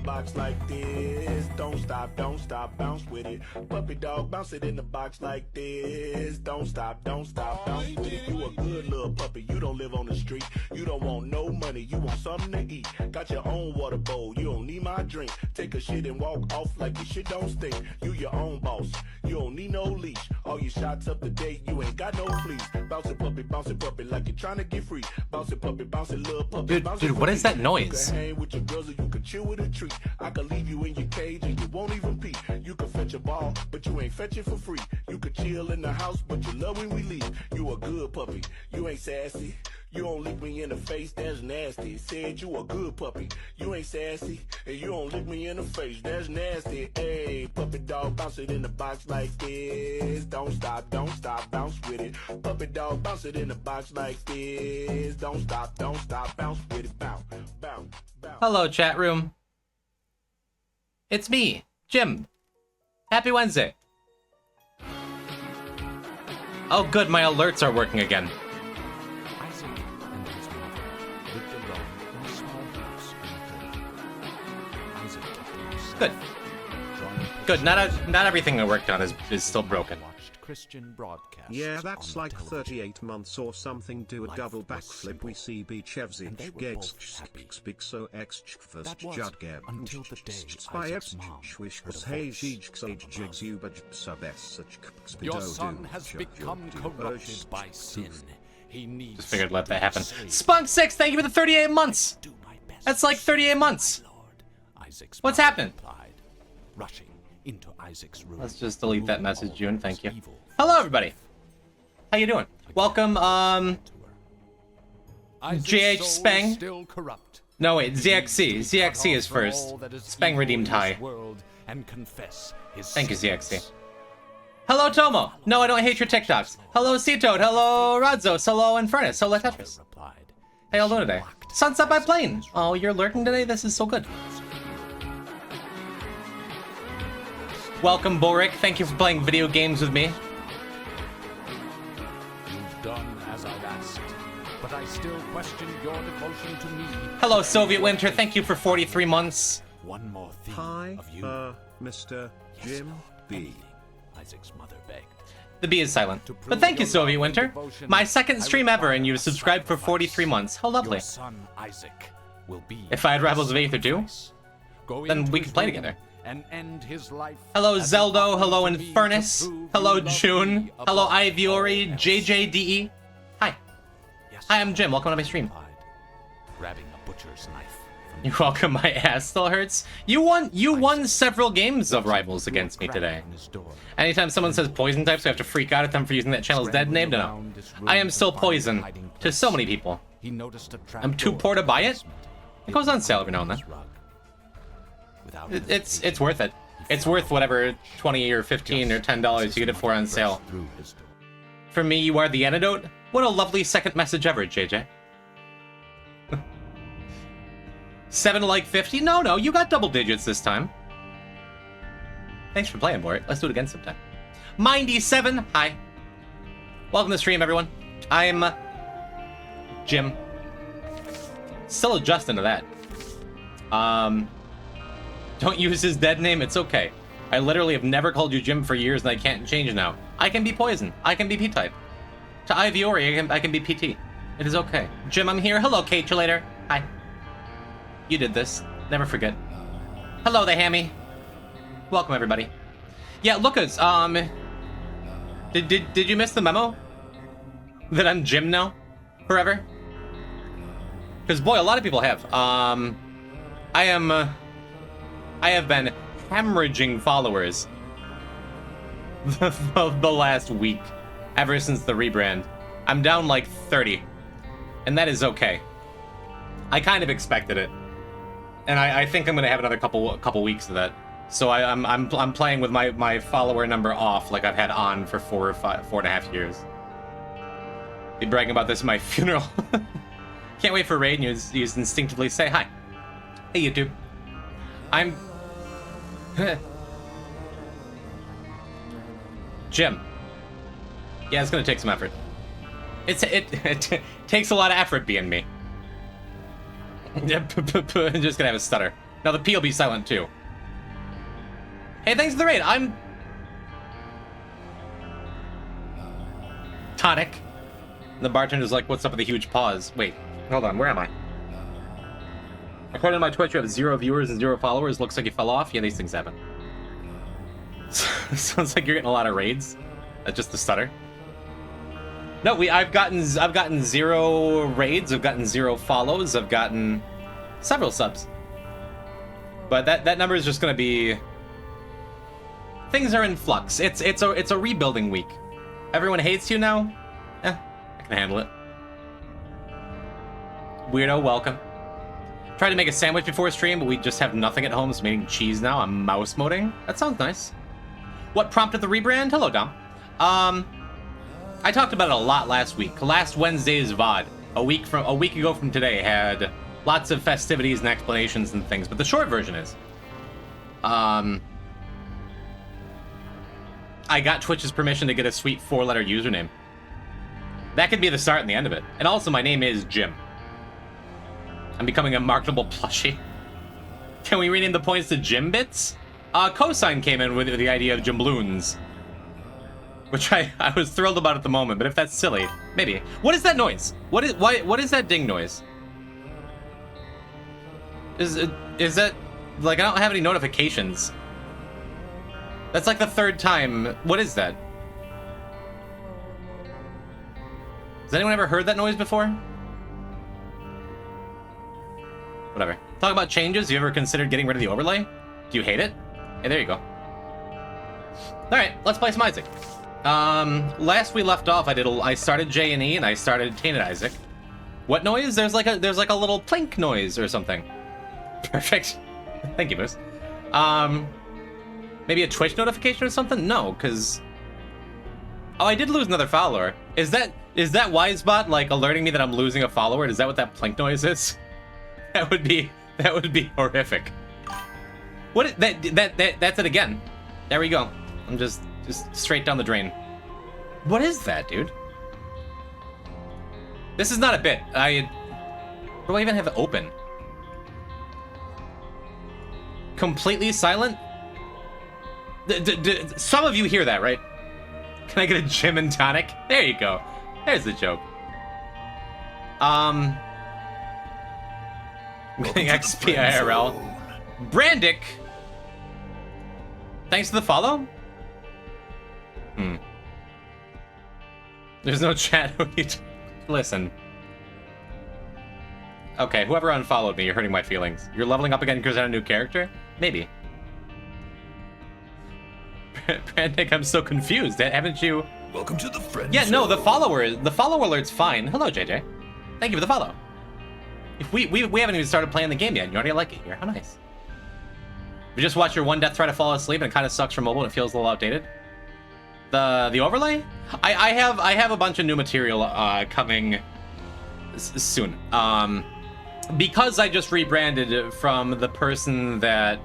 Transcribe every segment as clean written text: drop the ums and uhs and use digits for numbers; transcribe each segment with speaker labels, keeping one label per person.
Speaker 1: box like this. Don't stop, bounce with it. Puppy dog, bounce it in the box like this. Don't stop, bounce with it. You a good little puppy, you don't live on the street. You don't want no money, you want something to eat. Got your own water bowl, you don't need my drink. Take a shit and walk off like your shit don't stink. You your own boss, you don't need no leash. All your shots up to date, you ain't got no fleas. Bounce it puppy like you're trying to get free. Bounce it little puppy.
Speaker 2: Dude, what is that noise?
Speaker 1: You can hang with your girls or you can chill with a treat. I can leave you in your cage and you won't even pee. You can fetch a ball, but you ain't fetching for free. You can chill in the house, but you love when we leave. You a good puppy, you ain't sassy. You don't lick me in the face, that's nasty. Said you a good puppy, you ain't sassy. And you don't lick me in the face, that's nasty. Hey, puppy dog, bounce it in the box like this. Don't stop, bounce with it. Puppy dog, bounce it in the box like this. Don't stop, bounce with it. Bounce.
Speaker 2: Hello, chat room. It's me, Jim. Happy Wednesday. Oh good, my alerts are working again. Good. Not everything I worked on is still broken.
Speaker 3: Yeah, that's like 38 months or something. Do a double backflip. We see Beachevzich Gates Spixo X first Judgeb
Speaker 4: until the day
Speaker 3: Spyevs Swish was Hajij Jigs Ubaj Subes
Speaker 4: Your son has become corrupted by sin. He needs
Speaker 2: just figured let that happen. Spunk6, thank you for the 38 months. That's like 38 months. What's happening?
Speaker 4: Rushing into Isaac's room.
Speaker 2: Let's just delete that message, June. Thank you. Hello, everybody. How you doing? Welcome, JH Spang.
Speaker 4: Still corrupt.
Speaker 2: No, wait, ZXC. ZXC is first. Spang redeemed high. Thank you, ZXC. Hello, Tomo. No, I don't hate your TikToks. Hello, Seatoad. Hello, Rodzos. Hello, Infernus. Hello, Tetris. How y'all doing today? Sun's up by plane. Oh, you're lurking today? This is so good. Welcome, Boric. Thank you for playing video games with me.
Speaker 4: You've done as I've asked, but I still question your devotion to me.
Speaker 2: Hello, Soviet Winter. Thank you for 43 months.
Speaker 4: One more thing of you.
Speaker 3: Mr. Jim B.
Speaker 4: Isaac's mother begged.
Speaker 2: The B is silent. But thank you, Soviet Winter. My second stream ever, and you've subscribed for 43 months. How lovely.
Speaker 4: Your son Isaac will be
Speaker 2: if I had Rebels of Aether too, then we could play together.
Speaker 4: And end his life.
Speaker 2: Hello, Zeldo. Hello, Infernus. Hello, June. Hello, Iviori. JJDE. Hi. Hi, I'm Jim. Welcome to my stream.
Speaker 4: Grabbing a butcher's knife.
Speaker 2: You're welcome. My ass still hurts. You won several games of Rivals against me today. Anytime someone says poison types, I have to freak out at them for using that channel's dead name. No. I am still poison to so many people. I'm too poor to buy it. It goes on sale every now and then. It's worth it. It's worth whatever 20 or 15 or $10 you get it for on sale. For me, you are the antidote. What a lovely second message ever, JJ. 7 like 50? No, you got double digits this time. Thanks for playing, Bort. Let's do it again sometime. Mindy7, hi. Welcome to the stream, everyone. I'm Jim. Still adjusting to that. Don't use his dead name, it's okay. I literally have never called you Jim for years and I can't change now. I can be Poison. I can be P-type. To Iviori, I can be PT. It is okay. Jim, I'm here. Hello, Kate, you later. Hi. You did this. Never forget. Hello there, Hammy. Welcome, everybody. Yeah, Lucas, did you miss the memo? That I'm Jim now? Forever? Because, boy, a lot of people have. I have been hemorrhaging followers the last week, ever since the rebrand. I'm down like 30, and that is okay. I kind of expected it, and I think I'm gonna have another couple weeks of that. So I'm playing with my follower number off, like I've had on for 4.5 years. Be bragging about this at my funeral. Can't wait for raid and you instinctively say hi. Hey YouTube. I'm Jim. Yeah, it's gonna take some effort. It takes a lot of effort being me. Just gonna have a stutter. Now the P will be silent too. Hey, thanks for the raid. I'm Tonic. And the bartender's like, what's up with the huge pause? Wait, hold on, where am I? According to my Twitch, you have 0 viewers and 0 followers. Looks like you fell off. Yeah, these things happen. Sounds like you're getting a lot of raids. That's just the stutter. No, I've gotten 0 raids. I've gotten 0 follows. I've gotten several subs. But that number is just gonna be. Things are in flux. It's a rebuilding week. Everyone hates you now? I can handle it. Weirdo, welcome. Tried to make a sandwich before stream, but we just have nothing at home, so I'm eating cheese now. I'm mouse moding. That sounds nice. What prompted the rebrand? Hello, Dom. I talked about it a lot last week. Last Wednesday's VOD, a week ago from today, had lots of festivities and explanations and things, but the short version is, I got Twitch's permission to get a sweet 4-letter username. That could be the start and the end of it. And also, my name is Jim. I'm becoming a marketable plushie. Can we rename the points to Jim Bits? Cosine came in with the idea of Jimbloons, which I was thrilled about at the moment, but if that's silly, maybe. What is that noise? What is that ding noise? Is that, like, I don't have any notifications. That's like the 3rd time. What is that? Has anyone ever heard that noise before? Whatever. Talk about changes. You ever considered getting rid of the overlay? Do you hate it? Hey, there you go. Alright, let's play some Isaac. Last we left off, I started J&E and I started Tainted Isaac. What noise? There's like a little plink noise or something. Perfect. Thank you, Moose. Maybe a Twitch notification or something? No, because... Oh, I did lose another follower. Is that Wisebot, like, alerting me that I'm losing a follower? Is that what that plink noise is? That would be horrific. What? That's it again. There we go. I'm just straight down the drain. What is that, dude? This is not a bit. What do I even have it open? Completely silent? Some of you hear that, right? Can I get a gym and tonic? There you go. There's the joke. I'm getting XP IRL. Brandick! Thanks for the follow? There's no chat. Listen. Okay, whoever unfollowed me, you're hurting my feelings. You're leveling up again because I'm a new character? Maybe. Brandick, I'm so confused. Haven't you...
Speaker 5: Welcome to the friend
Speaker 2: Yeah, no,
Speaker 5: zone.
Speaker 2: the follow alert's fine. Hello, JJ. Thank you for the follow. If we haven't even started playing the game yet, and you already like it here. How nice. You just watch your one death try to fall asleep, and it kind of sucks for mobile, and it feels a little outdated. The overlay? I have a bunch of new material coming soon. Because I just rebranded from the person that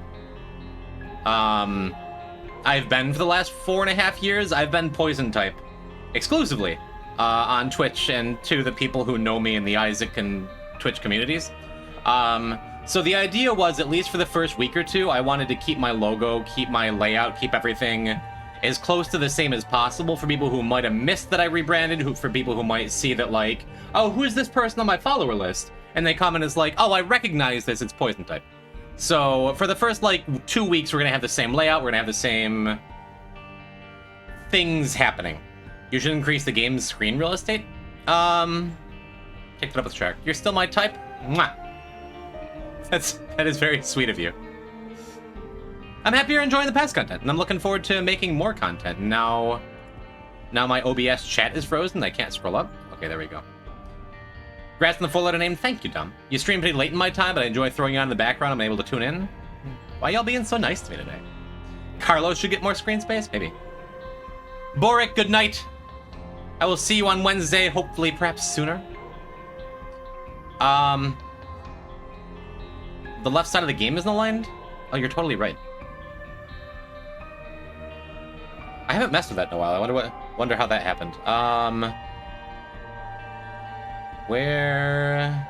Speaker 2: I've been for the last 4.5 years. I've been poison type exclusively on Twitch and to the people who know me in the Isaac and Twitch communities. So the idea was, at least for the first week or two, I wanted to keep my logo, keep my layout, keep everything as close to the same as possible for people who might have missed that I rebranded, for people who might see that, like, oh, who is this person on my follower list? And they comment as like, oh, I recognize this, it's poison type. So for the first, like, 2 weeks, we're gonna have the same layout, we're gonna have the same things happening. You should increase the game's screen real estate. Kicked it up with Shark. You're still my type? Mwah. That is very sweet of you. I'm happy you're enjoying the past content, and I'm looking forward to making more content. Now my OBS chat is frozen, I can't scroll up. Okay, there we go. Congrats on the 4-letter name. Thank you, Dom. You stream pretty late in my time, but I enjoy throwing you on in the background. I'm able to tune in. Why y'all being so nice to me today? Carlos should get more screen space? Maybe. Boric, good night. I will see you on Wednesday, hopefully, perhaps sooner. The left side of the game isn't aligned? Oh, you're totally right. I haven't messed with that in a while. I wonder how that happened. Where...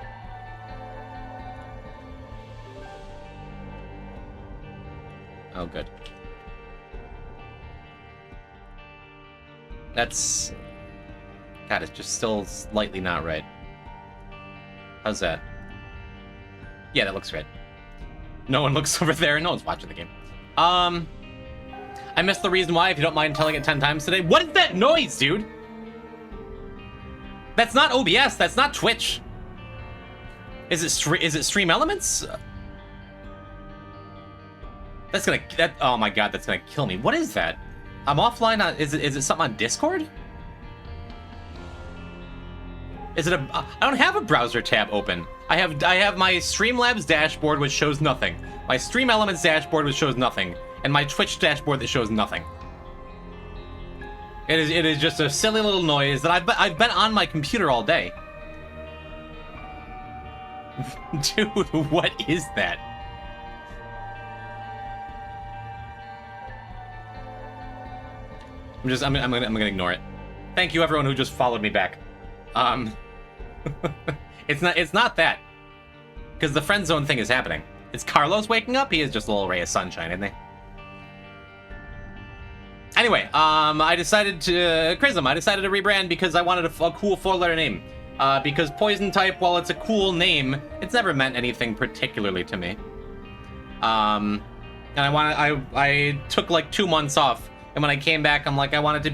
Speaker 2: Oh, good. That's... God, it's just still slightly not right. How's that? Yeah, that looks right. No one looks over there. No one's watching the game. I missed the reason why, if you don't mind telling it 10 times today. What is that noise, dude? That's not OBS. That's not Twitch. Is it Stream Elements? That's gonna... oh my god, that's gonna kill me. What is that? I'm offline on... Is it something on Discord? Is it a... I don't have a browser tab open. I have my Streamlabs dashboard, which shows nothing. My Stream Elements dashboard, which shows nothing. And my Twitch dashboard that shows nothing. It is just a silly little noise that I've been on my computer all day. Dude, what is that? I'm gonna ignore it. Thank you everyone who just followed me back. It's not that. Because the friend zone thing is happening. Is Carlos waking up? He is just a little ray of sunshine, isn't he? Anyway, I decided to... Chrism, I decided to rebrand because I wanted a cool 4-letter name. Because Poison Type, while it's a cool name, it's never meant anything particularly to me. And I took like 2 months off, and when I came back, I'm like, I want it to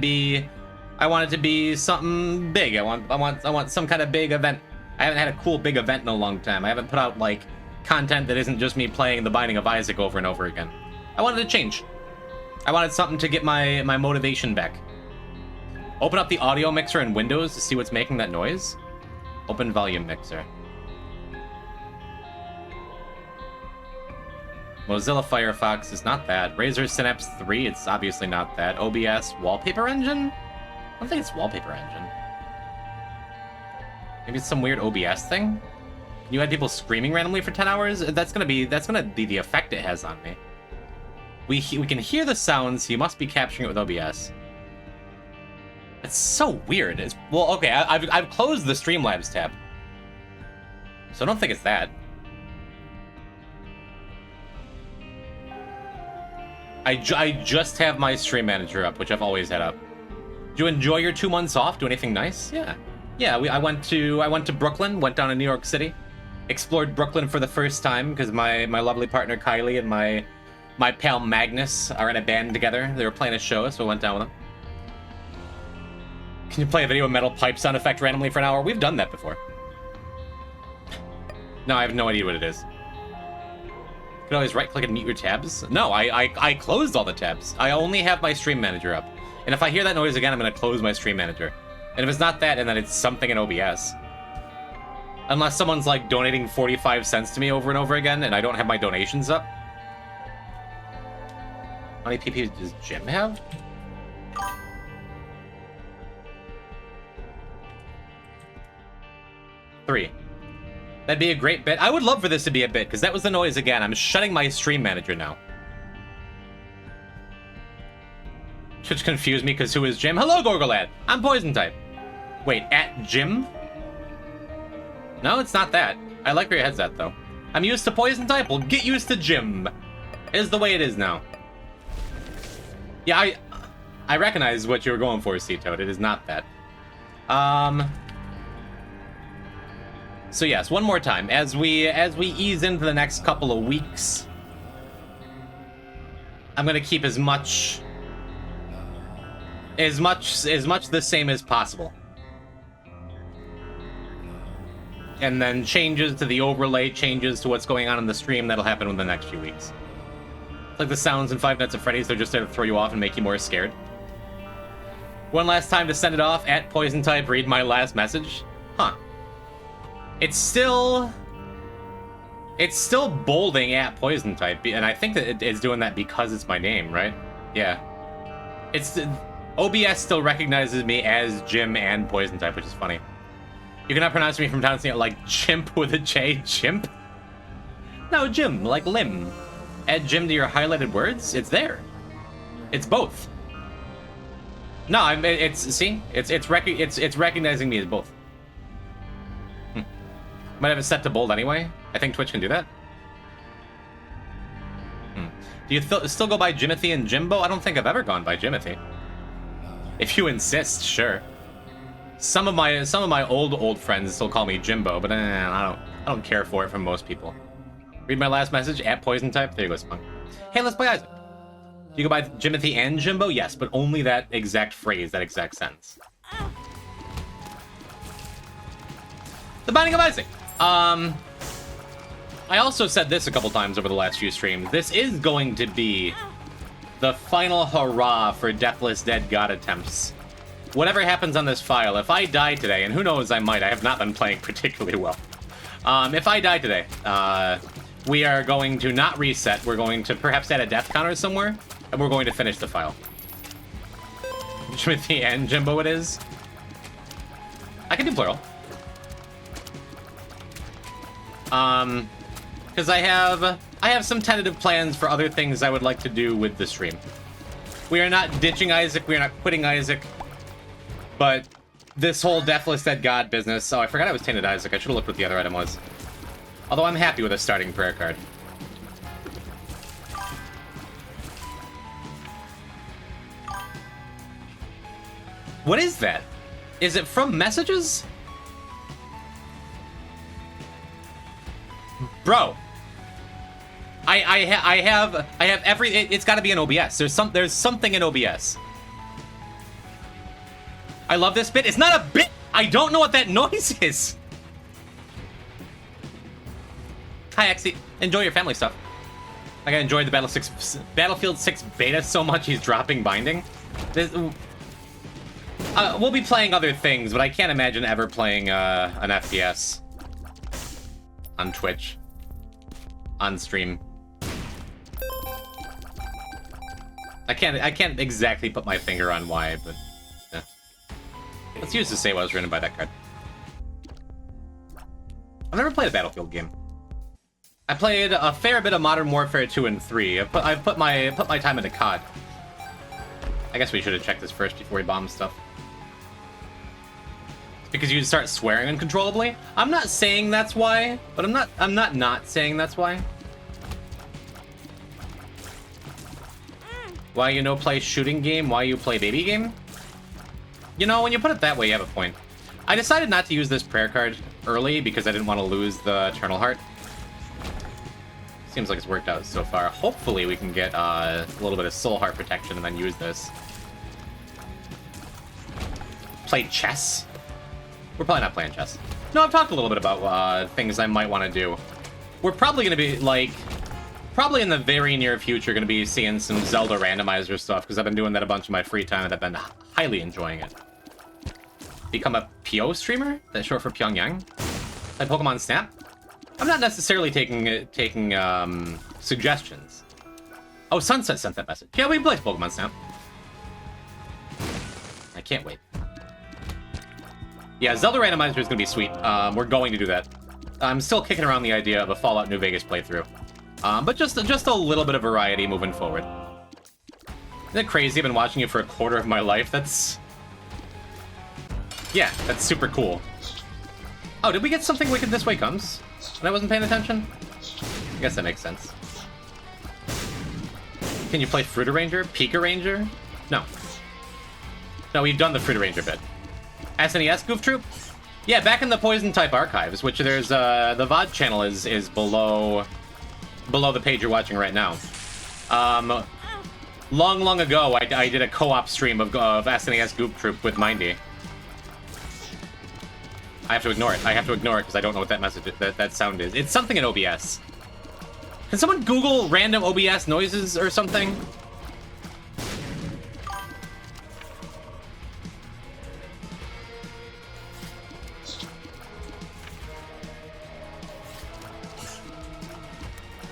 Speaker 2: be something big. I want some kind of big event. I haven't had a cool big event in a long time. I haven't put out like content that isn't just me playing The Binding of Isaac over and over again. I wanted to change. I wanted something to get my motivation back. Open up the audio mixer in Windows to see what's making that noise. Open volume mixer. Mozilla Firefox is not that. Razer Synapse 3, it's obviously not that. OBS Wallpaper Engine? I don't think it's Wallpaper Engine. Maybe it's some weird OBS thing? Can you had people screaming randomly for 10 hours? That's gonna be the effect it has on me. We can hear the sounds, so you must be capturing it with OBS. It's so weird. Well, okay, I've closed the Streamlabs tab. So I don't think it's that. I just have my Stream Manager up, which I've always had up. Did you enjoy your 2 months off? Do anything nice? Yeah. Yeah, I went to Brooklyn, went down to New York City. Explored Brooklyn for the first time, because my lovely partner Kylie and my pal Magnus are in a band together. They were playing a show, so I went down with them. Can you play a video metal pipe sound effect randomly for an hour? We've done that before. No, I have no idea what it is. You can always right-click and mute your tabs. No, I closed all the tabs. I only have my Stream Manager up. And if I hear that noise again, I'm going to close my Stream Manager. And if it's not that, and then it's something in OBS. Unless someone's, like, donating 45 cents to me over and over again, and I don't have my donations up. How many PP does Jim have? Three. That'd be a great bit. I would love for this to be a bit, because that was the noise again. I'm shutting my Stream Manager now. Twitch confused me, because who is Jim? Hello, Gorgolad. I'm Poison Type. Wait, at Jim? No, it's not that. I like where your head's at, though. I'm used to Poison Type. Well, get used to Jim. It is the way it is now. Yeah, I recognize what you were going for, C-Toad. It is not that. So yes, one more time. As we ease into the next couple of weeks, I'm gonna keep as much the same as possible. And then changes to the overlay, changes to what's going on in the stream, that'll happen in the next few weeks. Like the sounds in Five Nights at Freddy's, they're just there to throw you off and make you more scared. One last time to send it off, at Poison Type, read my last message. Huh. It's still bolding at Poison Type, and I think that it's doing that because it's my name, right? Yeah. OBS still recognizes me as Jim and Poison Type, which is funny. You cannot pronounce me from pronouncing it like chimp with a J, chimp? No, Jim, like limb. Add Jim to your highlighted words? It's there. It's both. No, it's recognizing me as both. Might have it set to bold anyway. I think Twitch can do that. Do you still go by Jimothy and Jimbo? I don't think I've ever gone by Jimothy. If you insist, sure. Some of my old friends still call me Jimbo, but I don't care for it from most people. Read my last message at Poison Type. There you go, Spunk. Hey, let's play Isaac. Do you go by Jimothy and Jimbo? Yes, but only that exact phrase, that exact sentence. The Binding of Isaac. I also said this a couple times over the last few streams. This is going to be the final hurrah for Deathless Dead God attempts. Whatever happens on this file, if I die today, and who knows, I might. I have not been playing particularly well. If I die today, we are going to not reset. We're going to perhaps add a death counter somewhere, and we're going to finish the file. Jimothy and Jimbo it is. I can do plural. Because I have some tentative plans for other things I would like to do with the stream. We are not ditching Isaac, we are not quitting Isaac, but this whole Deathless Dead God business... Oh, I forgot I was Tainted Isaac. I should have looked what the other item was. Although I'm happy with a starting prayer card. What is that? Is it from messages? Bro, I have every. It's got to be in OBS. There's something in OBS. I love this bit. It's not a bit. I don't know what that noise is. Hi, Exy. Enjoy your family stuff. Like I enjoyed the Battlefield 6 beta so much. He's dropping binding. We'll be playing other things, but I can't imagine ever playing an FPS on Twitch. On stream. I can't exactly put my finger on why, but yeah. Let's use the say what was written by that card. I've never played a Battlefield game. I played a fair bit of Modern Warfare 2 and 3. I've put my time into COD. I guess we should have checked this first before we bomb stuff. Because you start swearing uncontrollably? I'm not saying that's why, but I'm not saying that's why. Why you no play shooting game? Why you play baby game? You know, when you put it that way, you have a point. I decided not to use this prayer card early because I didn't want to lose the Eternal Heart. Seems like it's worked out so far. Hopefully we can get a little bit of Soul Heart protection and then use this. Play chess? We're probably not playing chess. No, I've talked a little bit about things I might want to do. We're probably going to be, like, probably in the very near future, going to be seeing some Zelda randomizer stuff, because I've been doing that a bunch of my free time, and I've been highly enjoying it. Become a PO streamer? That's short for Pyongyang? Like Pokemon Snap? I'm not necessarily taking suggestions. Oh, Sunset sent that message. Yeah, we play Pokemon Snap. I can't wait. Yeah, Zelda Randomizer is going to be sweet. We're going to do that. I'm still kicking around the idea of a Fallout New Vegas playthrough. But just a little bit of variety moving forward. Isn't it crazy? I've been watching you for a quarter of my life. Yeah, that's super cool. Oh, did we get something Wicked This Way Comes? And I wasn't paying attention? I guess that makes sense. Can you play Fruit Ranger? Pika Ranger? No. No, we've done the Fruit Ranger bit. SNES Goof Troop? Yeah, back in the Poison Type archives, which there's the VOD channel is below the page you're watching right now. Long ago, I did a co-op stream of SNES Goof Troop with Mindy. I have to ignore it. I have to ignore it because I don't know what that message, that sound is. It's something in OBS. Can someone Google random OBS noises or something?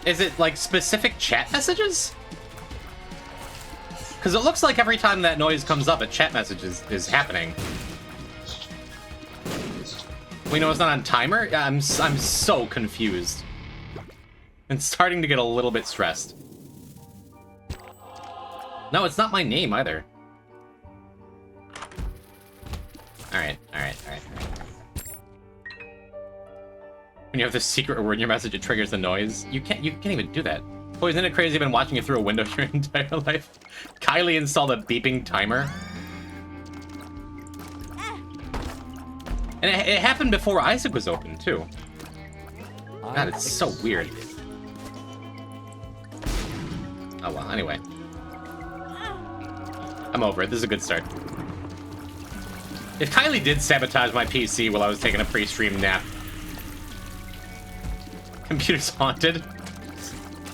Speaker 2: Is it, like, specific chat messages? Because it looks like every time that noise comes up, a chat message is happening. We know it's not on timer? I'm so confused. And starting to get a little bit stressed. No, it's not my name, either. Alright. When you have the secret word in your message, it triggers the noise. You can't even do that. Boy, isn't it crazy you've been watching it through a window your entire life? Kylie installed a beeping timer. And it happened before Isaac was open, too. God, it's so weird. Oh, well, anyway. I'm over it. This is a good start. If Kylie did sabotage my PC while I was taking a pre-stream nap... Computer's haunted?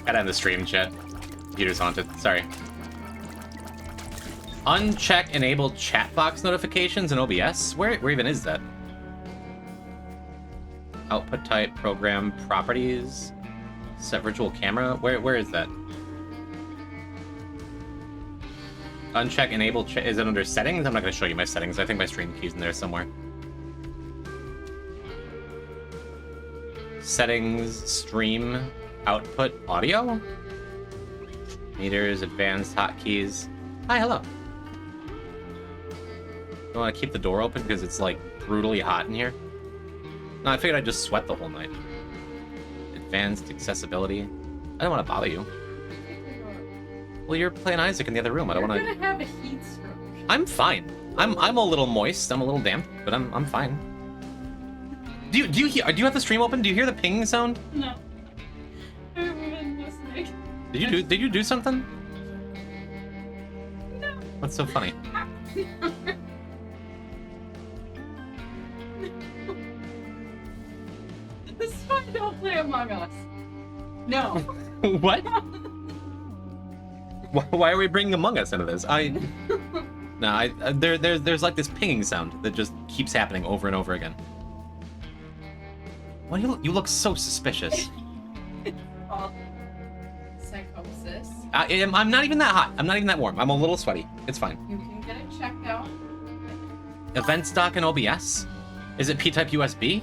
Speaker 2: Gotta end the stream, chat. Computer's haunted. Sorry. Uncheck enable chat box notifications in OBS? Where even is that? Output type, program, properties, set virtual camera. Where is that? Uncheck enable is it under settings? I'm not going to show you my settings. I think my stream key's in there somewhere. Settings, stream, output, audio, meters, advanced hotkeys. Hi, hello. You want to keep the door open because it's like brutally hot in here? No, I figured I'd just sweat the whole night. Advanced accessibility. I don't want to bother you. Well, you're playing Isaac in the other room. I don't want to.
Speaker 5: You're gonna have a heat stroke.
Speaker 2: I'm fine. I'm a little moist. I'm a little damp, but I'm fine. Do you have the stream open? Do you hear the ping sound?
Speaker 5: No. I've been listening.
Speaker 2: Did you do something?
Speaker 5: No.
Speaker 2: What's so funny?
Speaker 5: This is why I don't play Among Us. No.
Speaker 2: What? Why are we bringing Among Us into this? There's like this pinging sound that just keeps happening over and over again. Why you look so suspicious?
Speaker 5: Oh. Psychosis.
Speaker 2: I'm not even that hot. I'm not even that warm. I'm a little sweaty. It's fine.
Speaker 5: You can get it checked out.
Speaker 2: Events dock in OBS? Is it P-type USB?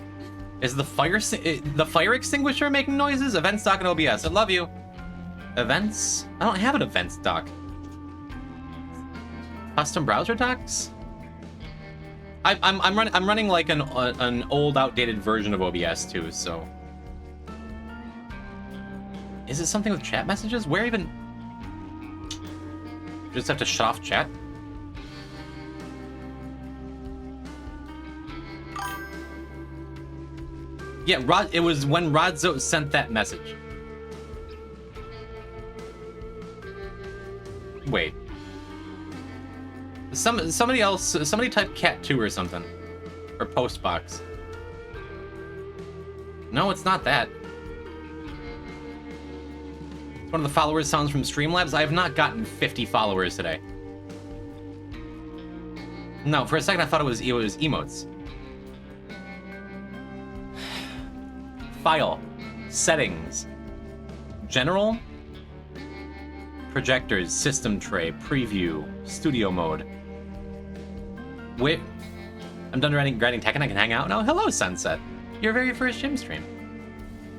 Speaker 2: Is the fire extinguisher making noises? Events dock in OBS. I love you. Events? I don't have an events dock. Custom browser docks? I'm running like an old outdated version of OBS too, so. Is it something with chat messages? Where even? Just have to shut off chat? Yeah, it was when Rodzo sent that message. Wait. Somebody typed cat2 or something. Or postbox. No, it's not that. It's one of the followers sounds from Streamlabs. I have not gotten 50 followers today. No, for a second I thought it was emotes. File. Settings. General. Projectors, system tray, preview, studio mode. Wait, I'm done grinding tech and I can hang out now. Hello, Sunset. Your very first gym stream.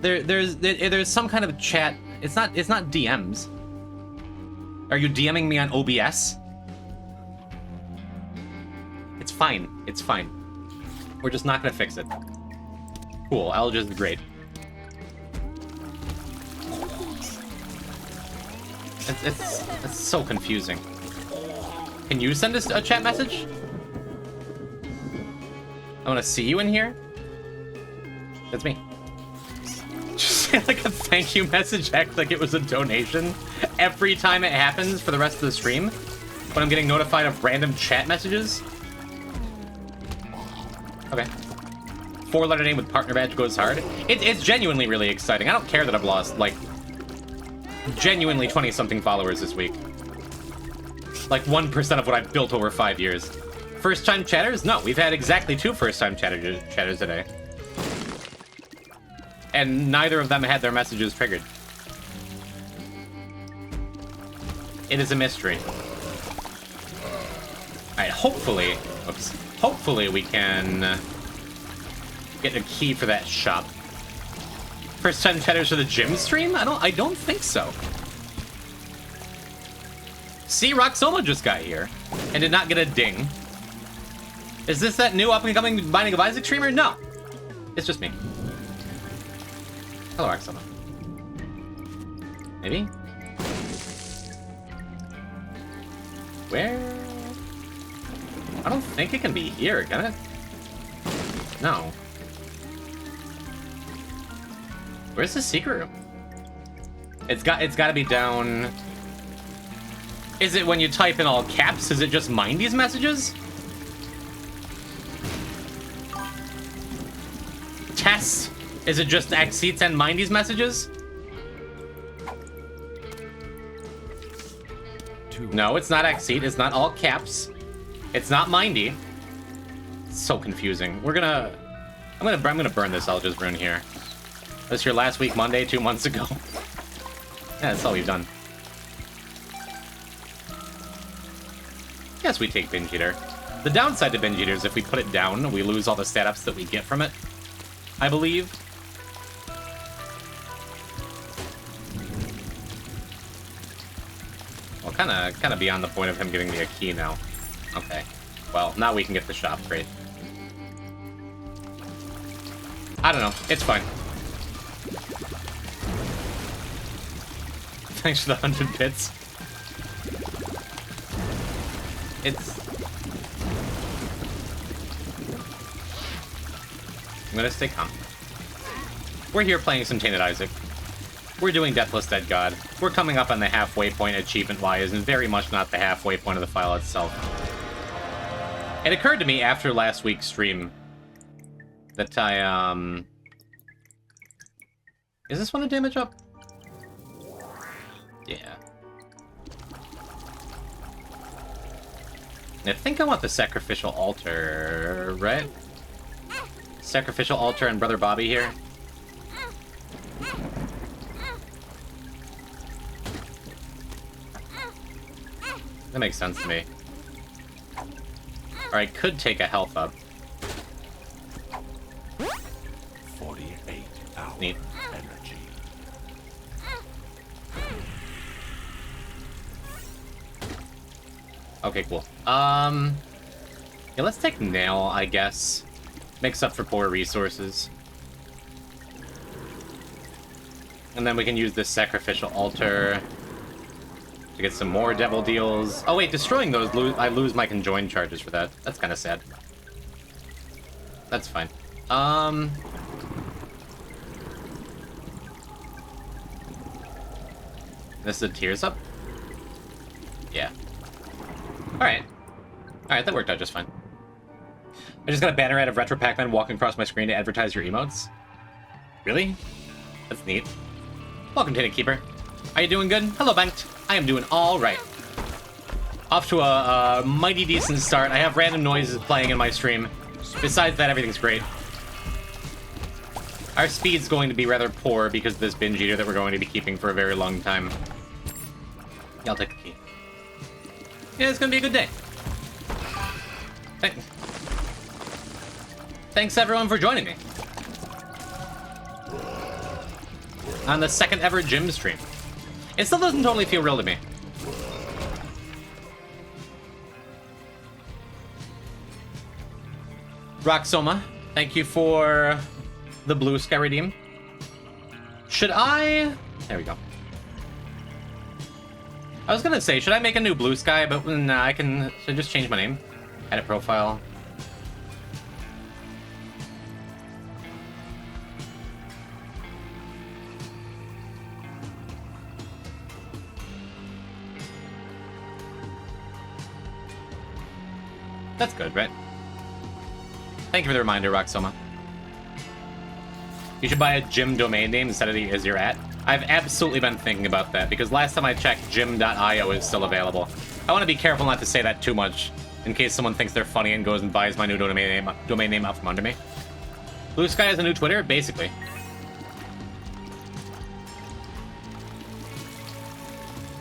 Speaker 2: There's some kind of chat. It's not DMs. Are you DMing me on OBS? It's fine. It's fine. We're just not gonna fix it. Cool. Alga's great. It's so confusing. Can you send us a chat message? I want to see you in here. That's me. Just say like a thank you message, act like it was a donation every time it happens for the rest of the stream. When I'm getting notified of random chat messages. Okay. 4-letter name with partner badge goes hard. It's genuinely really exciting. I don't care that I've lost like genuinely 20-something followers this week. Like 1% of what I've built over 5 years. First-time chatters? No, we've had exactly 2 first-time chatters today. And neither of them had their messages triggered. It is a mystery. Alright, hopefully we can get a key for that shop. First time chatters for the gym stream? I don't think so. See, Roxoma just got here and did not get a ding. Is this that new up-and-coming Binding of Isaac streamer? No. It's just me. Hello, Roxoma. Maybe? Where? I don't think it can be here, can it? No. Where's the secret room? It's got to be down. Is it when you type in all caps? Is it just Mindy's messages? Tess? Is it just Exceeds and Mindy's messages? No, it's not Exceed. It's not all caps. It's not Mindy. It's so confusing. I'm gonna burn this Elja's rune here. This your last week Monday 2 months ago. Yeah, that's all we've done. Yes, we take Binge Eater. The downside to Binge Eater is if we put it down, we lose all the stat ups that we get from it, I believe. Well, kind of beyond the point of him giving me a key now. Okay. Well, now we can get the shop. Great. I don't know. It's fine. Thanks for the 100 bits. I'm gonna stay calm. We're here playing some Tainted Isaac. We're doing Deathless Dead God. We're coming up on the halfway point achievement-wise, and very much not the halfway point of the file itself. It occurred to me after last week's stream that Is this one a damage up? Yeah. I think I want the Sacrificial Altar, right? Sacrificial Altar and Brother Bobby here. That makes sense to me. Or I could take a health up.
Speaker 4: 48 hours
Speaker 2: Neat.
Speaker 4: energy.
Speaker 2: Okay, cool. Yeah, let's take Nail, I guess. Makes up for poor resources. And then we can use this Sacrificial Altar to get some more devil deals. Oh wait, destroying those, I lose my conjoined charges for that. That's kind of sad. That's fine. This is a tears up? Yeah. Alright. Alright, that worked out just fine. I just got a banner ad of Retro Pac-Man walking across my screen to advertise your emotes. Really? That's neat. Welcome, Tainted Keeper. Are you doing good? Hello, Banked. I am doing all right. Off to a mighty decent start. I have random noises playing in my stream. Besides that, everything's great. Our speed's going to be rather poor because of this binge eater that we're going to be keeping for a very long time. Yeah, I'll take the key. Yeah, it's gonna be a good day. Thanks everyone for joining me on the second ever gym stream. It still doesn't totally feel real to me. Roxoma, thank you for the blue sky redeem. Should I... There we go. I was gonna say, should I make a new blue sky? But nah, should I just change my name? Edit profile. That's good, right? Thank you for the reminder, Roxoma. You should buy a gym domain name instead of the is your at. I've absolutely been thinking about that, because last time I checked, gym.io is still available. I want to be careful not to say that too much, in case someone thinks they're funny and goes and buys my new domain name out from under me. Blue Sky has a new Twitter? Basically.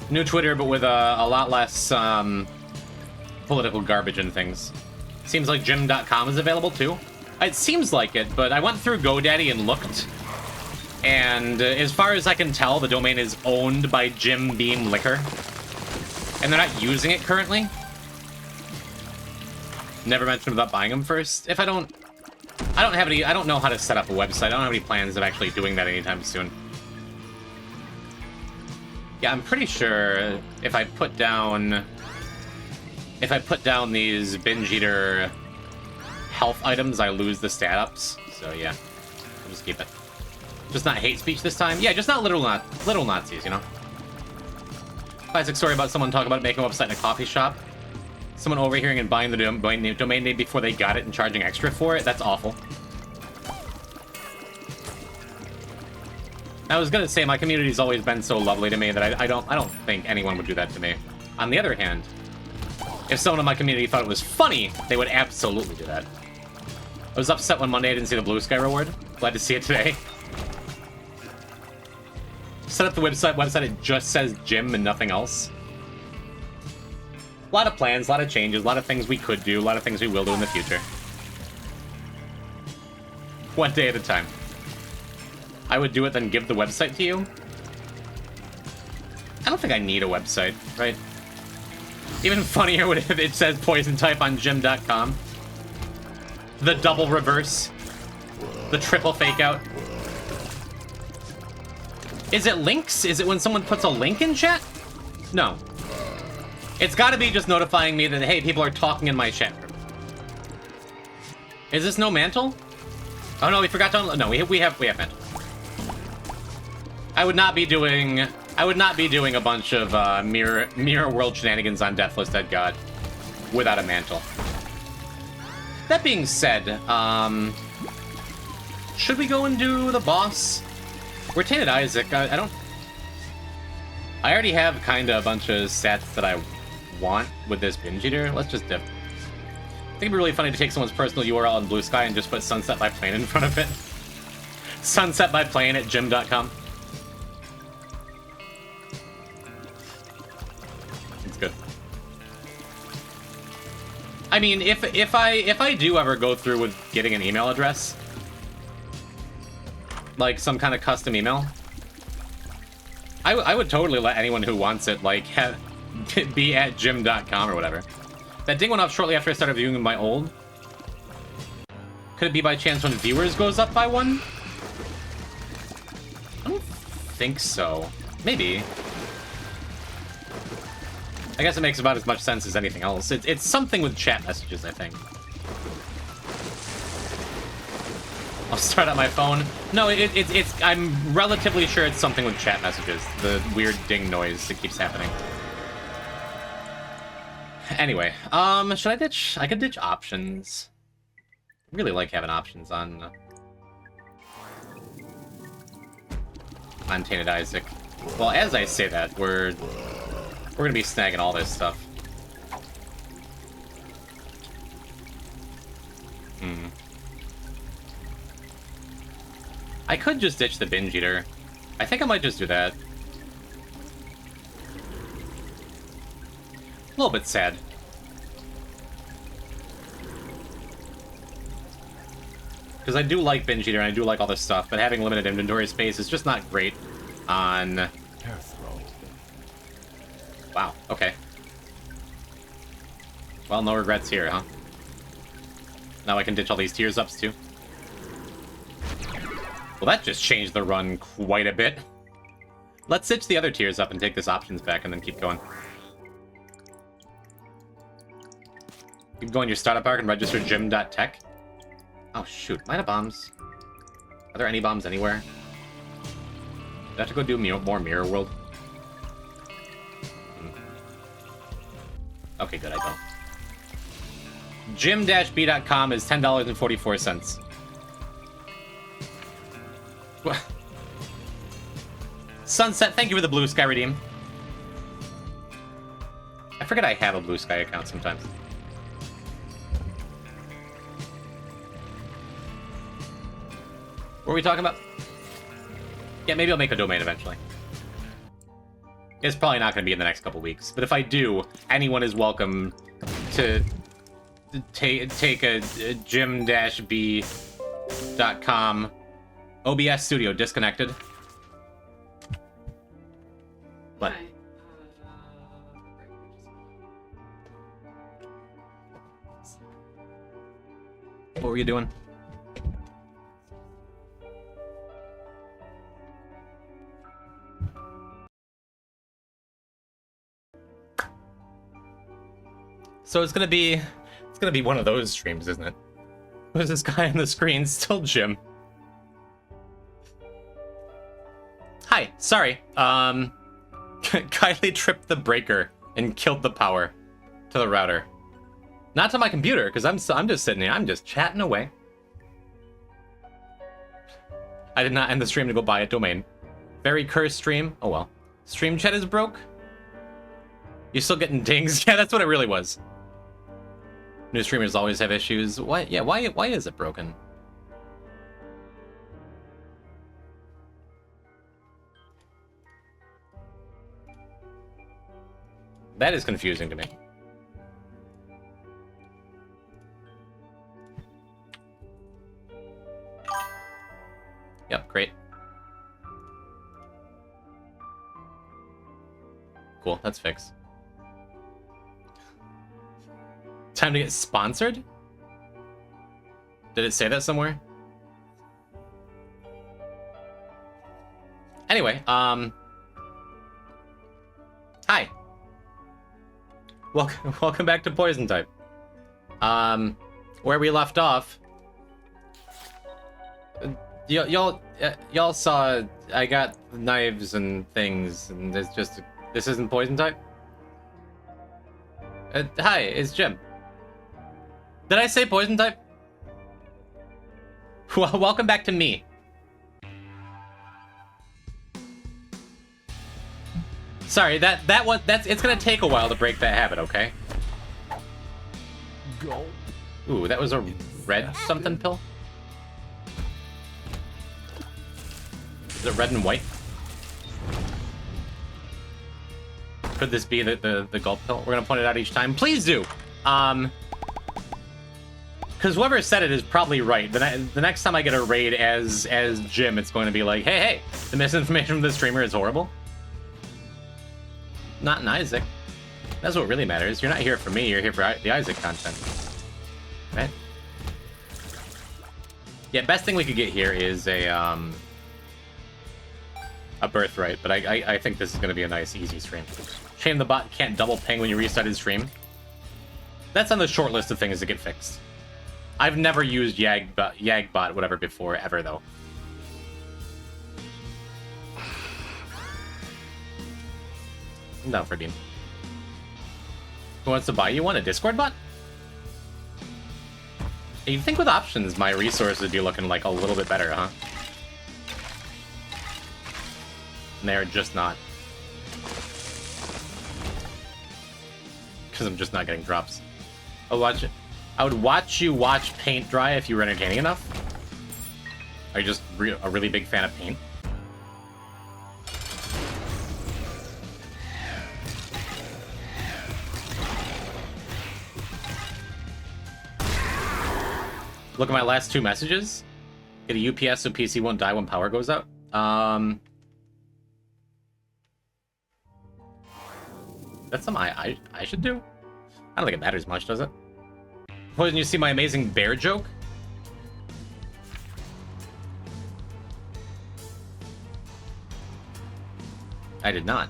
Speaker 2: New Twitter, but with a lot less political garbage and things. Seems like gym.com is available too. It seems like it, but I went through GoDaddy and looked. And as far as I can tell, the domain is owned by Jim Beam Liquor. And they're not using it currently. Never mentioned about buying them first. If I don't know how to set up a website. I don't have any plans of actually doing that anytime soon. Yeah, I'm pretty sure if I put down these binge eater health items, I lose the stat ups. So yeah, I'll just keep it. Just not hate speech this time. Yeah, just not literal Nazis, you know. Classic story about someone talking about making a website in a coffee shop. Someone overhearing and buying the domain name before they got it and charging extra for it. That's awful. I was gonna say my community's always been so lovely to me that I don't think anyone would do that to me. On the other hand, if someone in my community thought it was funny, they would absolutely do that. I was upset one Monday I didn't see the Blue Sky reward. Glad to see it today. Set up the website, it just says gym and nothing else. A lot of plans, a lot of changes, a lot of things we could do, a lot of things we will do in the future. One day at a time. I would do it, then give the website to you. I don't think I need a website, right? Even funnier would if it says poison type on gym.com. The double reverse. The triple fake out. Is it links? Is it when someone puts a link in chat? No. It's gotta be just notifying me that, hey, people are talking in my chat room. Is this no mantle? Oh no, we forgot to, no, we have mantle. I would not be doing a bunch of mirror world shenanigans on Deathless Dead God without a mantle. That being said, should we go and do the boss? We're Tainted Isaac. I already have kind of a bunch of stats that I want with this binge eater. Let's just dip. I think it'd be really funny to take someone's personal URL in Blue Sky and just put Sunset by Plane in front of it. Sunset by Plane at gym.com. It's good. I mean, if I do ever go through with getting an email address, like some kind of custom email, I would totally let anyone who wants it, like, be at gym.com or whatever. That ding went off shortly after I started viewing my old. Could it be by chance when viewers goes up by one? I don't think so. Maybe. I guess it makes about as much sense as anything else. It's something with chat messages, I think. I'll start on my phone. No, it's I'm relatively sure it's something with chat messages. The weird ding noise that keeps happening. Anyway, should I ditch? I could ditch options. I really like having options on Tainted Isaac. Well, as I say that, we're gonna be snagging all this stuff. I could just ditch the binge eater. I think I might just do that. A little bit sad. Because I do like binge eater and I do like all this stuff, but having limited inventory space is just not great on... Wow, okay. Well, no regrets here, huh? Now I can ditch all these tears ups too. Well, that just changed the run quite a bit. Let's ditch the other tears up and take this options back and then keep going. Keep going your startup arc and register gym.tech. Oh shoot, am I out of bombs? Are there any bombs anywhere? Do I have to go do more Mirror World? Okay, good, I don't. Gym-b.com is $10.44. Sunset, thank you for the Blue Sky redeem. I forget I have a Blue Sky account sometimes. What were we talking about? Yeah, maybe I'll make a domain eventually. It's probably not going to be in the next couple weeks, but if I do, anyone is welcome to take a gym-b.com. OBS Studio disconnected. What? What were you doing? So it's gonna be one of those streams, isn't it? Who's this guy on the screen? Still Jim. Hi, sorry. Kylie tripped the breaker and killed the power to the router. Not to my computer, because I'm just sitting here. I'm just chatting away. I did not end the stream to go buy a domain. Very cursed stream. Oh well. Stream chat is broke. You're still getting dings. Yeah, that's what it really was. New streamers always have issues. Why? Yeah, why is it broken? That is confusing to me. Yep, great. Cool, that's fixed. Time to get sponsored? Did it say that somewhere? Anyway, hi. Welcome back to Poison Type. Where we left off, y'all saw I got knives and things, and this isn't Poison Type. Hi, it's Jim. Did I say Poison Type? Well, welcome back to me. Sorry, it's gonna take a while to break that habit, okay?
Speaker 4: Go.
Speaker 2: Ooh, that was a red something pill? Is it red and white? Could this be the gulp pill? We're gonna point it out each time. Please do! Because whoever said it is probably right. The next time I get a raid as Jim, it's going to be like, hey, the misinformation from the streamer is horrible. Not an Isaac. That's what really matters. You're not here for me, you're here for the Isaac content. Right? Yeah, best thing we could get here is a birthright, but I think this is going to be a nice, easy stream. Shame the bot can't double ping when you restart his stream. That's on the short list of things to get fixed. I've never used Yagbot, whatever, before, ever, though. I'm down for a beam. Who wants to buy you one? A Discord bot? You think with options, my resources would be looking like a little bit better, huh? And they're just not. Because I'm just not getting drops. I would watch you watch paint dry if you were entertaining enough. Are you just a really big fan of paint? Look at my last two messages. Get a UPS so PC won't die when power goes out. That's something I should do? I don't think it matters much, does it? Poison, you see my amazing bear joke? I did not.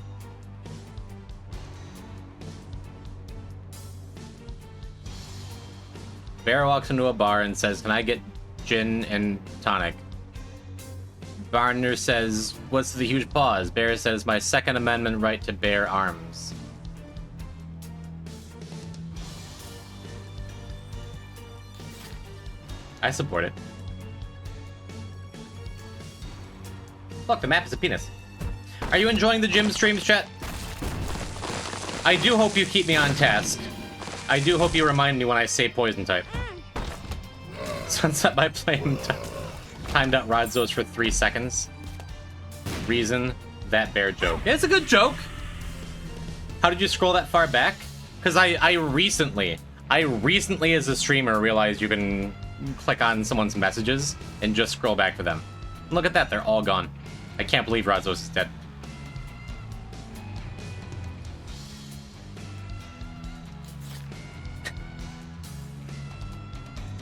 Speaker 2: Bear walks into a bar and says, "Can I get gin and tonic?" Barner says, "What's the huge pause?" Bear says, "My Second Amendment right to bear arms." I support it. Look, the map is a penis. Are you enjoying the gym streams, chat? I do hope you keep me on task. I do hope you remind me when I say Poison Type. Sunset by playing timed out Rodzos for 3 seconds. Reason that bear joke. Yeah, it's a good joke. How did you scroll that far back? Because I recently as a streamer realized you can click on someone's messages and just scroll back to them. And look at that, they're all gone. I can't believe Rodzos is dead.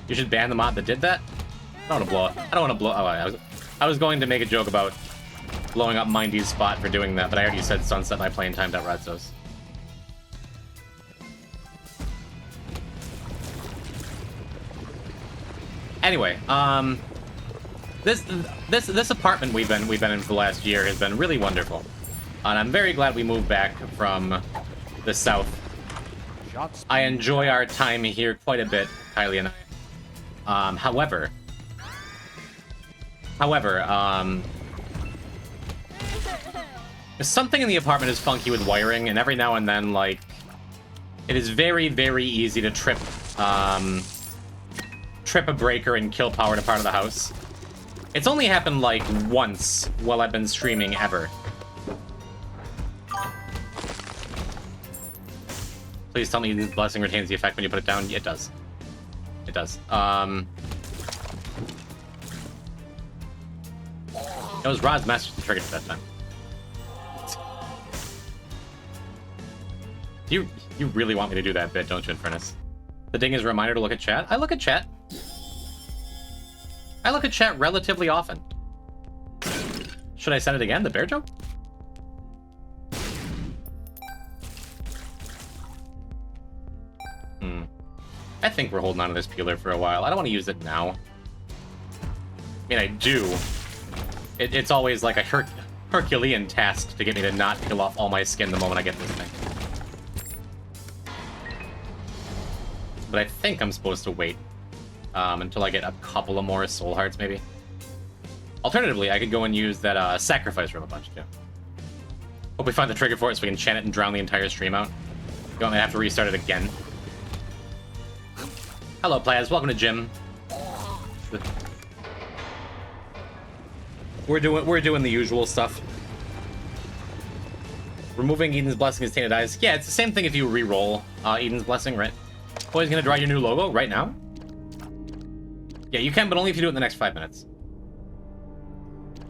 Speaker 2: You should ban the mod that did that? I don't want to blow. Oh, I was going to make a joke about blowing up Mindy's spot for doing that, but I already said sunset my plane timed at Rodzos. Anyway, this apartment we've been in for the last year has been really wonderful, and I'm very glad we moved back from the south. I enjoy our time here quite a bit, Kylie and I. However, something in the apartment is funky with wiring, and every now and then, like, it is very, very easy to trip a breaker and kill power to part of the house. It's only happened, like, once while I've been streaming ever. Please tell me the blessing retains the effect when you put it down. It does. It does. It was Rod's message that triggered it that time. You really want me to do that bit, don't you, Infernus? The ding is a reminder to look at chat. I look at chat. I look at chat relatively often. Should I send it again? The bear joke? I think we're holding on to this peeler for a while. I don't want to use it now. I mean, I do. It's always like a Herculean task to get me to not peel off all my skin the moment I get this thing. But I think I'm supposed to wait until I get a couple of more soul hearts, maybe. Alternatively, I could go and use that sacrifice room a bunch, too. Hope we find the trigger for it so we can chant it and drown the entire stream out. You want me to have to restart it again? Hello, Plaz. Welcome to Gym. We're doing the usual stuff. Removing Eden's Blessing is tainted eyes. Yeah, it's the same thing if you re-roll Eden's Blessing, right? Boy's gonna draw your new logo right now? Yeah, you can, but only if you do it in the next 5 minutes.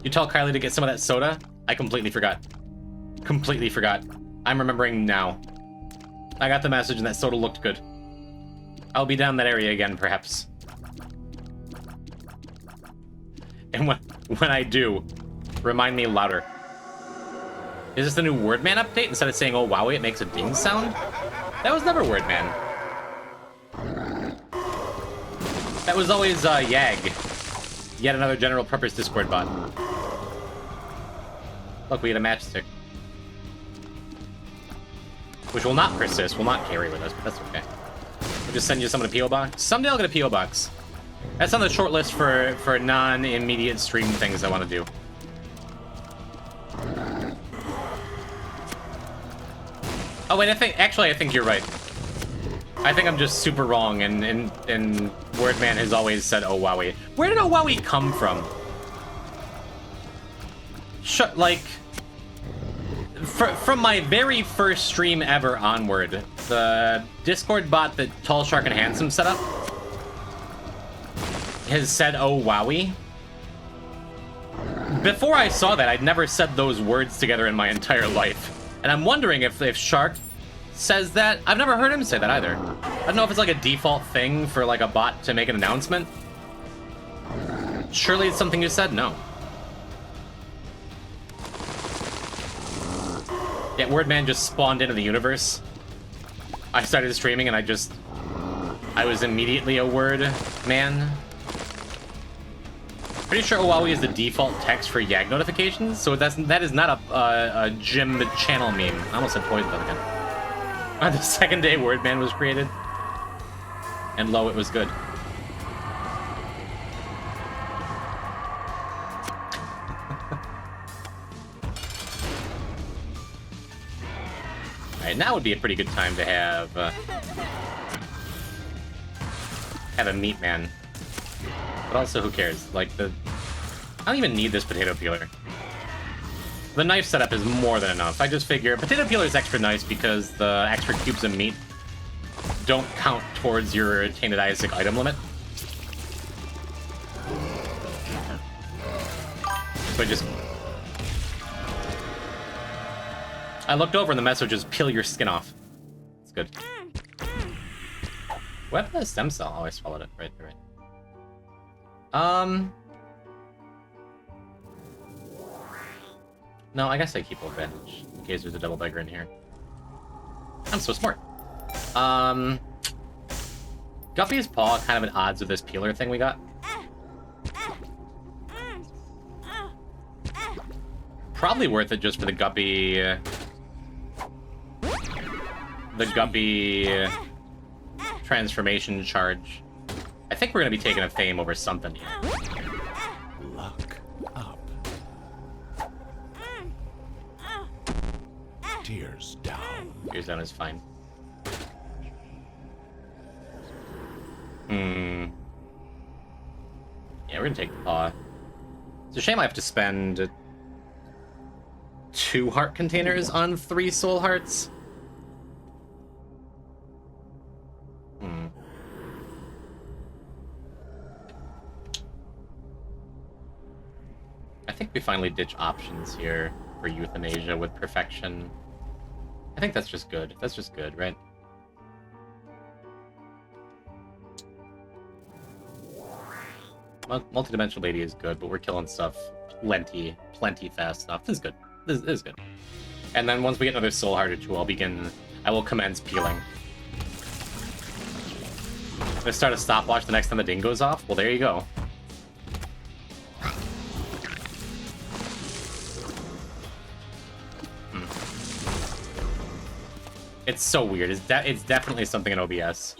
Speaker 2: You tell Kylie to get some of that soda? I completely forgot. Completely forgot. I'm remembering now. I got the message and that soda looked good. I'll be down that area again, perhaps. And when I do, remind me louder. Is this the new Wordman update? Instead of saying, oh, wowie, it makes a ding sound? That was never Wordman. That was always, Yag. Yet another general purpose Discord bot. Look, we had a matchstick. Which will not persist, will not carry with us, but that's okay. We'll just send you some in a P.O. box. Someday I'll get a P.O. box. That's on the short list for non-immediate stream things I want to do. Oh wait, I think you're right. I think I'm just super wrong, and Wordman has always said "Oh wowie." Where did "Oh wowie" come from? Like, from my very first stream ever onward, the Discord bot that Tall Shark and Handsome set up has said "Oh wowie." Before I saw that, I'd never said those words together in my entire life. And I'm wondering if Shark says that. I've never heard him say that either. I don't know if it's like a default thing for like a bot to make an announcement. Surely it's something you said? No. Yeah, Wordman just spawned into the universe. I started streaming and I was immediately a word man. Pretty sure Owawi is the default text for Yag notifications, so that is not a Jim channel meme. I almost said poison again. On the second day Wordman was created, and lo, it was good. Alright, now would be a pretty good time to have a meat man. But also, who cares? Like, I don't even need this potato peeler. The knife setup is more than enough. I just figure potato peeler is extra nice because the extra cubes of meat don't count towards your Tainted Isaac item limit. So I looked over and the message is peel your skin off. It's good. What happened to the stem cell? Oh, I swallowed it. Right. No, I guess I keep full advantage in case there's a double beggar in here. I'm so smart. Guppy's paw kind of at odds with this peeler thing we got. Probably worth it just for the guppy... the guppy... transformation charge. I think we're gonna be taking a fame over something here.
Speaker 4: Luck up. Tears down.
Speaker 2: Tears down is fine. Yeah, we're gonna take the paw. It's a shame I have to spend 2 heart containers on 3 soul hearts. I think we finally ditch options here for euthanasia with perfection. I think that's just good. That's just good, right? Multidimensional lady is good, but we're killing stuff plenty fast enough. This is good. This is good. And then once we get another soul heart or 2, I will commence peeling. Let's start a stopwatch the next time the ding goes off. Well, there you go. It's so weird. It's definitely something in OBS.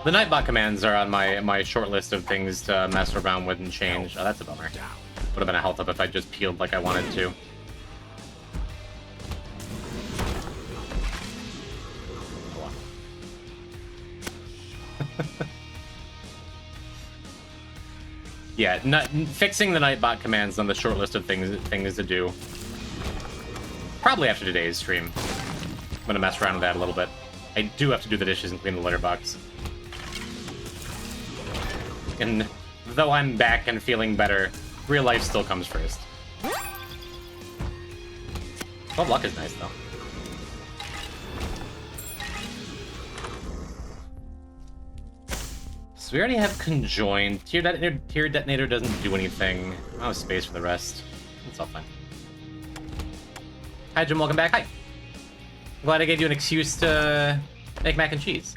Speaker 2: The Nightbot commands are on my short list of things to mess around with and change. Oh, that's a bummer. Would have been a health up if I just peeled like I wanted to. Yeah, fixing the Nightbot commands on the short list of things to do. Probably after today's stream. I'm gonna mess around with that a little bit. I do have to do the dishes and clean the litter box. And though I'm back and feeling better, real life still comes first. 12 luck is nice, though. So we already have conjoined. Tier detonator doesn't do anything. I don't have space for the rest. It's all fine. Hi, Jim. Welcome back. Hi. Glad I gave you an excuse to make mac and cheese.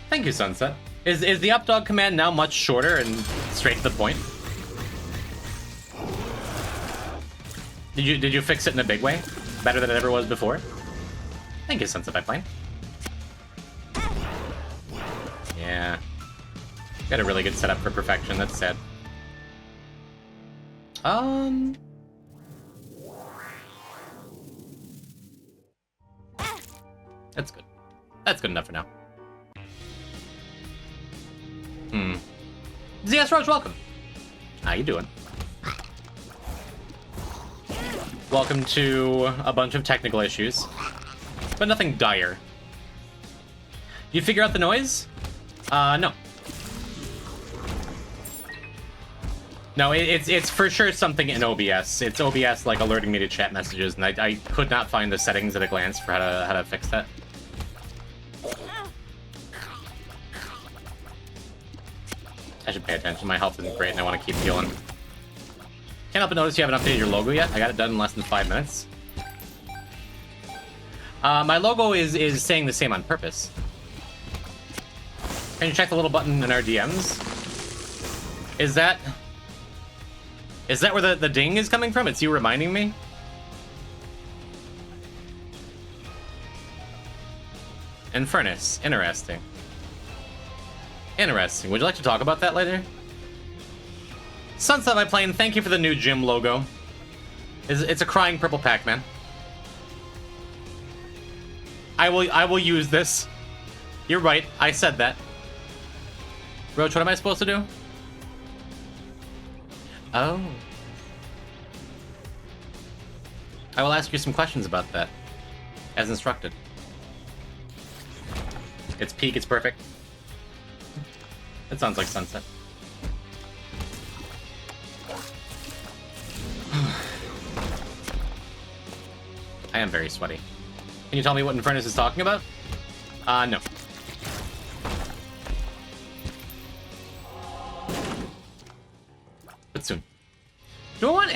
Speaker 2: Thank you, Sunset. Is the updog command now much shorter and straight to the point? Did you fix it in a big way? Better than it ever was before? Thank you, Sunset by Plane. Yeah. Got a really good setup for perfection, that's sad. That's good. That's good enough for now. ZS Roach, welcome. How you doing? Welcome to a bunch of technical issues, but nothing dire. You figure out the noise? No. No, it's for sure something in OBS. It's OBS like alerting me to chat messages, and I could not find the settings at a glance for how to fix that. I should pay attention. My health isn't great, and I want to keep healing. Can't help but notice you haven't updated your logo yet. I got it done in less than 5 minutes. My logo is saying the same on purpose. Can you check the little button in our DMs? Is that where the ding is coming from? It's you reminding me? Infernus. Interesting. Interesting. Would you like to talk about that later? Sunset by Plane, thank you for the new gym logo. It's a crying purple Pac-Man. I will use this. You're right, I said that. Roach, what am I supposed to do? Oh. I will ask you some questions about that. As instructed. It's peak, it's perfect. It sounds like Sunset. I am very sweaty. Can you tell me what Infernus is talking about? No.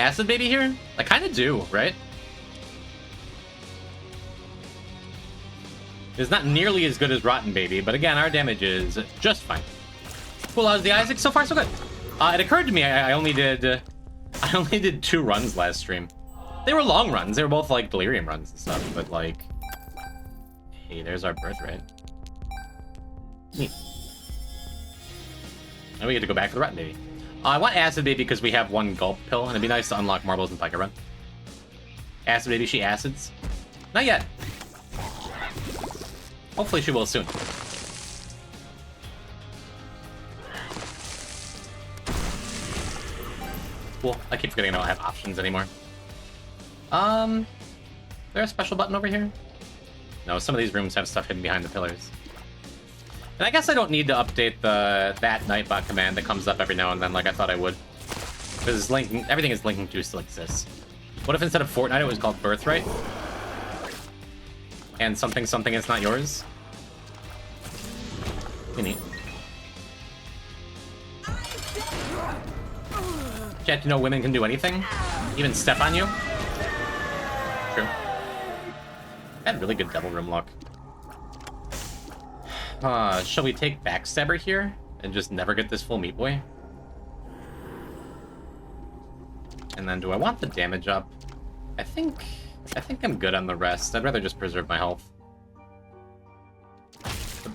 Speaker 2: Acid Baby here? I kind of do, right? It's not nearly as good as Rotten Baby, but again, our damage is just fine. Cool, how's the Isaac? So far, so good. It occurred to me I only did 2 runs last stream. They were long runs. They were both like delirium runs and stuff, but like, hey, there's our birthright. Neat. Now we get to go back to the Rotten Baby. I want Acid Baby because we have 1 Gulp Pill, and it'd be nice to unlock Marbles and Pika Run. Acid Baby, she acids? Not yet. Hopefully she will soon. Cool. I keep forgetting I don't have options anymore. Is there a special button over here? No, some of these rooms have stuff hidden behind the pillars. And I guess I don't need to update that Nightbot command that comes up every now and then like I thought I would. Because everything is linking to still exists. What if instead of Fortnite it was called Birthright? And something something is not yours? Pretty neat. Chat, you know women can do anything? Even step on you? True. I had really good Devil Room luck. Shall we take Backstabber here? And just never get this full Meat Boy? And then do I want the damage up? I think I'm good on the rest. I'd rather just preserve my health.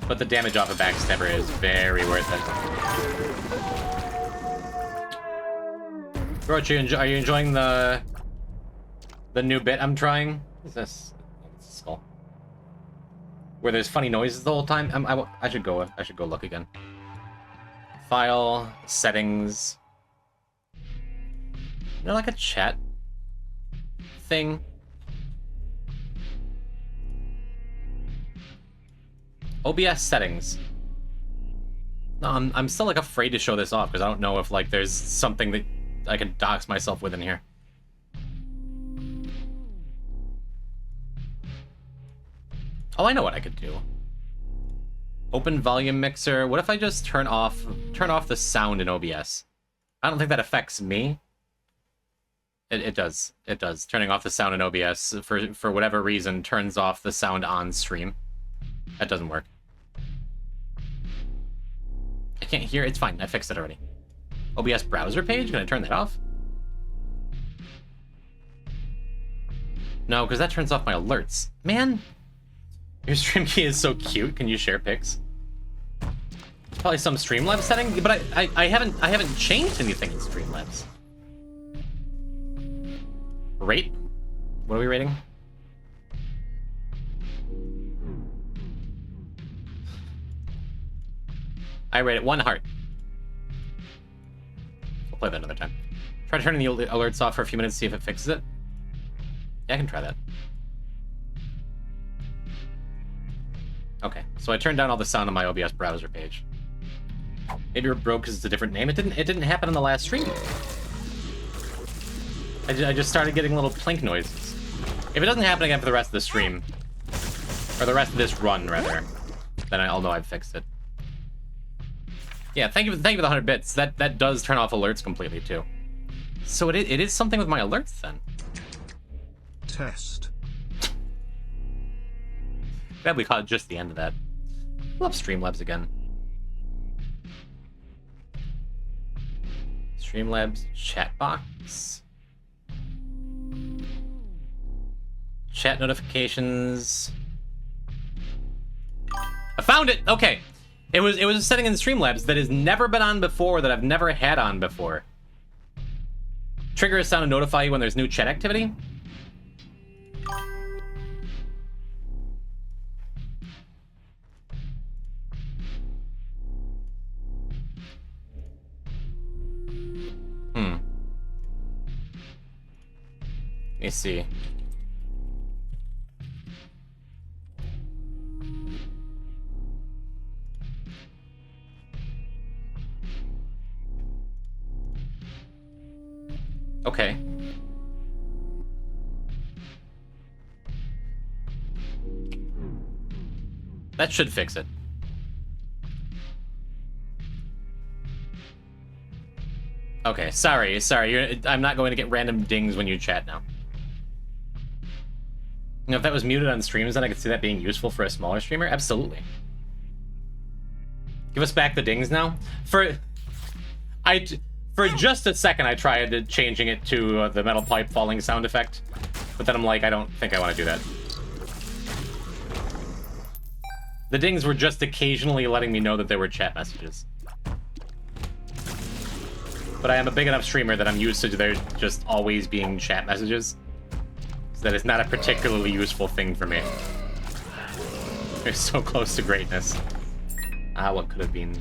Speaker 2: But the damage off of Backstabber is very worth it. Roach, are you enjoying the new bit I'm trying? What is this? It's a skull. Where there's funny noises the whole time. I should go look again. File, settings. Is there like a chat thing? OBS settings. No, I'm still like afraid to show this off because I don't know if like there's something that I can dox myself with in here. Oh, I know what I could do. Open volume mixer. What if I just turn off the sound in OBS? I don't think that affects me. It does. It does. Turning off the sound in OBS for whatever reason turns off the sound on stream. That doesn't work. I can't hear. It's fine. I fixed it already. OBS browser page? Can I turn that off? No, because that turns off my alerts. Man, your stream key is so cute. Can you share pics? Probably some Streamlabs setting, but I haven't changed anything in Streamlabs. Rate? What are we rating? I rate it 1 heart. We'll play that another time. Try turning the alerts off for a few minutes, see if it fixes it. Yeah, I can try that. Okay, so I turned down all the sound on my OBS browser page. Maybe it broke because it's a different name. It didn't happen in the last stream. I just started getting little plink noises. If it doesn't happen again for the rest of the stream, or the rest of this run rather, then I'll know I've fixed it. Yeah, thank you for the 100 bits. That does turn off alerts completely too. So it is something with my alerts then.
Speaker 3: Test.
Speaker 2: Glad we caught just the end of that. Love Streamlabs again. Streamlabs chat box. Chat notifications. I found it. Okay. It was a setting in Streamlabs that has never been on before, that I've never had on before. Trigger a sound to notify you when there's new chat activity. Let me see. Okay. That should fix it. Okay, sorry. I'm not going to get random dings when you chat now. You know, if that was muted on streams, then I could see that being useful for a smaller streamer. Absolutely. Give us back the dings now. For just a second, I tried changing it to the metal pipe falling sound effect, but then I'm like, I don't think I want to do that. The dings were just occasionally letting me know that there were chat messages. But I am a big enough streamer that I'm used to there just always being chat messages. So that is not a particularly useful thing for me. We're so close to greatness. What could have been?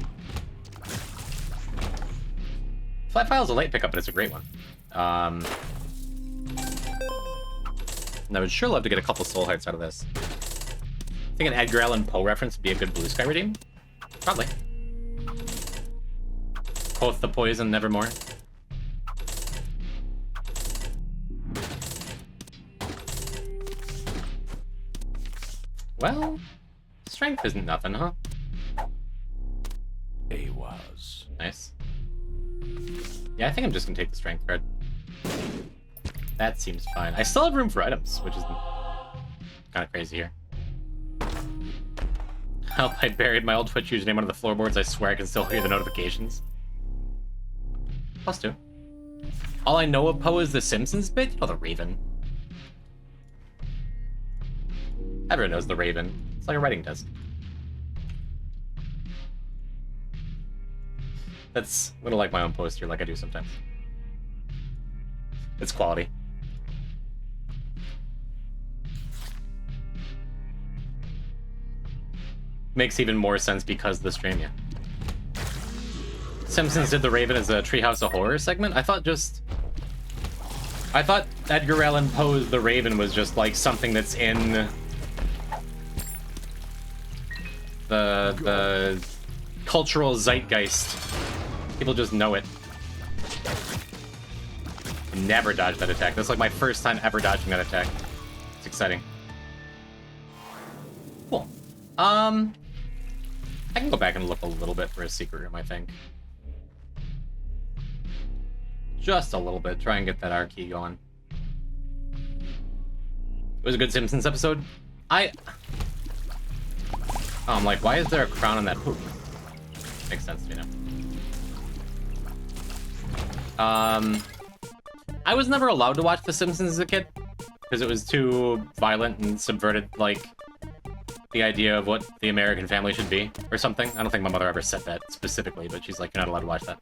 Speaker 2: Flat File's a late pickup, but it's a great one. And I would sure love to get a couple soul hearts out of this. I think an Edgar Allan Poe reference would be a good Blue Sky redeem. Probably. Quoth the poison, nevermore. Well, strength isn't nothing, huh?
Speaker 4: A was.
Speaker 2: Nice. Yeah, I think I'm just gonna take the strength card. That seems fine. I still have room for items, which is kind of crazy here. Help, I buried my old Twitch username under the floorboards. I swear I can still hear the notifications. +2. All I know of Poe is the Simpsons bit. Oh, the Raven. Everyone knows the Raven. It's like a writing desk. That's a little like my own poster, like I do sometimes. It's quality. Makes even more sense because of the stream, yeah. Simpsons did the Raven as a Treehouse of Horror segment? I thought Edgar Allan Poe's The Raven was just like something that's in the cultural zeitgeist. People just know it. Never dodged that attack. That's like my first time ever dodging that attack. It's exciting. Cool. I can go back and look a little bit for a secret room, I think. Just a little bit. Try and get that R key going. It was a good Simpsons episode. I'm like, why is there a crown on that poop? Makes sense to me now. I was never allowed to watch The Simpsons as a kid because it was too violent and subverted, like, the idea of what the American family should be or something. I don't think my mother ever said that specifically, but she's like, you're not allowed to watch that.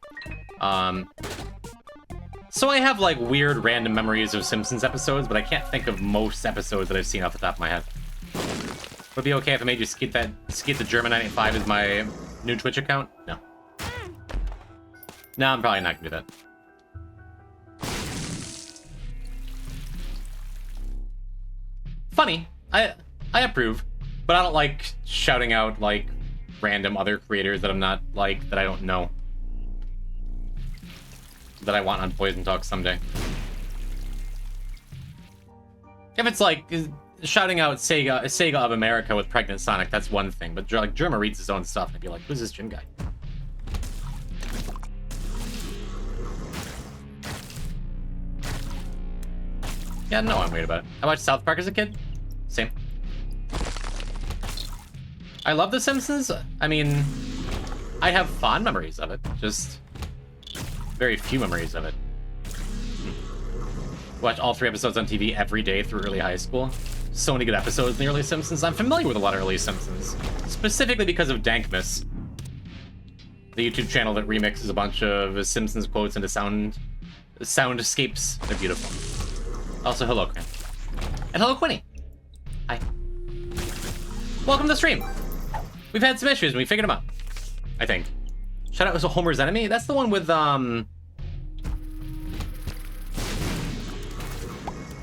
Speaker 2: So I have, like, weird random memories of Simpsons episodes, but I can't think of most episodes that I've seen off the top of my head. Would it be okay if I made you skeet the German95 as my new Twitch account? No. No, I'm probably not gonna do that. Funny. I approve, but I don't like shouting out, like, random other creators that I'm not, like, that I don't know. That I want on Poison Talk someday. If it's like shouting out Sega of America with Pregnant Sonic, that's one thing. But like Germa reads his own stuff and I'd be like, who's this gym guy? Yeah, no, I'm weird about it. I watched South Park as a kid. Same. I love The Simpsons. I mean, I have fond memories of it. Just very few memories of it. Watch all 3 episodes on TV every day through early high school. So many good episodes in the early Simpsons. I'm familiar with a lot of early Simpsons, specifically because of Dankmas, the YouTube channel that remixes a bunch of Simpsons quotes into soundscapes. They're beautiful. Also, hello, Cran. And hello, Quinny. Hi. Welcome to the stream. We've had some issues and we figured them out, I think. Shout out to Homer's Enemy. That's the one with,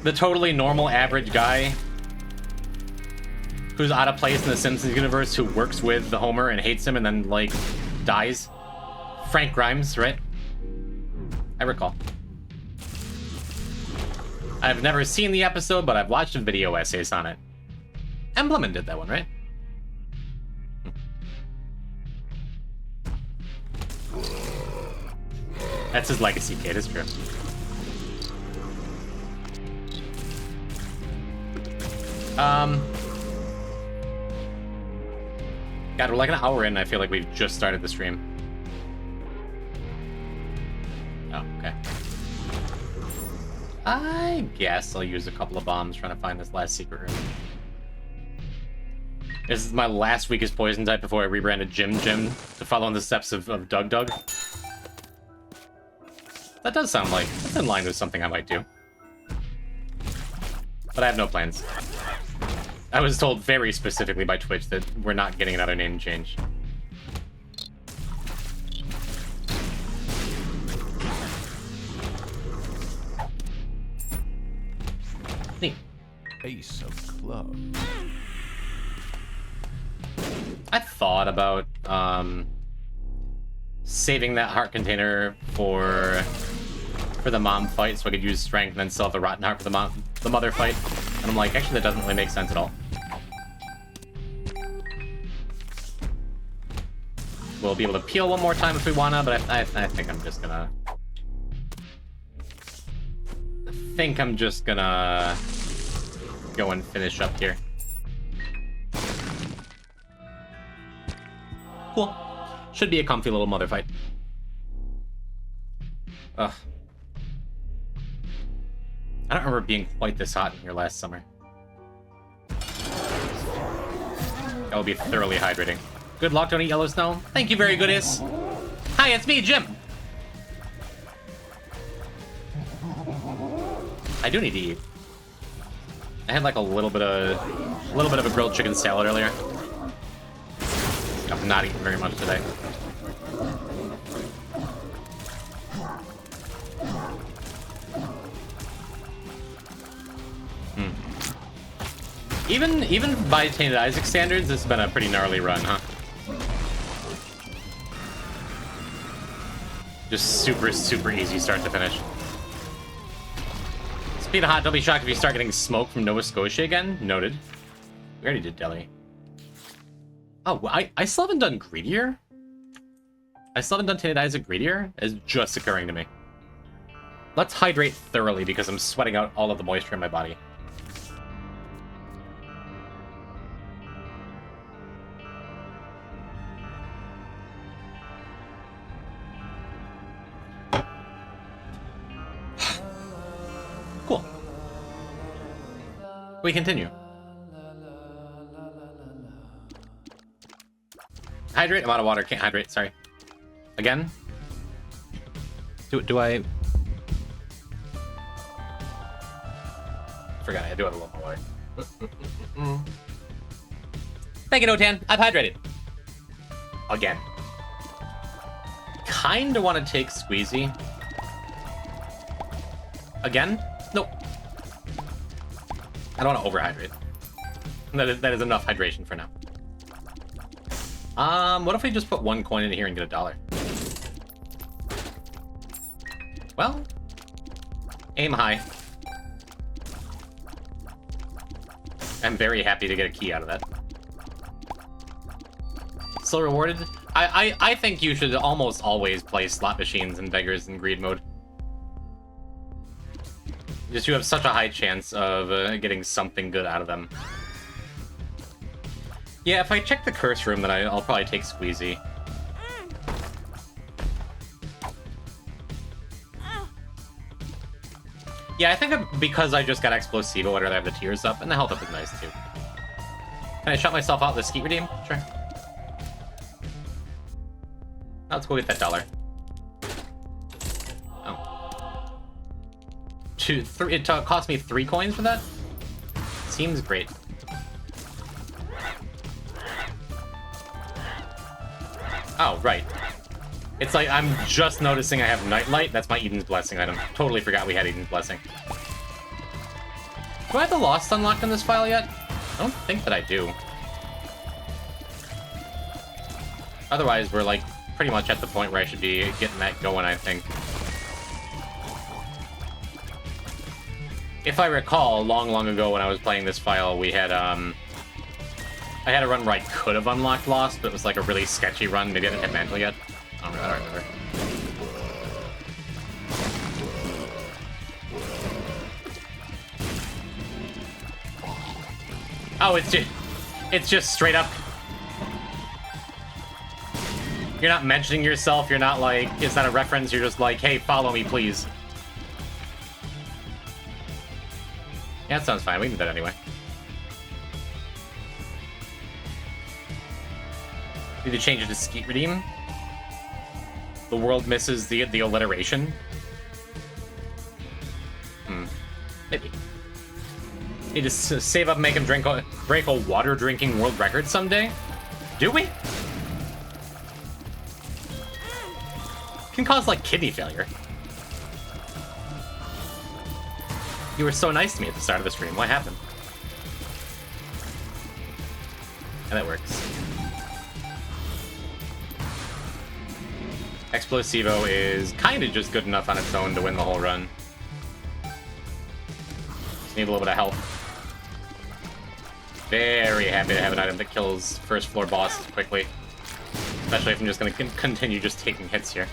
Speaker 2: the totally normal average guy who's out of place in the Simpsons universe who works with the Homer and hates him and then, like, dies. Frank Grimes, right? I recall. I've never seen the episode, but I've watched video essays on it. Embleman did that one, right? That's his legacy kit, it's true. God, we're like an hour in, I feel like we've just started the stream. Oh, okay. I guess I'll use a couple of bombs trying to find this last secret room. This is my last weakest poison type before I rebranded Jim to follow in the steps of Doug. That does sound like that's in line with something I might do. But I have no plans. I was told very specifically by Twitch that we're not getting another name change. Neat.
Speaker 4: Ace of clubs.
Speaker 2: I thought about saving that heart container for the mom fight, so I could use strength and then still have the rotten heart for the mother fight. And I'm like, actually, that doesn't really make sense at all. We'll be able to peel one more time if we wanna, but I think I'm just gonna. I think I'm just gonna go and finish up here. Cool. Should be a comfy little mother fight. Ugh. I don't remember being quite this hot in here last summer. That will be thoroughly hydrating. Good luck, don't eat yellow snow. Thank you, very good, Is. Hi, it's me, Jim. I do need to eat. I had like a little bit of a grilled chicken salad earlier. I've not eaten very much today. Even by Tainted Isaac standards, this has been a pretty gnarly run, huh? Just super easy start to finish. Speed of hot, don't be shocked if you start getting smoke from Nova Scotia again. Noted. We already did Delhi. Oh, I still haven't done Greedier? I still haven't done Tainted Isaac Greedier? It's just occurring to me. Let's hydrate thoroughly because I'm sweating out all of the moisture in my body. Cool. We continue. Hydrate? I'm out of water. Can't hydrate. Sorry. Again? Do I... Forgot I do have a little more water. Thank you, Notan. I've hydrated. Again. Kinda want to take Squeezy. Again? Nope. I don't want to overhydrate. That is enough hydration for now. What if we just put one coin in here and get $1? Well, aim high. I'm very happy to get a key out of that. Still rewarded? I think you should almost always play slot machines and beggars in greed mode. Just you have such a high chance of getting something good out of them. Yeah, if I check the curse room, then I'll probably take Squeezy. Yeah, I think because I just got Explosivo, I'd rather have the tears up, and the health up is nice too. Can I shut myself out with the Skeet redeem? Sure. Now let's go get that $1. Oh. It cost me 3 coins for that? Seems great. Oh, right. It's like I'm just noticing I have Nightlight. That's my Eden's Blessing item. Totally forgot we had Eden's Blessing. Do I have the Lost unlocked in this file yet? I don't think that I do. Otherwise, we're like pretty much at the point where I should be getting that going, I think. If I recall, long ago when I was playing this file, we had, I had a run where I could have unlocked Lost, but it was like a really sketchy run. Maybe I didn't hit Mantle yet. I don't remember. Oh, it's just straight up. You're not mentioning yourself. You're not like, it's not a reference. You're just like, hey, follow me, please. Yeah, that sounds fine. We can do that anyway. Need to change it to Skeet Redeem. The world misses the alliteration. Maybe. Need to save up, make him break a water drinking world record someday. Do we? Can cause like kidney failure. You were so nice to me at the start of the stream. What happened? And that works. Explosivo is kind of just good enough on its own to win the whole run. Just need a little bit of health. Very happy to have an item that kills first floor bosses quickly. Especially if I'm just going to continue just taking hits here.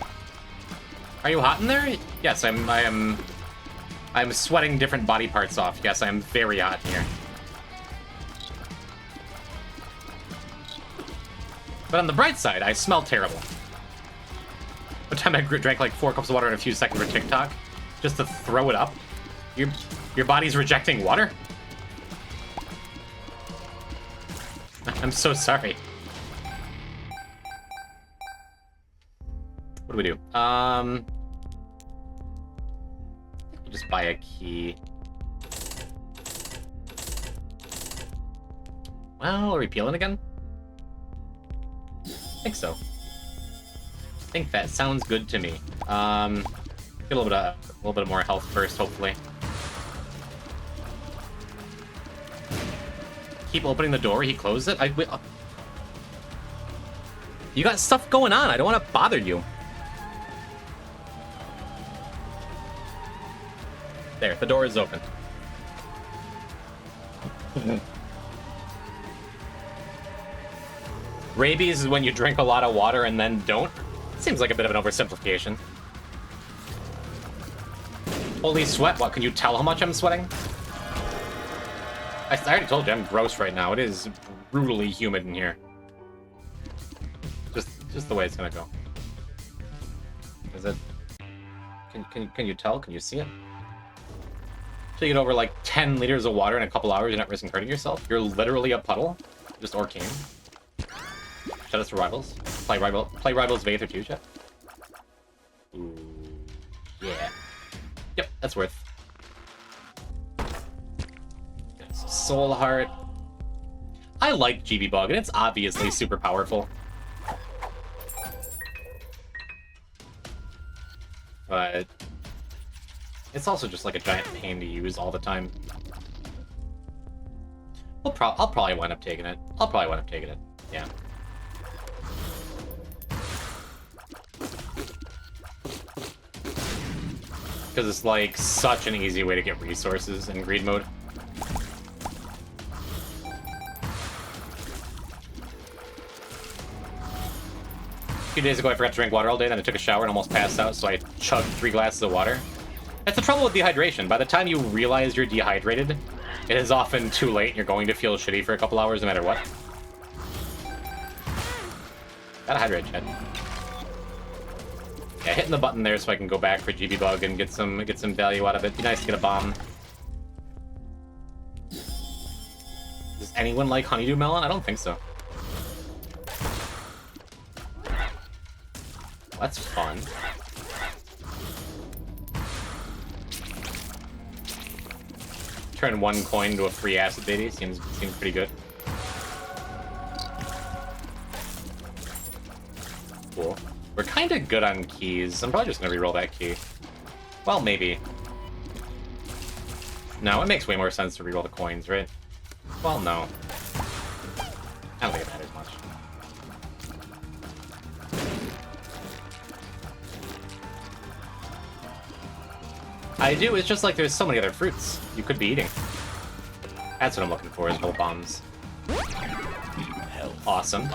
Speaker 2: Are you hot in there? Yes, I'm sweating different body parts off. Yes, I'm very hot in here. But on the bright side, I smell terrible. One time I drank like 4 cups of water in a few seconds for TikTok, just to throw it up. Your body's rejecting water? I'm so sorry. What do we do? We'll just buy a key. Well, are we peeling again? I think so. I think that sounds good to me. Get a little bit more health first, hopefully. Keep opening the door. He closed it. You got stuff going on. I don't want to bother you. There, the door is open. Rabies is when you drink a lot of water and then don't. Seems like a bit of an oversimplification. Holy sweat, what, can you tell how much I'm sweating? I already told you, I'm gross right now. It is brutally humid in here. Just the way it's gonna go. Is it? Can you tell? Can you see it? So you get over like 10 liters of water in a couple hours, you're not risking hurting yourself. You're literally a puddle. Just arcane. Shout out to Rivals. Play Rivals of Aether 2, chat. Ooh. Yeah. Yep, that's worth. Soul Heart. I like GB Bug, and it's obviously super powerful. But it's also just like a giant pain to use all the time. I'll probably wind up taking it. Yeah. Because it's like such an easy way to get resources in greed mode. A few days ago I forgot to drink water all day, then I took a shower and almost passed out, so I chugged 3 glasses of water. That's the trouble with dehydration. By the time you realize you're dehydrated, it is often too late and you're going to feel shitty for a couple hours no matter what. Gotta hydrate, Chad. Yeah, hitting the button there so I can go back for GB Bug and get some value out of it. Be nice to get a bomb. Does anyone like Honeydew Melon? I don't think so. That's fun. Turn 1 coin into a free acid baby seems pretty good. Cool. We're kind of good on keys. I'm probably just gonna reroll that key. Well, maybe. No, it makes way more sense to reroll the coins, right? Well, no. I don't think it matters much. I do, it's just like there's so many other fruits you could be eating. That's what I'm looking for, is whole bombs. Awesome.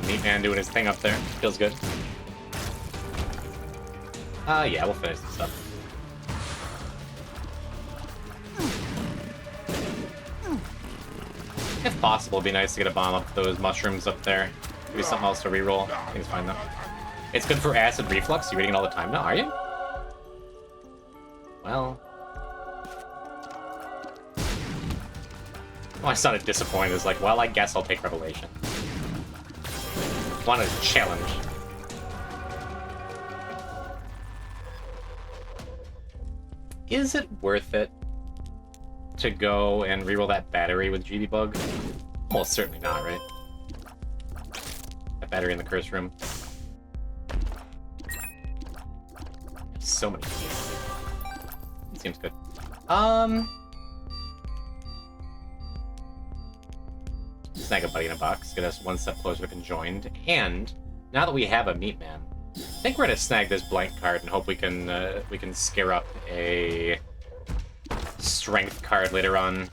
Speaker 2: Meat Man doing his thing up there. Feels good. Yeah, we'll finish this stuff. If possible, it'd be nice to get a bomb up those mushrooms up there. Maybe something else to reroll. I think it's fine though. It's good for acid reflux. You're reading it all the time now, are you? Well. Oh, I sounded disappointed. It's like, well, I guess I'll take Revelation. Want a challenge. Is it worth it to go and reroll that battery with GB Bug? Almost certainly not, right? That battery in the curse room. So many keys. Seems good. Snag a buddy in a box, get us one step closer to conjoined, and now that we have a meat man, I think we're gonna snag this blank card and hope we can scare up a strength card later on.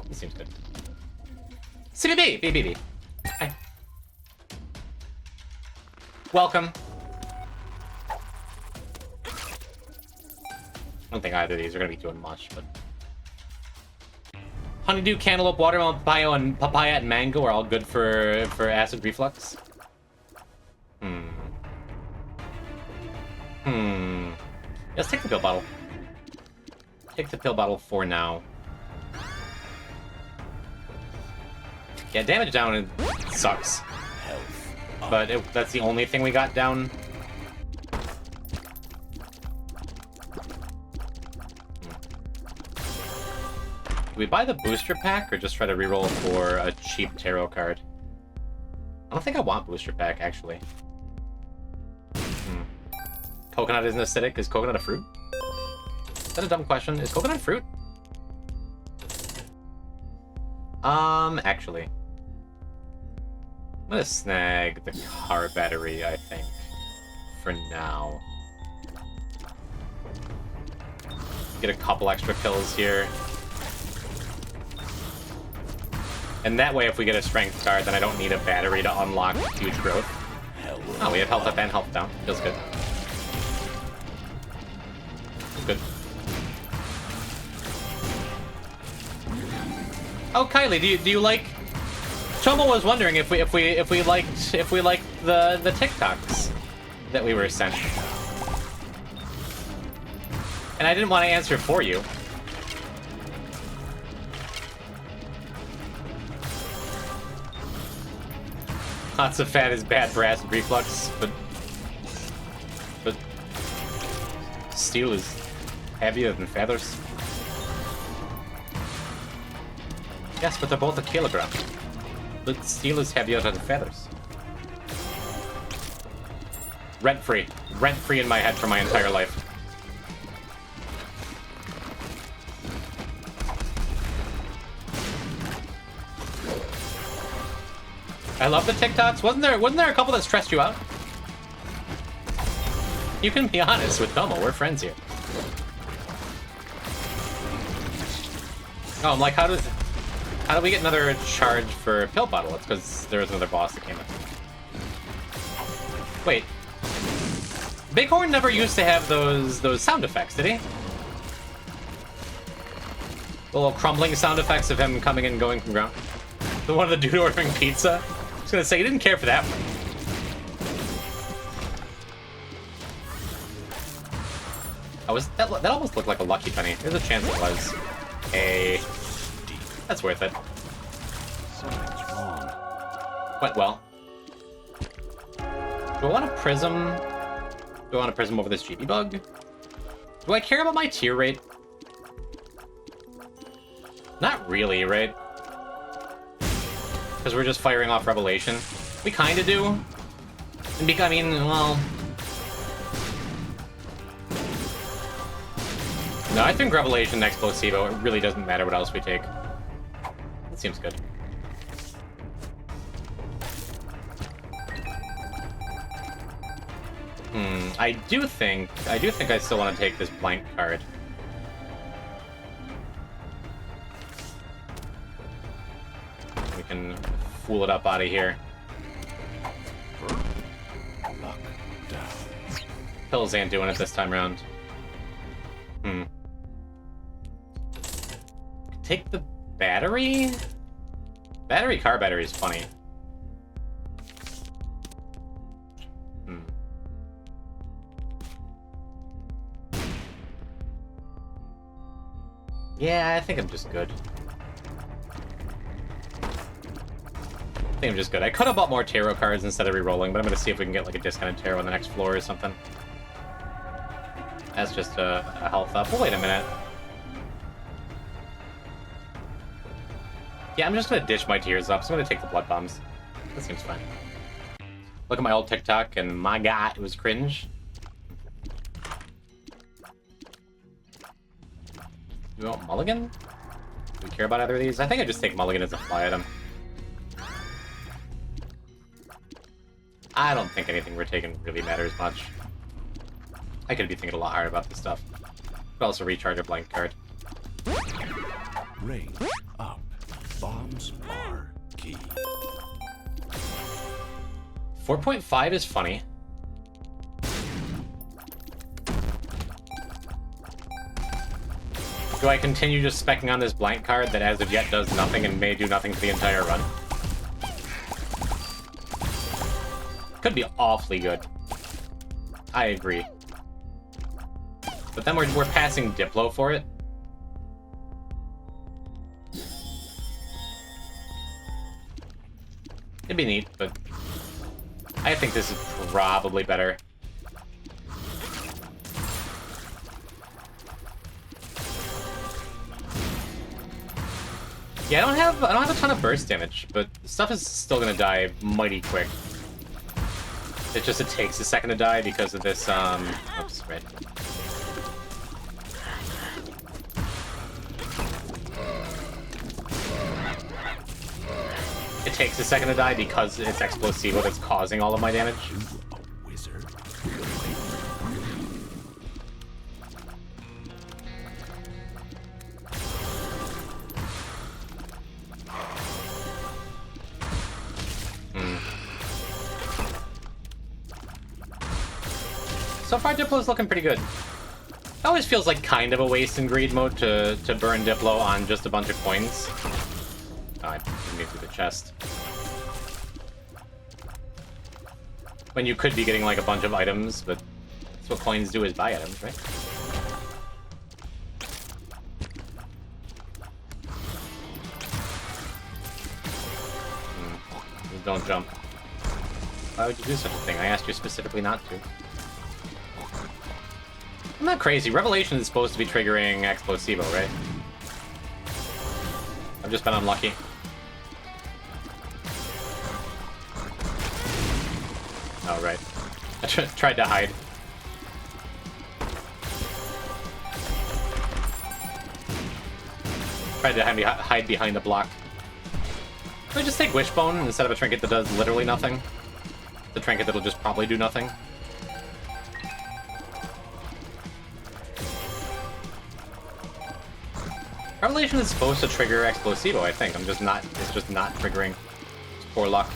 Speaker 2: This seems good. CBB! BBB. Hi. Welcome. I don't think either of these are gonna be doing much, but... Honeydew, cantaloupe, watermelon, papaya, and mango are all good for acid reflux. Let's take the pill bottle. Take the pill bottle for now. Yeah, damage down sucks. But that's the only thing we got down. Do we buy the booster pack or just try to reroll for a cheap tarot card? I don't think I want booster pack, actually. Coconut isn't acidic. Is coconut a fruit? Is that a dumb question? Is coconut a fruit? Actually. I'm gonna snag the car battery, I think, for now. Get a couple extra kills here. And that way, if we get a strength card, then I don't need a battery to unlock huge growth. Oh, we have health up and health down. Feels good. Good. Oh, Kylie, do you like? Tomo was wondering if we liked the TikToks that we were sent, and I didn't want to answer for you. Lots of fat is bad for acid reflux, but steel is heavier than feathers. Yes, but they're both a kilogram. But steel is heavier than feathers. Rent-free. Rent-free in my head for my entire life. I love the TikToks. Wasn't there a couple that stressed you out? You can be honest with Tomo. We're friends here. Oh, I'm like, how do we get another charge for a pill bottle? It's because there was another boss that came in. Wait. Bighorn never used to have those sound effects, did he? The little crumbling sound effects of him coming and going from ground. The one of the dude ordering pizza. I was gonna say, he didn't care for that one. That almost looked like a lucky penny. There's a chance it was a... That's worth it.
Speaker 4: Something's wrong.
Speaker 2: Went well. Do I want to prism? Do I want to prism over this GB bug? Do I care about my tier rate? Not really, right? Because we're just firing off Revelation. We kind of do. I mean, well... No, I think Revelation next Explosivo. It really doesn't matter what else we take. It seems good. I do think I still want to take this blank card. We can fool it up out of here.
Speaker 4: Luck down.
Speaker 2: Pills ain't doing it this time around. take the battery? Car battery is funny. Yeah, I think I'm just good. I could have bought more tarot cards instead of re-rolling, but I'm gonna see if we can get like a discounted tarot on the next floor or something. That's just a health up. Well, wait a minute. Yeah, I'm just gonna ditch my tears up, so I'm gonna take the blood bombs. That seems fine. Look at my old TikTok, and my god, it was cringe. Do we want Mulligan? Do we care about either of these? I think I just take Mulligan as a fly item. I don't think anything we're taking really matters much. I could be thinking a lot harder about this stuff. Could also recharge a blank card.
Speaker 4: Range up. Bombs are key.
Speaker 2: 4.5 is funny. Do I continue just specking on this blank card that as of yet does nothing and may do nothing for the entire run? Could be awfully good. I agree. But then we're passing Diplo for it. It'd be neat, but I think this is probably better. Yeah, I don't have a ton of burst damage, but stuff is still gonna die mighty quick. It takes a second to die because of this oops, right. It takes a second to die because it's Explosivo that's causing all of my damage.
Speaker 4: A wizard.
Speaker 2: So far, Diplo's looking pretty good. It always feels like kind of a waste in greed mode to burn Diplo on just a bunch of coins. Oh, I didn't get through the chest. When you could be getting like a bunch of items, but that's what coins do, is buy items, right? Just don't jump. Why would you do such a thing? I asked you specifically not to. I'm not crazy. Revelation is supposed to be triggering Explosivo, right? I've just been unlucky. Oh, right. I tried to hide. Tried to hide behind a block. Can I just take Wishbone instead of a trinket that does literally nothing? The trinket that'll just probably do nothing? Revelation is supposed to trigger Explosivo, I think. It's just not triggering. It's poor luck.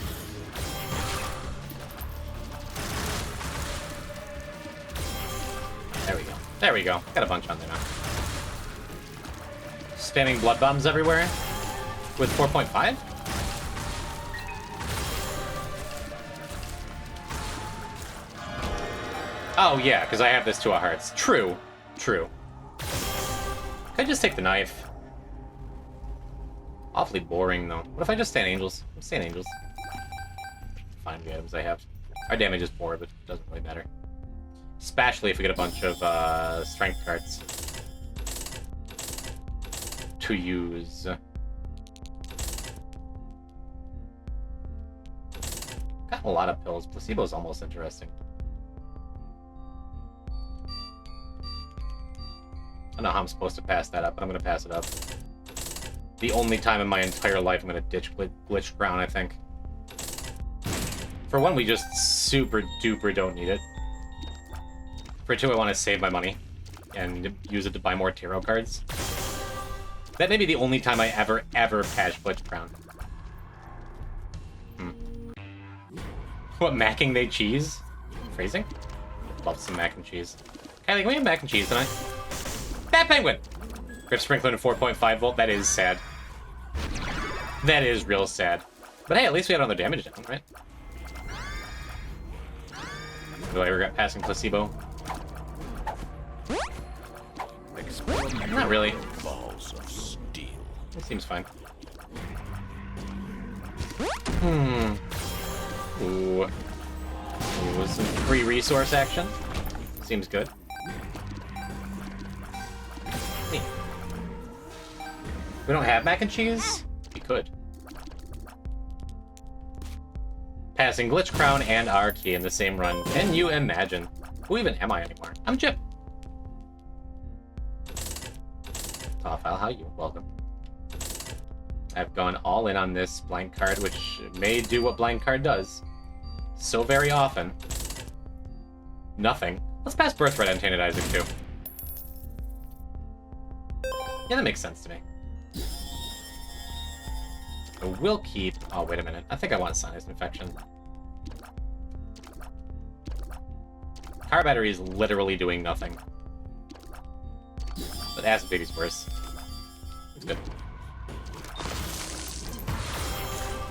Speaker 2: There we go. There we go. Got a bunch on there now. Spamming blood bombs everywhere with 4.5? Oh yeah, because I have this 2 of hearts. True. True. Could I just take the knife? Awfully boring, though. What if I just stand angels? Let's stand angels. Find the items I have. Our damage is 4, but it doesn't really matter. Especially if we get a bunch of strength cards to use. Got a lot of pills. Placebo's almost interesting. I don't know how I'm supposed to pass that up, but I'm going to pass it up. The only time in my entire life I'm going to ditch Glitch Crown, I think. For one, we just super duper don't need it. For two, I want to save my money and use it to buy more tarot cards. That may be the only time I ever patch Glitch Crown. What, mac and cheese? Phrasing? Love some mac and cheese. Kylie, can we have mac and cheese tonight? That penguin! Grip Sprinkler and 4.5 volt, that is sad. That is real sad. But hey, at least we had another damage down, right? Do I regret passing placebo? Not really.
Speaker 4: Balls of steel.
Speaker 2: It seems fine. Ooh. Ooh, some free resource action. Seems good. Neat. We don't have mac and cheese? We could. Passing Glitch Crown and R key in the same run. Can you imagine? Who even am I anymore? I'm Chip. File, how you? Welcome. I've gone all in on this blank card, which may do what blank card does. So very often. Nothing. Let's pass Birthright on Tainted Isaac, too. Yeah, that makes sense to me. I will keep... Oh, wait a minute. I think I want Sinus Infection. Car Battery is literally doing nothing. But Acid Baby's worse. It's good.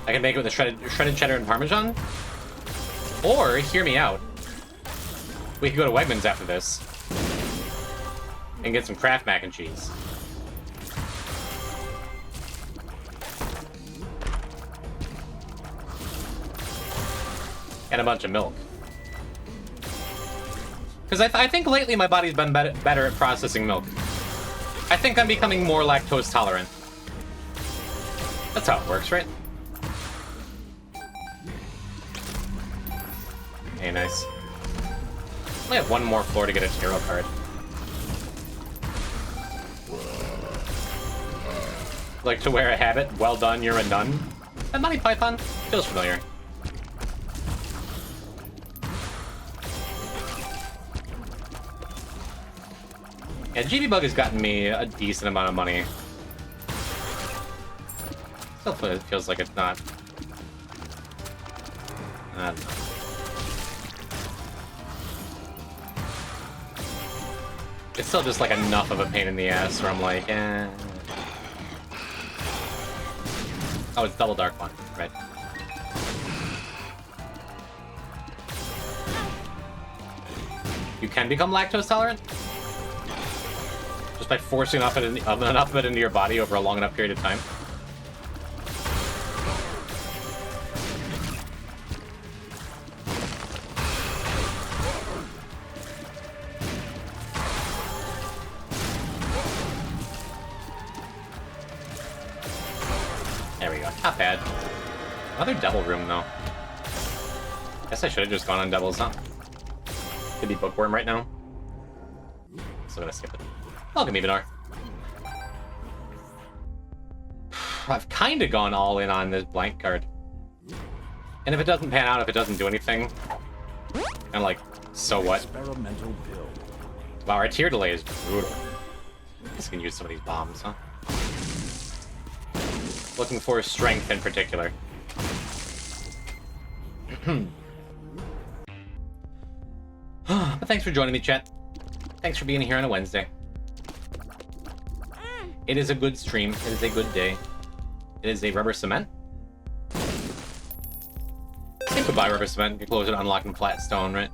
Speaker 2: I can make it with a shredded cheddar and Parmesan. Or, hear me out. We could go to Wegmans after this. And get some Kraft mac and cheese. And a bunch of milk. Because I think lately my body's been better at processing milk. I think I'm becoming more lactose tolerant. That's how it works, right? Hey, nice. I have one more floor to get a tarot card. Like to wear a habit? Well done, you're a nun. That Monty Python feels familiar. Yeah, GB Bug has gotten me a decent amount of money. Still feels like it's not. I don't know. It's still just like enough of a pain in the ass where I'm like, eh. Oh, it's double dark one, right? You can become lactose tolerant? Just by forcing enough of it into your body over a long enough period of time? There we go. Not bad. Another double room, though. Guess I should have just gone on doubles, huh? Could be Bookworm right now. So I'm gonna skip it. Welcome, Evanar. I've kind of gone all in on this blank card. And if it doesn't pan out, if it doesn't do anything, I'm like, so what?
Speaker 4: Experimental build.
Speaker 2: Wow, our tier delay is brutal. I guess we can use some of these bombs, huh? Looking for strength in particular. But thanks for joining me, chat. Thanks for being here on a Wednesday. It is a good stream. It is a good day. It is a rubber cement. Say goodbye, rubber cement. Get closer to unlocking flat stone, right?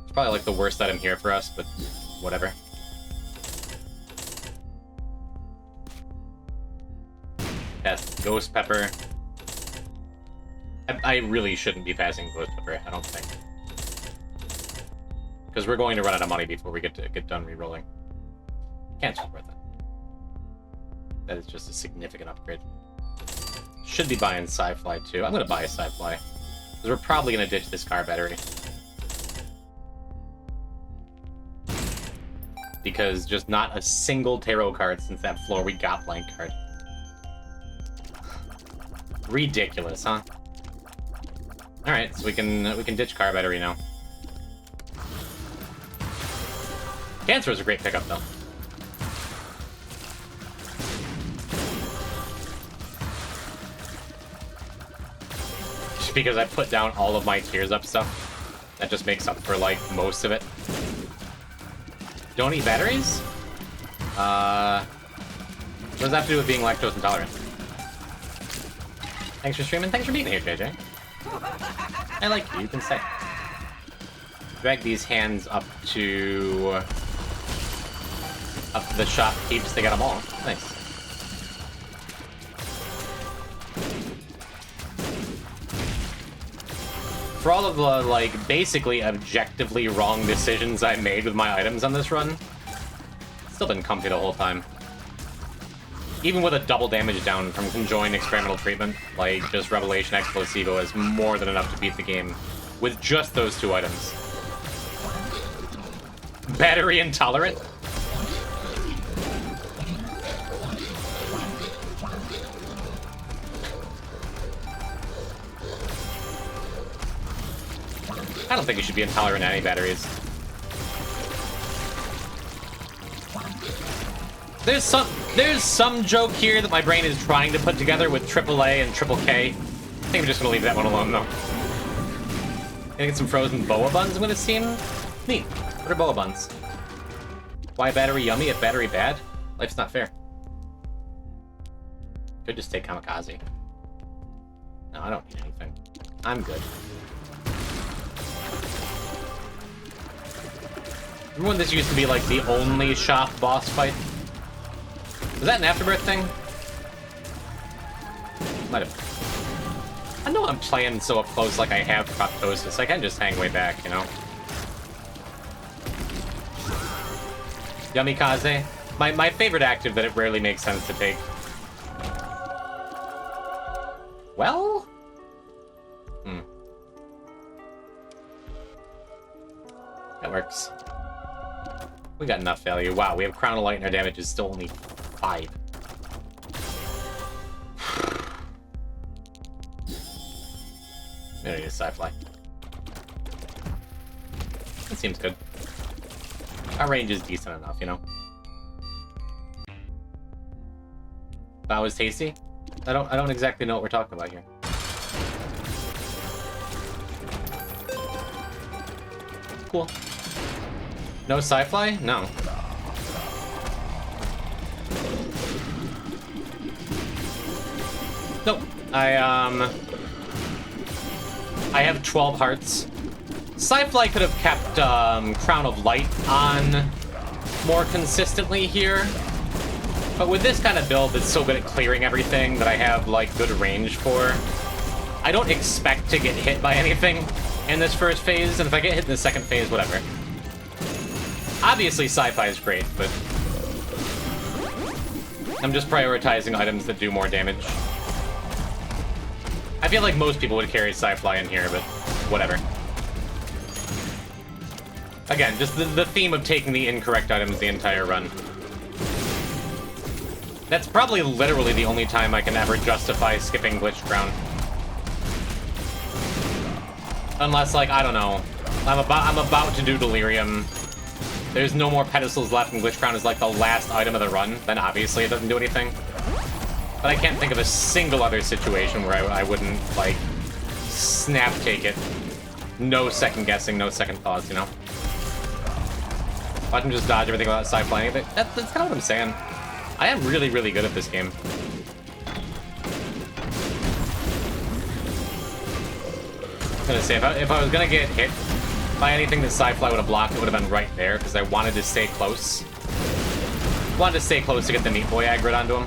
Speaker 2: It's probably like the worst item here for us, but whatever. Pass Ghost Pepper. I really shouldn't be passing Ghost Pepper, I don't think. Because we're going to run out of money before we get done re-rolling. Cancer's worth it. That is just a significant upgrade. Should be buying Sci-Fly too. I'm going to buy a Sci-Fly. Because we're probably going to ditch this car battery. Because just not a single tarot card since that floor we got blank card. Ridiculous, huh? Alright, so we can ditch car battery now. Cancer is a great pickup though. Just because I put down all of my Tears Up stuff, that just makes up for like most of it. Don't eat batteries? What does that have to do with being lactose intolerant? Thanks for streaming. Thanks for being here, JJ. I like you. You can stay. Drag these hands up to the shop keeps. They got them all. Nice. For all of the, like, basically objectively wrong decisions I made with my items on this run, still been comfy the whole time. Even with a double damage down from conjoined experimental treatment, like, just Revelation Explosivo is more than enough to beat the game with just those 2 items. Battery intolerant? I don't think you should be intolerant to any batteries. There's some joke here that my brain is trying to put together with AAA and Triple K. I think I'm just gonna leave that one alone though. Gonna get some frozen boa buns, I'm gonna seem neat. What are boa buns? Why battery yummy if battery bad? Life's not fair. Could just take kamikaze. No, I don't need anything. I'm good. Remember when this used to be like the only shop boss fight? Was that an Afterbirth thing? Might have. I know I'm playing so up close like I have proptosis. I can just hang way back, you know? Yumikaze. My favorite active that it rarely makes sense to take. Well? That works. We got enough value. Wow, we have Crown of Light and our damage is still only 5. Maybe a Sci-Fly. That seems good. Our range is decent enough, you know? That was tasty? I don't exactly know what we're talking about here. Cool. No Sci-Fly? No. Nope. I have 12 hearts. Sci-Fly could have kept Crown of Light on more consistently here. But with this kind of build that's so good at clearing everything that I have, like, good range for, I don't expect to get hit by anything in this first phase, and if I get hit in the second phase, whatever. Obviously, Sci-Fi is great, but I'm just prioritizing items that do more damage. I feel like most people would carry Sci-Fly in here, but whatever. Again, just the theme of taking the incorrect items the entire run. That's probably literally the only time I can ever justify skipping Glitch Crown. Unless, like, I don't know, I'm about to do Delirium. There's no more pedestals left, and Glitch Crown is like the last item of the run. Then obviously it doesn't do anything. But I can't think of a single other situation where I wouldn't, like, snap take it. No second guessing, no second thoughts, you know? Watch him just dodge everything without Sci-Flying anything. That's kind of what I'm saying. I am really, really good at this game. I was gonna say, if I was gonna get hit by anything that Sci-Fly would have blocked, it would have been right there, because I wanted to stay close. Wanted to stay close to get the Meat Boy aggro onto him.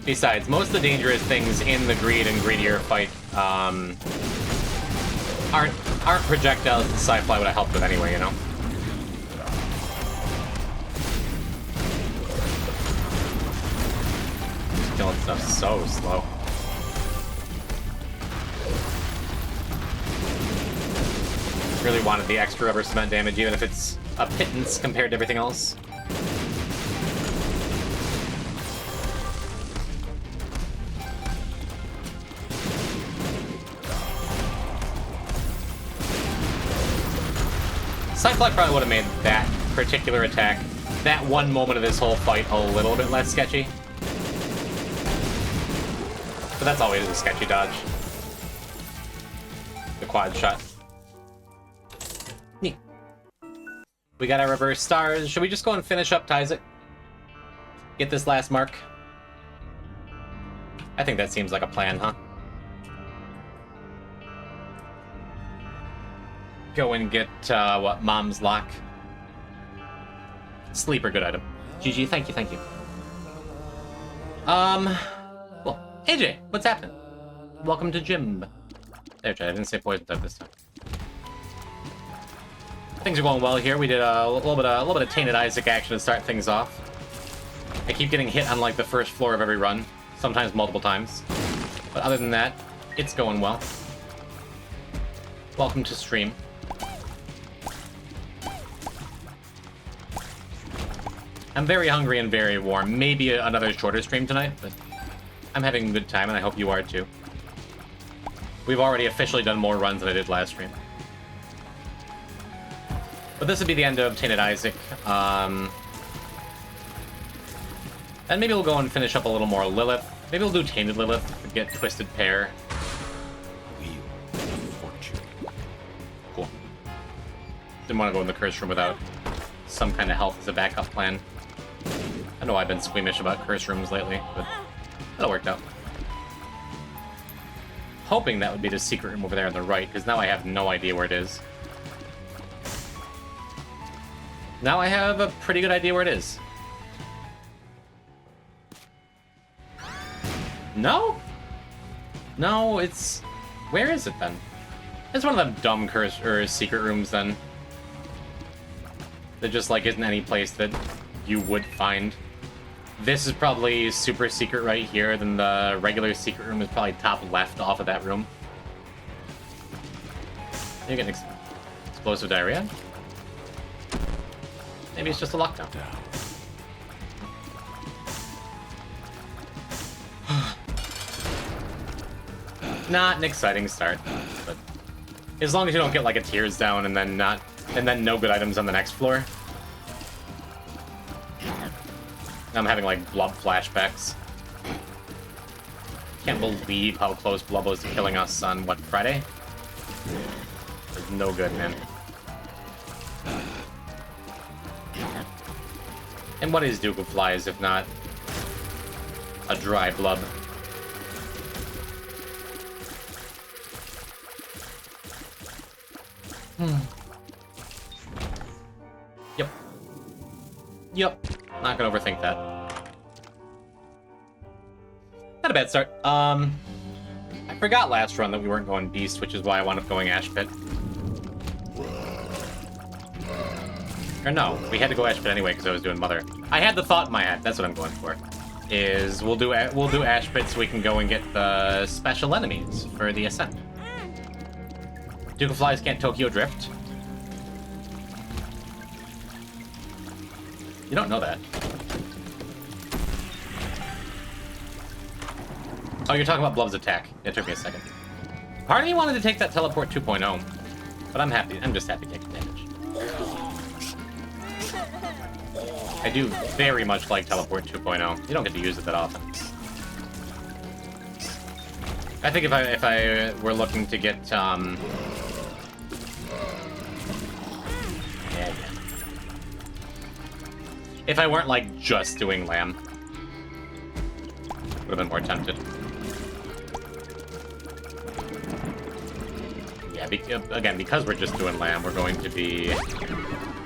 Speaker 2: Besides, most of the dangerous things in the Greed and Greedier fight aren't projectiles that Sci-Fly would have helped with anyway, you know? Killing stuff so slow. Really wanted the extra rubber cement damage, even if it's a pittance compared to everything else. Sci-Fly probably would have made that particular attack, that one moment of this whole fight, a little bit less sketchy. But that's always a sketchy dodge. The quad shot. We got our reverse stars. Should we just go and finish up Isaac? Get this last mark? I think that seems like a plan, huh? Go and get, what, Mom's Lock. Sleeper, good item. GG, thank you, thank you. Well, AJ, what's happening? Welcome to gym. There, Chad, I didn't say poison type this time. Things are going well here. We did a little bit of Tainted Isaac action to start things off. I keep getting hit on like the first floor of every run, sometimes multiple times. But other than that, it's going well. Welcome to stream. I'm very hungry and very warm. Maybe another shorter stream tonight, but I'm having a good time, and I hope you are too. We've already officially done more runs than I did last stream. But this would be the end of Tainted Isaac. And maybe we'll go and finish up a little more Lilith. Maybe we'll do Tainted Lilith, get Twisted Pair. Cool. Didn't want to go in the curse room without some kind of health as a backup plan. I know I've been squeamish about curse rooms lately, but that worked out. Hoping that would be the secret room over there on the right, because now I have no idea where it is. Now I have a pretty good idea where it is. No? No, it's... Where is it then? It's one of them dumb curse or secret rooms then. There just like isn't any place that you would find. This is probably super secret right here, then the regular secret room is probably top left off of that room. You get explosive diarrhea? Maybe it's just a lockdown. Not an exciting start, but as long as you don't get like a tears down and then no good items on the next floor. I'm having like Blub flashbacks. Can't believe how close Blub was to killing us on what, Friday? It's no good, man. And what is Duke of Flies if not a dry Blub? Yep. Yep. Not gonna overthink that. Not a bad start. I forgot last run that we weren't going Beast, which is why I wound up going Ash Pit. Or no, we had to go Ash Pit anyway because I was doing Mother. I had the thought in my head. That's what I'm going for. Is we'll do Ash Pit so we can go and get the special enemies for the Ascent. Duke of Flies can't Tokyo Drift. You don't know that. Oh, you're talking about Blub's attack. It took me a second. Part of me wanted to take that Teleport 2.0, but I'm happy. I'm just happy taking damage. I do very much like Teleport 2.0. You don't get to use it that often. I think if I were looking to get if I weren't like just doing Lamb, would have been more tempted. Yeah, again, because we're just doing Lamb, we're going to be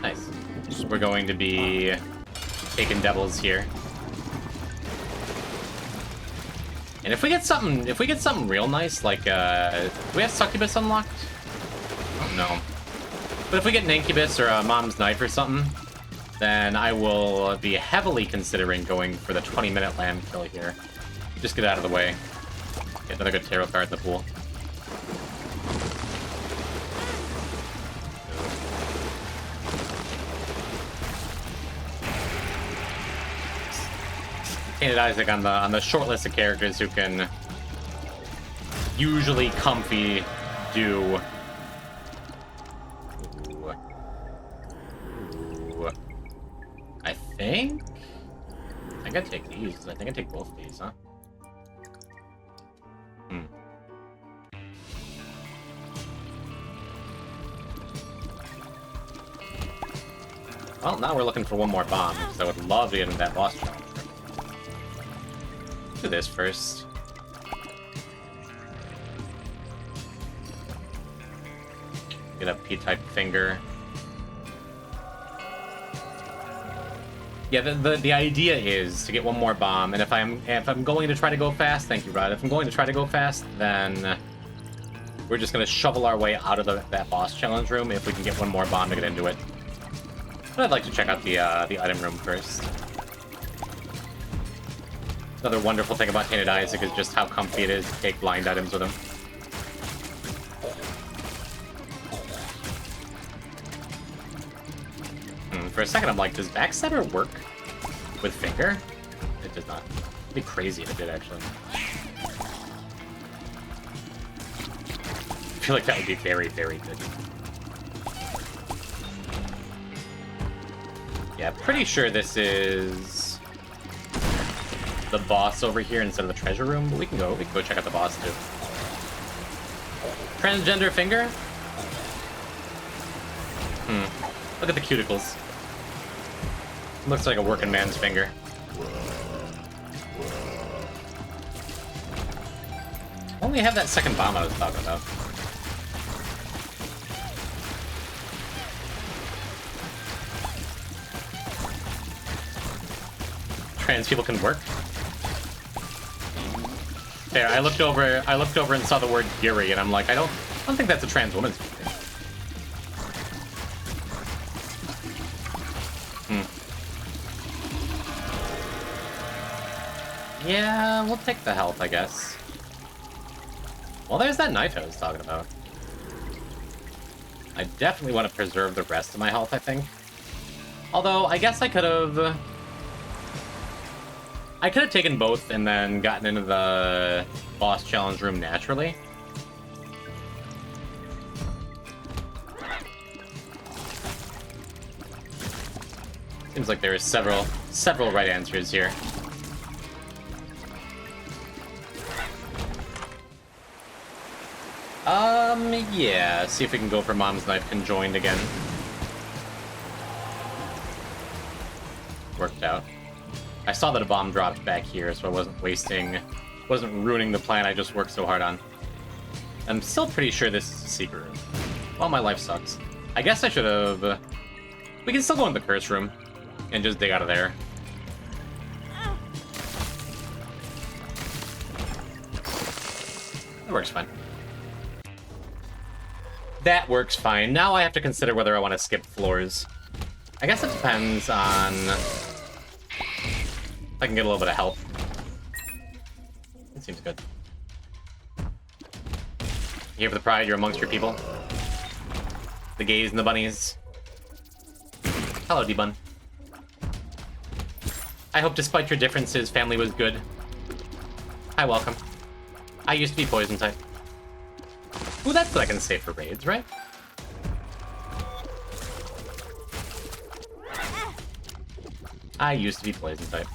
Speaker 2: nice. We're going to be taking devils here. And if we get something real nice, like do we have Succubus unlocked? Oh, no. But if we get an Incubus or a Mom's Knife or something, then I will be heavily considering going for the 20-minute Lamb kill here. Just get out of the way. Get another good tarot card in the pool. Tainted Isaac on the short list of characters who can usually comfy do. Ooh. I think I take these. I think I take both of these, huh? Well, now we're looking for one more bomb, because I would love to get into that boss challenge. Do this first. Get a P-type finger. Yeah, the idea is to get one more bomb, and if I'm going to try to go fast, thank you, Rod. If I'm going to try to go fast, then we're just gonna shovel our way out of that boss challenge room if we can get one more bomb to get into it. But I'd like to check out the item room first. Another wonderful thing about Tainted Isaac is just how comfy it is to take blind items with him. For a second, I'm like, does Backstabber work with finger? It does not. It'd be crazy if it did, actually. I feel like that would be very, very good. Yeah, pretty sure this is the boss over here instead of the treasure room, but we can go check out the boss too. Transgender finger? Look at the cuticles. Looks like a working man's finger. Only have that second bomb I was talking about. Trans people can work. There, I looked over and saw the word Yuri, and I'm like, I don't think that's a trans woman's finger. Yeah, we'll take the health, I guess. Well, there's that knife I was talking about. I definitely want to preserve the rest of my health, I think. Although, I guess I could have taken both and then gotten into the boss challenge room naturally. Seems like there are several right answers here. Yeah, see if we can go for Mom's Knife conjoined again. Worked out. I saw that a bomb dropped back here, so I wasn't ruining the plan I just worked so hard on. I'm still pretty sure this is a secret room. Well, my life sucks. I guess I should have... We can still go in the curse room and just dig out of there. That works fine. That works fine. Now I have to consider whether I want to skip floors. I guess it depends on if I can get a little bit of help. It seems good. Here for the pride, you're amongst your people. The gays and the bunnies. Hello, D-Bun. I hope despite your differences, family was good. Hi, welcome. I used to be poison type. Ooh, that's what I can say for raids, right? I used to be poison type.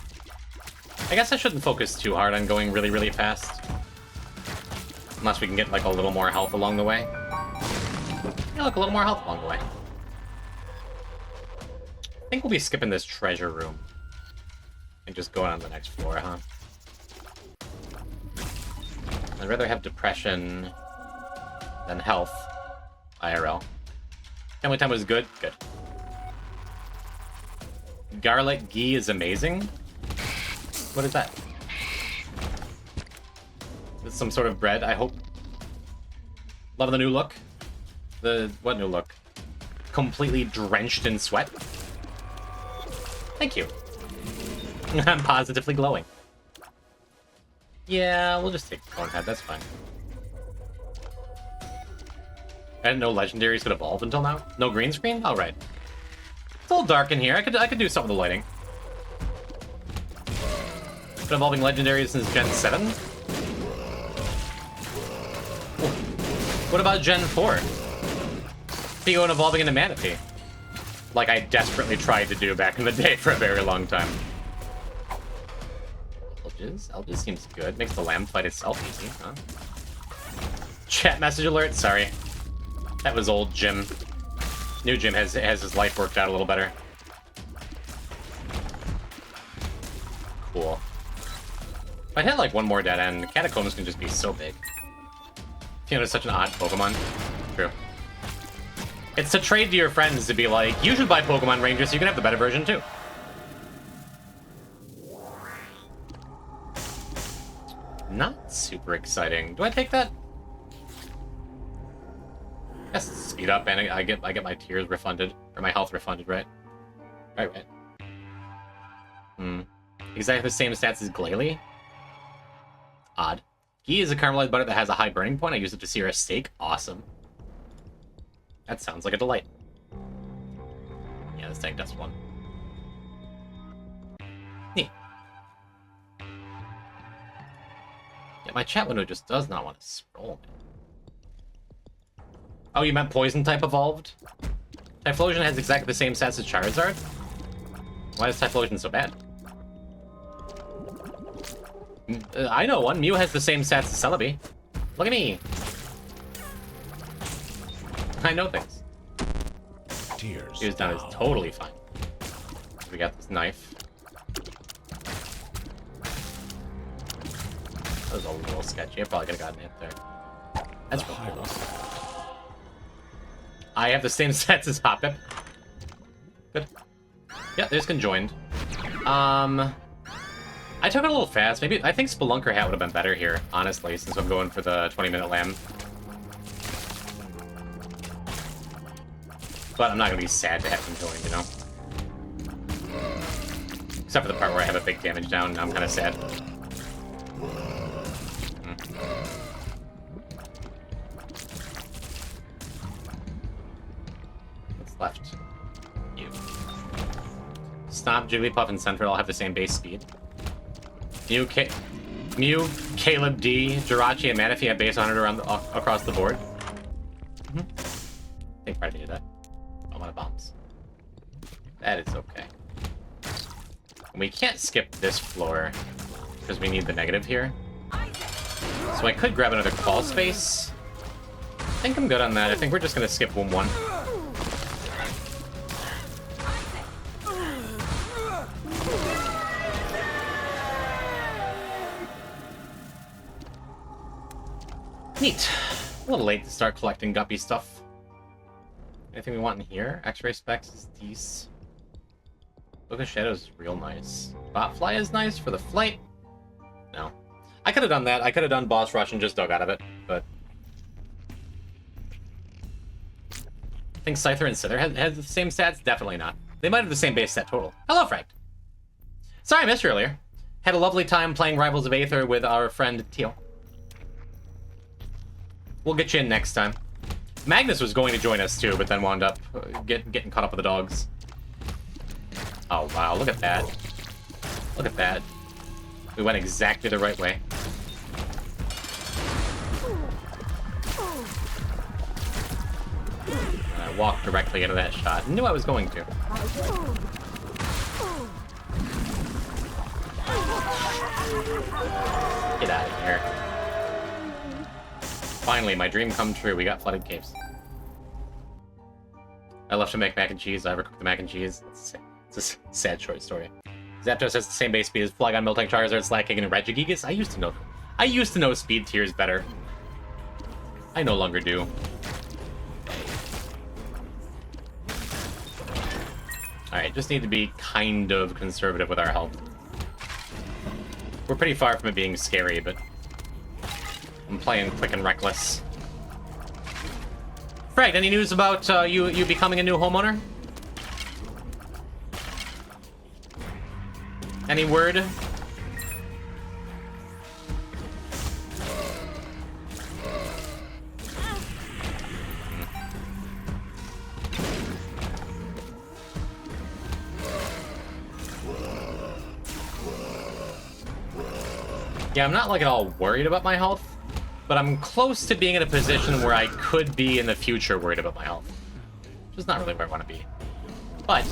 Speaker 2: I guess I shouldn't focus too hard on going really, really fast. Unless we can get, like, a little more health along the way. Yeah, look, a little more health along the way. I think we'll be skipping this treasure room. And just going on to the next floor, huh? I'd rather have depression than health. IRL. Family time was good? Good. Garlic ghee is amazing? What is that? It's some sort of bread, I hope. Love the new look. What new look? Completely drenched in sweat? Thank you. I'm positively glowing. Yeah, we'll just take the Bonehead, that's fine. I didn't know legendaries could evolve until now. No green screen? Alright. It's a little dark in here. I could do something with the lighting. Been evolving legendaries since Gen 7? What about Gen 4? Theo and evolving into Manaphy. Like I desperately tried to do back in the day for a very long time. Elgis seems good. Makes the lamb fight itself easy, huh? Chat message alert, sorry. That was old Jim. New Jim has his life worked out a little better. If I hit like one more dead end, Catacombs can just be so big. You know, it's such an odd Pokemon. True. It's to trade to your friends to be like, you should buy Pokemon Ranger so you can have the better version too. Not super exciting. Do I take that? Yes, speed up and I get my tears refunded. Or my health refunded, right? Right. Exactly the same stats as Glalie? Odd. Ghee is a caramelized butter that has a high burning point. I use it to sear a steak. Awesome. That sounds like a delight. Yeah, this tank does one. Neat. Yeah, my chat window just does not want to scroll, man. Oh, you meant poison type evolved? Typhlosion has exactly the same stats as Charizard? Why is Typhlosion so bad? I know one. Mew has the same stats as Celebi. Look at me. I know things.
Speaker 4: Tears.
Speaker 2: He was down is totally fine. We got this knife. That was a little sketchy. I probably could have gotten it there. That's real cool. I have the same stats as Hoppip. Good. Yeah, there's conjoined. I took it a little fast. Maybe I think Spelunker Hat would have been better here, honestly, since I'm going for the 20-minute lamb. But I'm not gonna be sad to have conjoined, you know? Except for the part where I have a big damage down, and I'm kind of sad. What's left? You. Stomp, Jigglypuff, and Sentret all have the same base speed. Mew, Caleb D, Jirachi, and Manaphy have base 100 across the board. I think I did that. Oh, my bombs. That is okay. And we can't skip this floor because we need the negative here. So I could grab another crawl space. I think I'm good on that. I think we're just gonna skip 1-1. Neat. A little late to start collecting guppy stuff. Anything we want in here? X-ray specs is decent. Book of Shadows is real nice. Botfly is nice for the flight. No. I could have done that. I could have done Boss Rush and just dug out of it, but... I think Scyther and Sither has the same stats? Definitely not. They might have the same base stat total. Hello, Frank. Sorry I missed you earlier. Had a lovely time playing Rivals of Aether with our friend Teal. We'll get you in next time. Magnus was going to join us too, but then wound up getting caught up with the dogs. Oh wow, look at that. Look at that. We went exactly the right way. And I walked directly into that shot. Knew I was going to. Get out of here. Finally, my dream come true. We got flooded caves. I love to make mac and cheese. I overcooked the mac and cheese. It's a sad short story. Zapdos has the same base speed as Flygon, Miltank, Charizard, Slaking, and Regigigas. I used to know speed tiers better. I no longer do. Alright, just need to be kind of conservative with our health. We're pretty far from it being scary, but... I'm playing quick and reckless. Frag, any news about you becoming a new homeowner? Any word? Yeah, I'm not like at all worried about my health. But I'm close to being in a position where I could be in the future worried about my health. Which is not really where I want to be. But,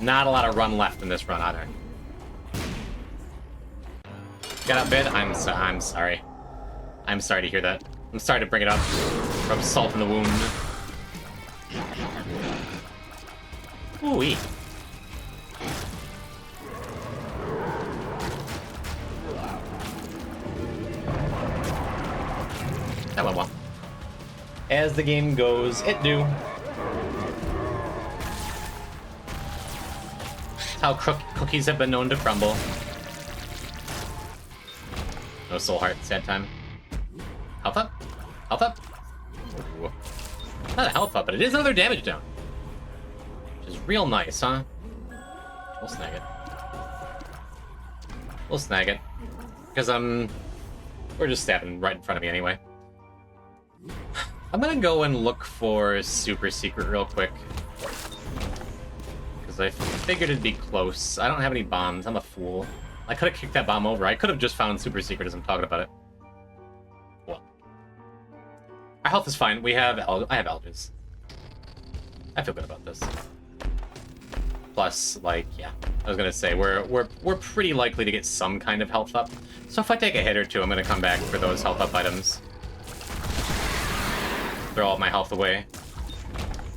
Speaker 2: not a lot of run left in this run either. Got outbid? I'm sorry. I'm sorry to hear that. I'm sorry to bring it up. Rub salt in the wound. Ooh-wee. That went well. As the game goes, it do. That's how cookies have been known to crumble. No soul heart, sad time. Health up? Health up? Ooh. Not a health up, but it is another damage down. Which is real nice, huh? We'll snag it. We'll snag it. Because, we're just stabbing right in front of me anyway. I'm gonna go and look for Super Secret real quick. Because I figured it'd be close. I don't have any bombs. I'm a fool. I could have kicked that bomb over. I could have just found Super Secret as I'm talking about it. Well. Our health is fine. I have Alges. I feel good about this. Plus, like, yeah. I was gonna say, we're pretty likely to get some kind of health up. So if I take a hit or two, I'm gonna come back for those health up items. Throw all my health away.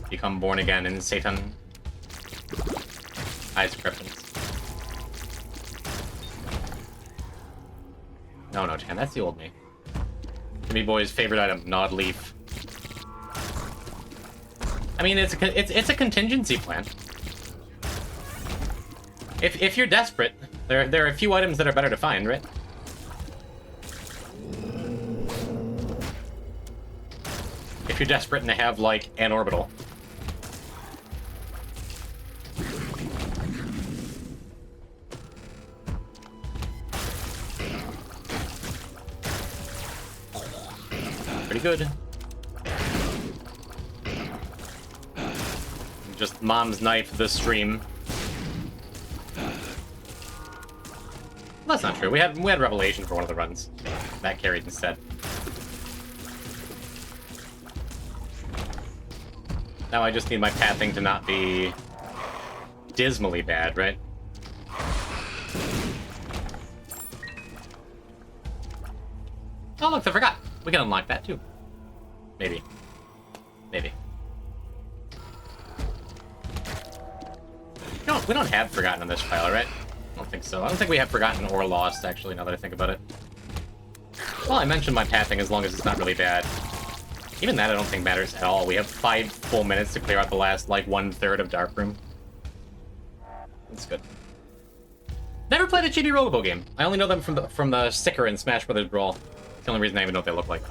Speaker 2: Become born again in Satan. Eyes of Krypton. No, Chan, that's the old me. Jimmy Boy's favorite item, Gnawed Leaf. I mean, it's a contingency plan. If you're desperate, there are a few items that are better to find, right? If you're desperate and they have, like, an orbital. Pretty good. Just mom's knife this stream. That's not true. We had Revelation for one of the runs. That carried instead. Now I just need my pathing to not be dismally bad, right? Oh look, I forgot. We can unlock that too. Maybe. Maybe. No, we don't have Forgotten on this file, right? I don't think so. I don't think we have Forgotten or Lost, actually, now that I think about it. Well, I mentioned my pathing as long as it's not really bad. Even that I don't think matters at all. We have 5 full minutes to clear out the last, like, 1/3 of Darkroom. That's good. Never played a Chibi Robo game. I only know them from the sticker in Smash Brothers Brawl. It's the only reason I even know what they look like.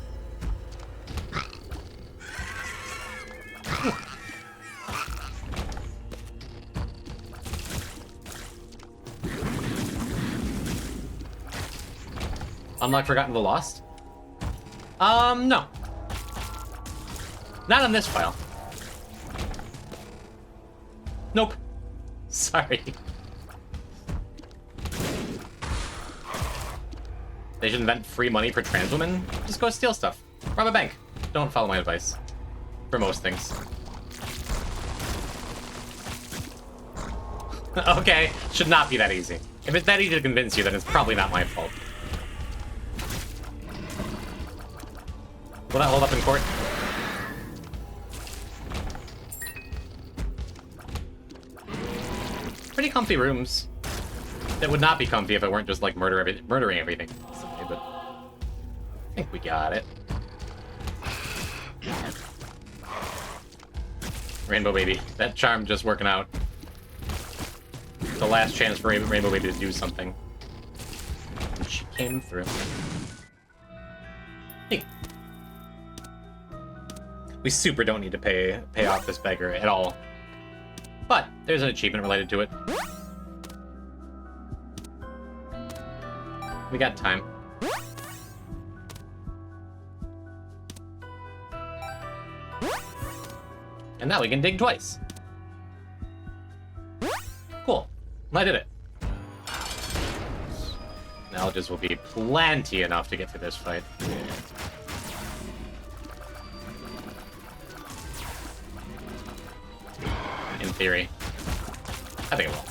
Speaker 2: Unlock Forgotten the Lost? No. Not on this file. Nope. Sorry. They should invent free money for trans women? Just go steal stuff. Rob a bank. Don't follow my advice. For most things. Okay, should not be that easy. If it's that easy to convince you, then it's probably not my fault. Will that hold up in court? Pretty comfy rooms. That would not be comfy if it weren't just like murdering everything. But I think we got it. Rainbow Baby. That charm just working out. The last chance for Rainbow Baby to do something. And she came through. Hey. We super don't need to pay off this beggar at all. But there's an achievement related to it. We got time. And now we can dig twice. Cool. I did it. Alges will be plenty enough to get through this fight. In theory. I think it will.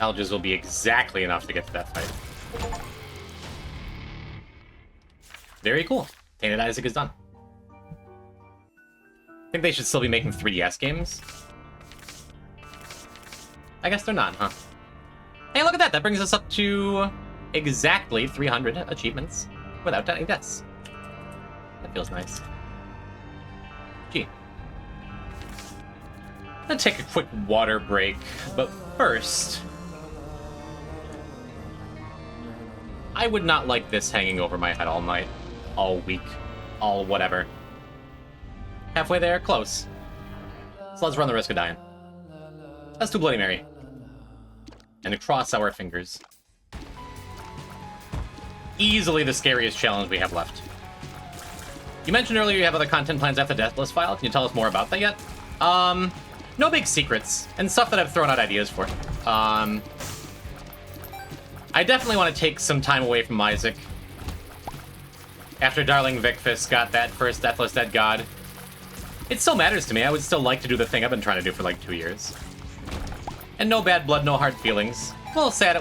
Speaker 2: Alges will be exactly enough to get to that fight. Very cool. Tainted Isaac is done. I think they should still be making 3DS games. I guess they're not, huh? Hey, look at that! That brings us up to exactly 300 achievements without any deaths. That feels nice. Gee. I'm gonna take a quick water break, but first... I would not like this hanging over my head all night, all week, all whatever. Halfway there, close. So let's run the risk of dying. Let's do Bloody Mary. And cross our fingers. Easily the scariest challenge we have left. You mentioned earlier you have other content plans after the Deathless file. Can you tell us more about that yet? No big secrets, and stuff that I've thrown out ideas for. I definitely want to take some time away from Isaac. After Darling Vicfist got that first Deathless Dead God. It still matters to me. I would still like to do the thing I've been trying to do for like 2 years. And no bad blood, no hard feelings. A little sad I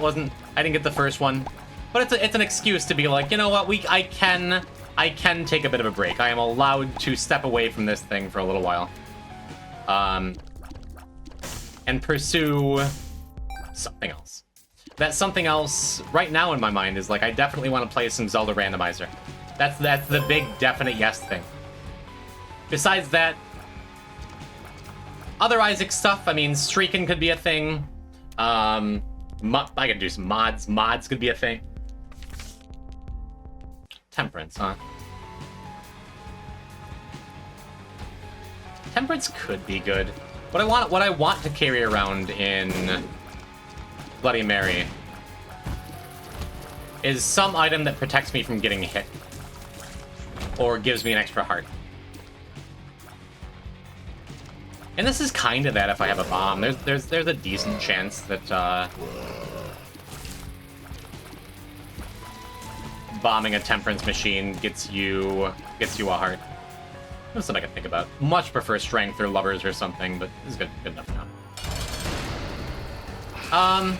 Speaker 2: didn't get the first one. But it's an excuse to be like, you know what, I can take a bit of a break. I am allowed to step away from this thing for a little while. And pursue something else. That something else right now in my mind is like, I definitely want to play some Zelda Randomizer. That's the big definite yes thing. Besides that, other Isaac stuff, I mean, streaking could be a thing. I could do some mods. Mods could be a thing. Temperance, huh? Temperance could be good. What I want to carry around in Bloody Mary is some item that protects me from getting hit. Or gives me an extra heart. And this is kind of that if I have a bomb. There's a decent chance that bombing a temperance machine gets you a heart. That's something I can think about. Much prefer strength or lovers or something, but this is good enough now.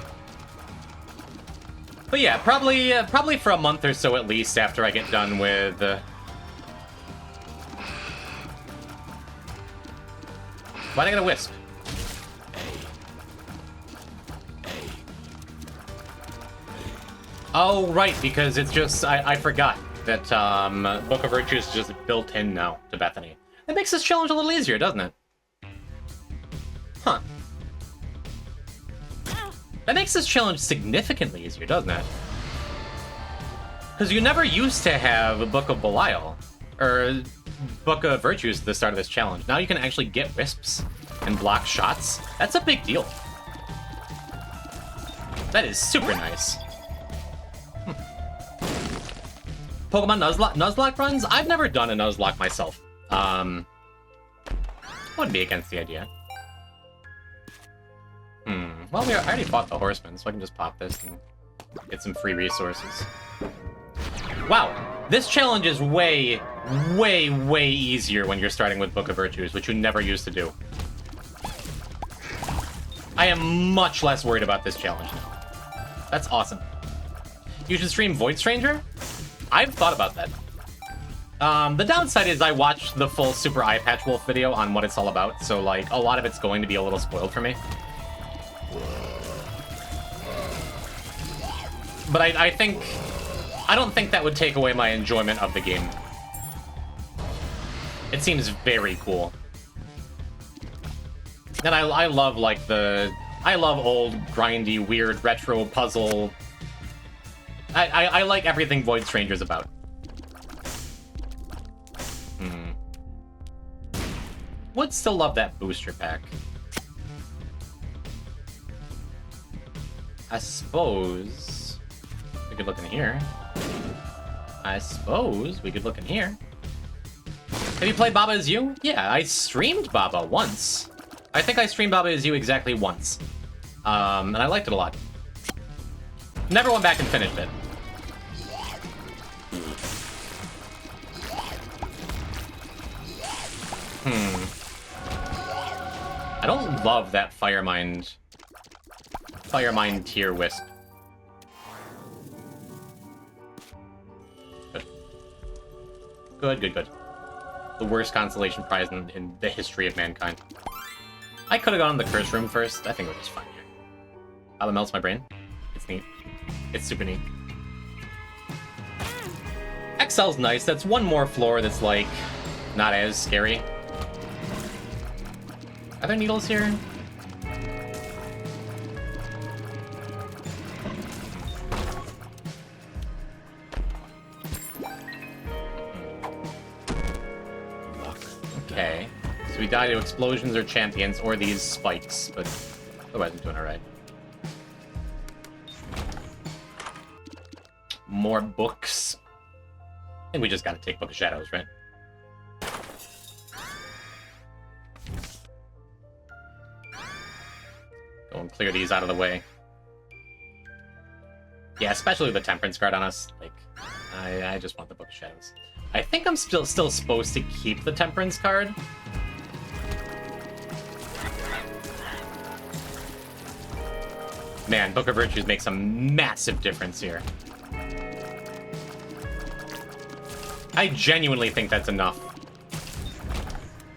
Speaker 2: But yeah, probably for a month or so at least after I get done with. Why'd I get a wisp? Oh, right, because it's just... I forgot that Book of Virtues is just built in now to Bethany. That makes this challenge a little easier, doesn't it? Huh. That makes this challenge significantly easier, doesn't it? Because you never used to have a Book of Belial, or Book of Virtues at the start of this challenge. Now you can actually get wisps and block shots. That's a big deal. That is super nice. Pokemon Nuzlocke runs? I've never done a Nuzlocke myself. Wouldn't be against the idea. Well, I already fought the Horseman, so I can just pop this and get some free resources. Wow, this challenge is way, way, way easier when you're starting with Book of Virtues, which you never used to do. I am much less worried about this challenge now. That's awesome. You should stream Void Stranger? I've thought about that. The downside is I watched the full Super Eye Patch Wolf video on what it's all about, so like a lot of it's going to be a little spoiled for me. But I don't think that would take away my enjoyment of the game. It seems very cool. And I love like I love old, grindy, weird, retro puzzle. I like everything Void Stranger's about. Would still love that booster pack. I suppose we could look in here. Have you played Baba Is You? Yeah, I streamed Baba once. I think I streamed Baba Is You exactly once. And I liked it a lot. Never went back and finished it. I don't love that Firemind tier wisp. Good. Good. The worst consolation prize in the history of mankind. I could have gone in the curse room first. I think we're just fine here. That melts my brain. neat. It's super neat. XL's nice. That's one more floor that's, like, not as scary. Are there needles here? Okay. So we die to explosions or champions or these spikes, but otherwise I'm doing alright. More books. I think we just gotta take Book of Shadows, right? Go and clear these out of the way. Yeah, especially the Temperance card on us. Like, I just want the Book of Shadows. I think I'm still supposed to keep the Temperance card. Man, Book of Virtues makes a massive difference here. I genuinely think that's enough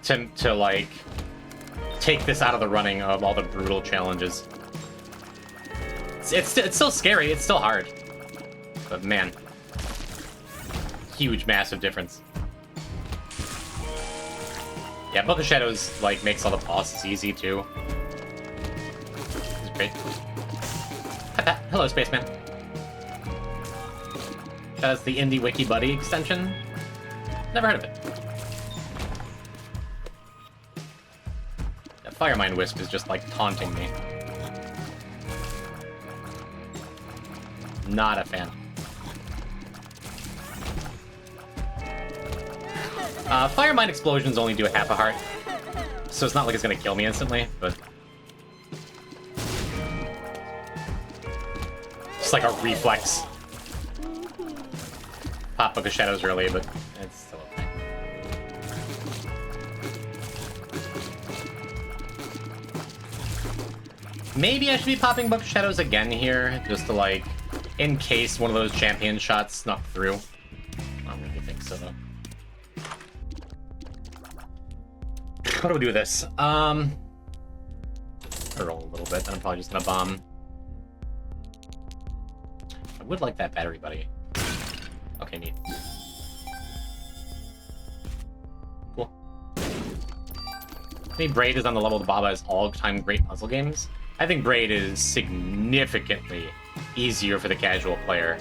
Speaker 2: to like, take this out of the running of all the brutal challenges. It's still scary, it's still hard. But man, huge, massive difference. Yeah, Book of Shadows, like, makes all the bosses easy, too. It's great. Hi, Pat. Hello, Spaceman. That's the Indie Wiki Buddy extension. Never heard of it. That Firemine Wisp is just, like, taunting me. Not a fan. Firemine explosions only do half a heart, so it's not like it's gonna kill me instantly, but... It's like a reflex. Pop Book of Shadows early, but it's still okay. Maybe I should be popping Book of Shadows again here, just to, like, in case one of those champion shots snuck through. I don't really think so, though. What do we do with this? Roll a little bit, then I'm probably just gonna bomb. I would like that battery buddy. Okay, neat. Cool. I think Braid is on the level of Baba as all-time great puzzle games. I think Braid is significantly easier for the casual player,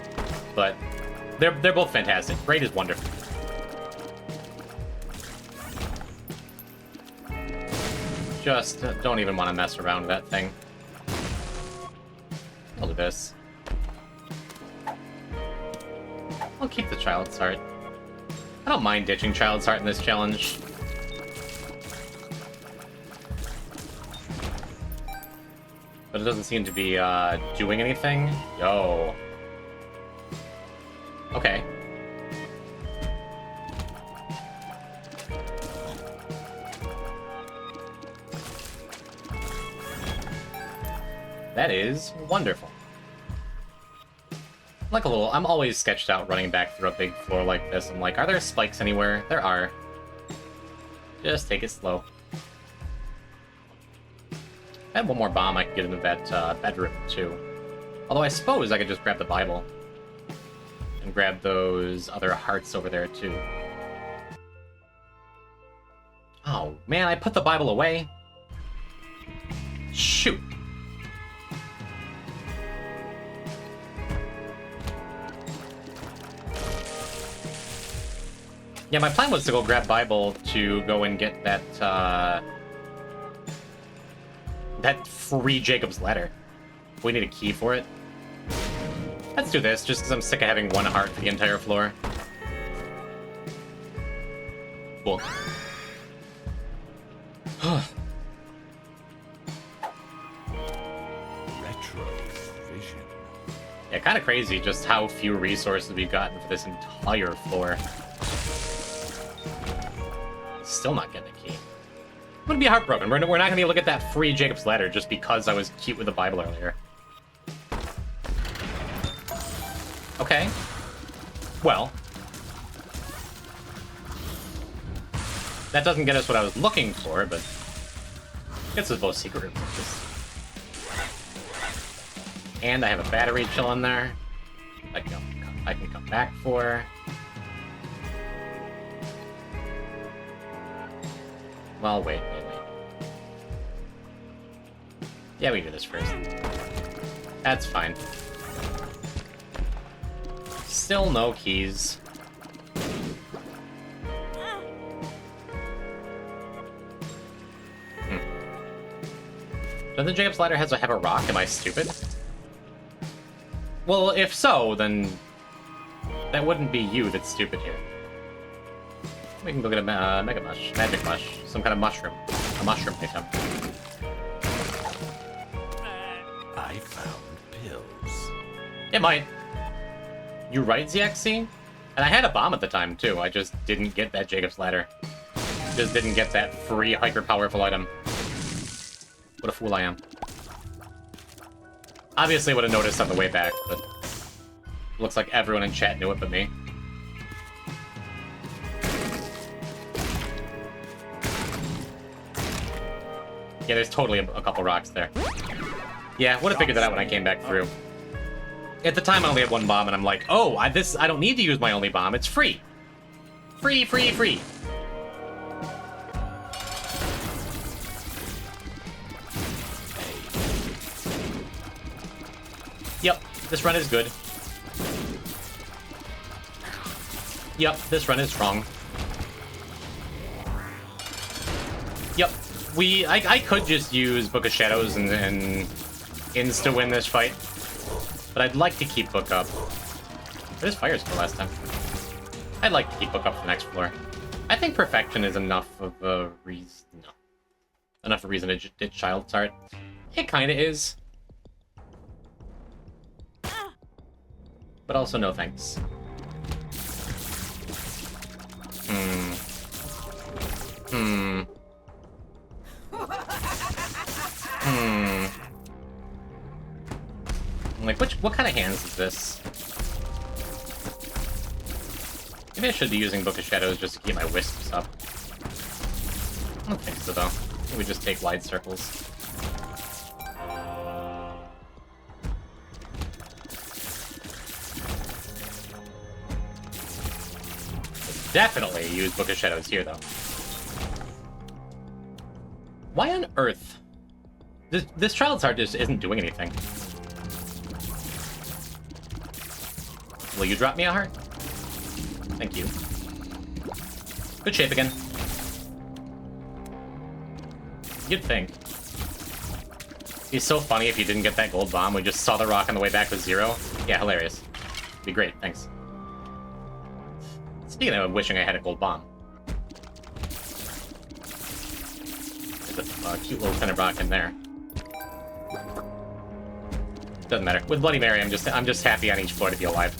Speaker 2: but they're both fantastic. Braid is wonderful. Just don't even want to mess around with that thing. I'll do this. I'll keep the Child's Heart. I don't mind ditching Child's Heart in this challenge. But it doesn't seem to be doing anything. Yo. Okay. That is wonderful. Like a little, I'm always sketched out running back through a big floor like this. I'm like, are there spikes anywhere? There are. Just take it slow. I have one more bomb I could get into that bedroom, too. Although I suppose I could just grab the Bible. And grab those other hearts over there, too. Oh, man, I put the Bible away. Shoot. Yeah, my plan was to go grab Bible to go and get that, that free Jacob's Ladder. We need a key for it. Let's do this, just because I'm sick of having one heart for the entire floor. Cool.
Speaker 4: Retro vision.
Speaker 2: Yeah, kind of crazy just how few resources we've gotten for this entire floor. Still not getting a key. I'm gonna be heartbroken. We're not gonna be able to get that free Jacob's Ladder just because I was cute with the Bible earlier. Okay. Well. That doesn't get us what I was looking for, but gets us both secret rooms. And I have a battery chilling there. I can come back for. Well, wait. Yeah, we do this first. That's fine. Still no keys. Doesn't Jacob's ladder have a rock? Am I stupid? Well, if so, then that wouldn't be you that's stupid here. We can go get a mega mush, magic mush, some kind of mushroom, a mushroom item.
Speaker 4: I found pills.
Speaker 2: It might. You right, ZXC? And I had a bomb at the time too. I just didn't get that Jacob's ladder. Just didn't get that free hyper powerful item. What a fool I am. Obviously would have noticed on the way back, but looks like everyone in chat knew it but me. Yeah, there's totally a couple rocks there. Yeah, would have figured that out when I came back through. At the time, I only had one bomb, and I'm like, oh, I don't need to use my only bomb. It's free. Free, free, free. Yep, this run is good. Yep, this run is strong. Yep, I could just use Book of Shadows and insta-win this fight. But I'd like to keep Book up. Where does Fire go last time? I'd like to keep Book up for the next floor. I think Perfection is enough of a reason. No. Enough of a reason to ditch Child's Heart. It kinda is. But also no thanks. Like, what kind of hands is this? Maybe I should be using Book of Shadows just to keep my wisps up. I don't think so, though. I think we just take wide circles. Definitely use Book of Shadows here, though. Why on earth? This Child's Heart just isn't doing anything. Will you drop me a heart? Thank you. Good shape again. You'd think. It'd be so funny if you didn't get that gold bomb. We just saw the rock on the way back with 0. Yeah, hilarious. It'd be great, thanks. Speaking of wishing I had a gold bomb. There's a cute little Tenebrock in there. Doesn't matter. With Bloody Mary, I'm just happy on each floor to be alive.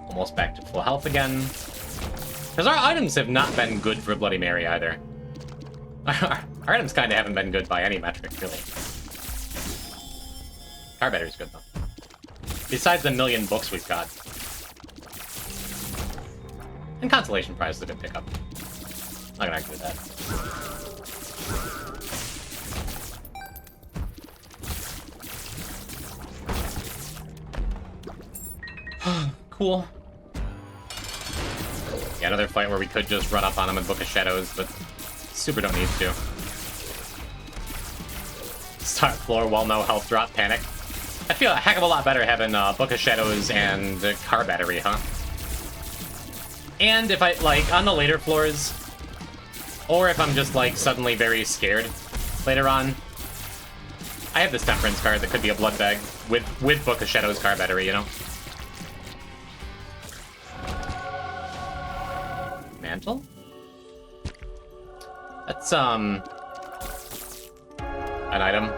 Speaker 2: Almost back to full health again. Because our items have not been good for Bloody Mary either. Our items kind of haven't been good by any metric, really. Our battery's good, though. Besides the 1,000,000 books we've got. And Consolation Prize is a good pickup. Not gonna argue with that. Cool. Yeah, another fight where we could just run up on him in Book of Shadows, but super don't need to. Start floor while no health drop, panic. I feel a heck of a lot better having Book of Shadows and car battery, huh? And if I, like, on the later floors, or if I'm just, like, suddenly very scared later on, I have this Temperance card that could be a blood bag with Book of Shadows car battery, you know? Mantle? That's, an item.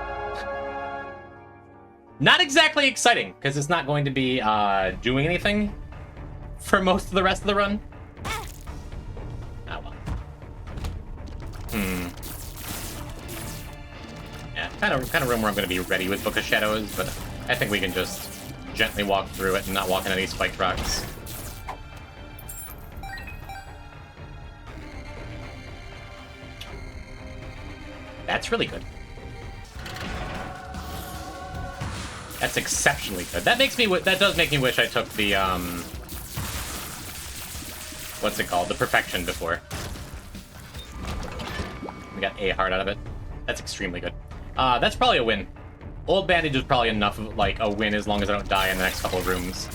Speaker 2: Not exactly exciting, because it's not going to be, doing anything for most of the rest of the run. Oh, well. Yeah, kind of room where I'm going to be ready with Book of Shadows, but I think we can just gently walk through it and not walk into any spiked rocks. That's really good. That's exceptionally good. That makes me. That does make me wish I took the what's it called? The perfection before. We got a heart out of it. That's extremely good. That's probably a win. Old bandage is probably enough of like a win as long as I don't die in the next couple of rooms.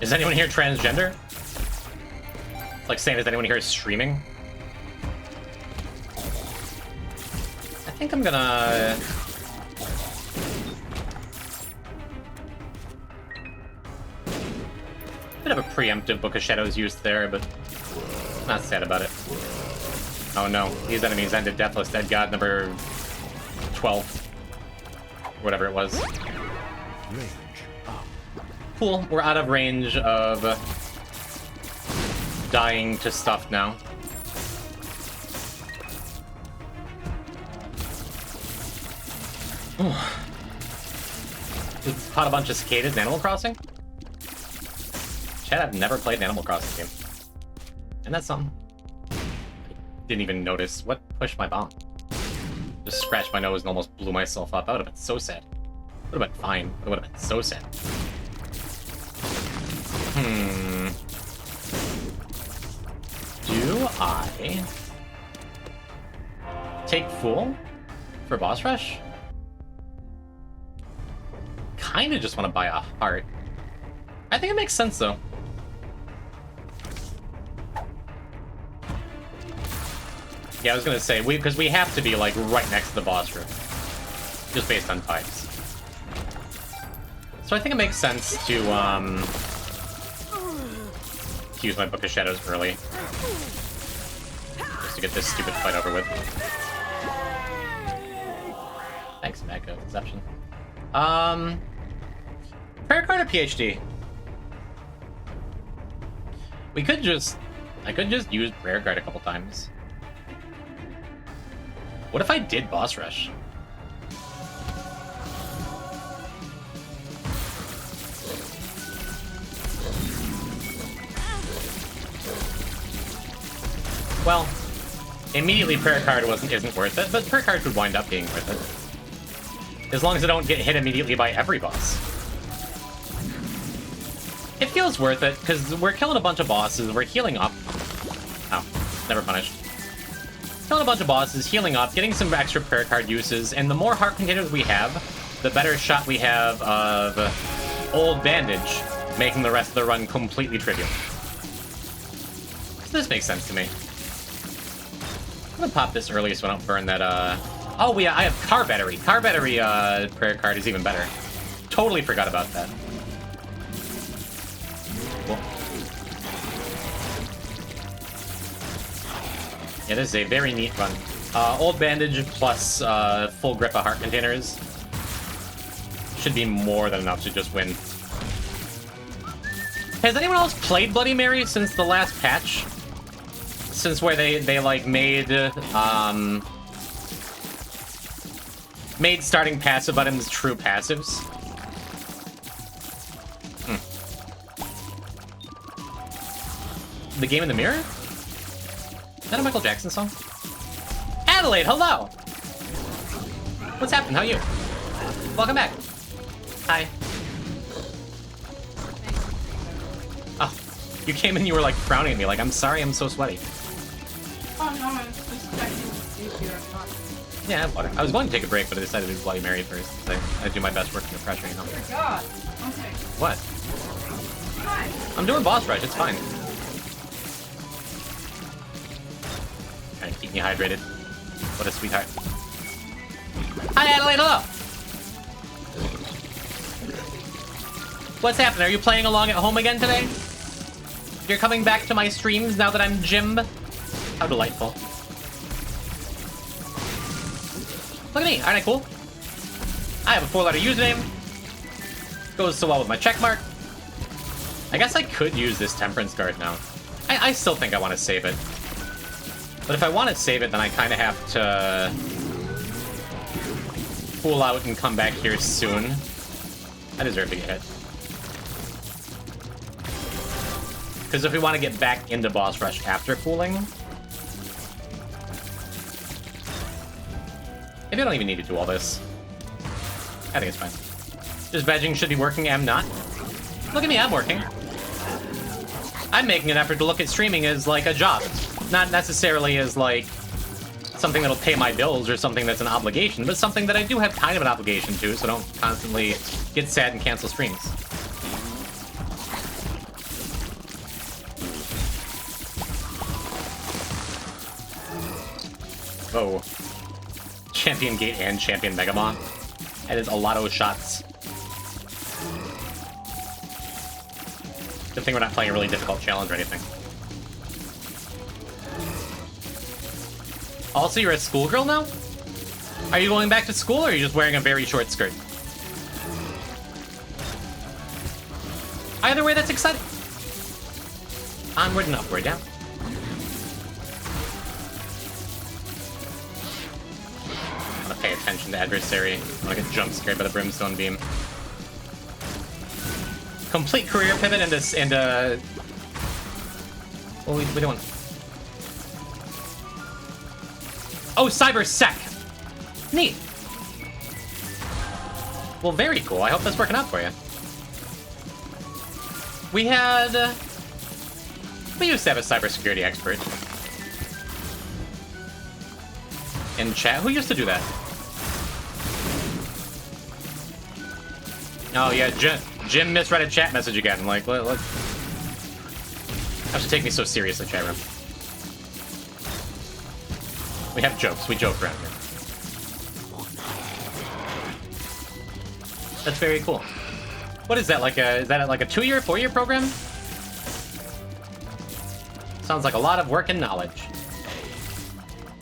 Speaker 2: Is anyone here transgender? It's like saying, is anyone here streaming? I think I'm gonna... Bit of a preemptive Book of Shadows used there, but not sad about it. Oh no, these enemies ended Deathless Dead God number 12. Whatever it was. Cool, we're out of range of dying to stuff now. Just caught a bunch of cicadas in Animal Crossing? Chad, I've never played an Animal Crossing game. And that's something. I didn't even notice. What pushed my bomb? Just scratched my nose and almost blew myself up. That would have been so sad. Would have been fine. It would have been so sad. Do I take Fool for boss rush? Kinda just want to buy a heart. I think it makes sense though. Yeah, I was gonna say, because we have to be like right next to the boss room. Just based on vibes. So I think it makes sense to use my Book of Shadows early. Just to get this stupid fight over with. Thanks, Mega Conception. Prayer card or PhD? I could just use Prayer Card a couple times. What if I did boss rush? Well, immediately Prayer Card isn't worth it, but Prayer Card could wind up being worth it. As long as I don't get hit immediately by every boss. It feels worth it, because we're killing a bunch of bosses, we're healing up. Oh, never punished. Killing a bunch of bosses, healing up, getting some extra Prayer Card uses, and the more heart containers we have, the better shot we have of Old Bandage, making the rest of the run completely trivial. So this makes sense to me. I'm gonna pop this early so I don't burn that, Oh, yeah, I have Car Battery. Car Battery, Prayer Card is even better. Totally forgot about that. Cool. Yeah, this is a very neat run. Old Bandage plus full grip of heart containers should be more than enough to just win. Has anyone else played Bloody Mary since the last patch? Since where they like made starting passive items true passives? The Game in the Mirror? Is that a Michael Jackson song? Adelaide, hello! What's happening? How are you? Welcome back. Hi. Oh, you came in, you were like frowning at me, like, I'm sorry, I'm so sweaty.
Speaker 5: Oh no, I was just checking to see if you're not.
Speaker 2: Yeah, water. I was going to take a break, but I decided to do Bloody Mary first. I do my best work under pressure, you know?
Speaker 5: Oh my god. Okay.
Speaker 2: What?
Speaker 5: Hi.
Speaker 2: I'm doing boss rush, it's fine. Trying to keep me hydrated. What a sweetheart. Hi, Adelaide, hello! What's happening? Are you playing along at home again today? You're coming back to my streams now that I'm Jim? How delightful. Look at me, aren't I cool? I have a 4-letter username. Goes so well with my checkmark. I guess I could use this Temperance Guard now. I still think I want to save it. But if I want to save it, then I kind of have to pull out and come back here soon. I deserve to get hit. Because if we want to get back into boss rush after cooling... Maybe I don't even need to do all this. I think it's fine. Just vegging should be working, I'm not. Look at me, I'm working. I'm making an effort to look at streaming as, like, a job. Not necessarily as, like, something that'll pay my bills or something that's an obligation, but something that I do have kind of an obligation to, so I don't constantly get sad and cancel streams. Oh. Champion Gate and Champion Megamon. That is a lot of shots. Good thing we're not playing a really difficult challenge or anything. Also, you're a schoolgirl now? Are you going back to school, or are you just wearing a very short skirt? Either way, that's exciting. Onward and upward, yeah. I'm gonna pay attention to adversary. I'm gonna get jump scared by the brimstone beam. Complete career pivot and well, we don't. Oh, Cyber Sec. Neat. Well, very cool. I hope that's working out for you. We used to have a cybersecurity expert in chat. Who used to do that? Oh yeah, Jim misread a chat message again. Like, let have to take me so seriously, chat room. We have jokes. We joke around here. That's very cool. What is that, like is that like a 2-year, 4-year program? Sounds like a lot of work and knowledge.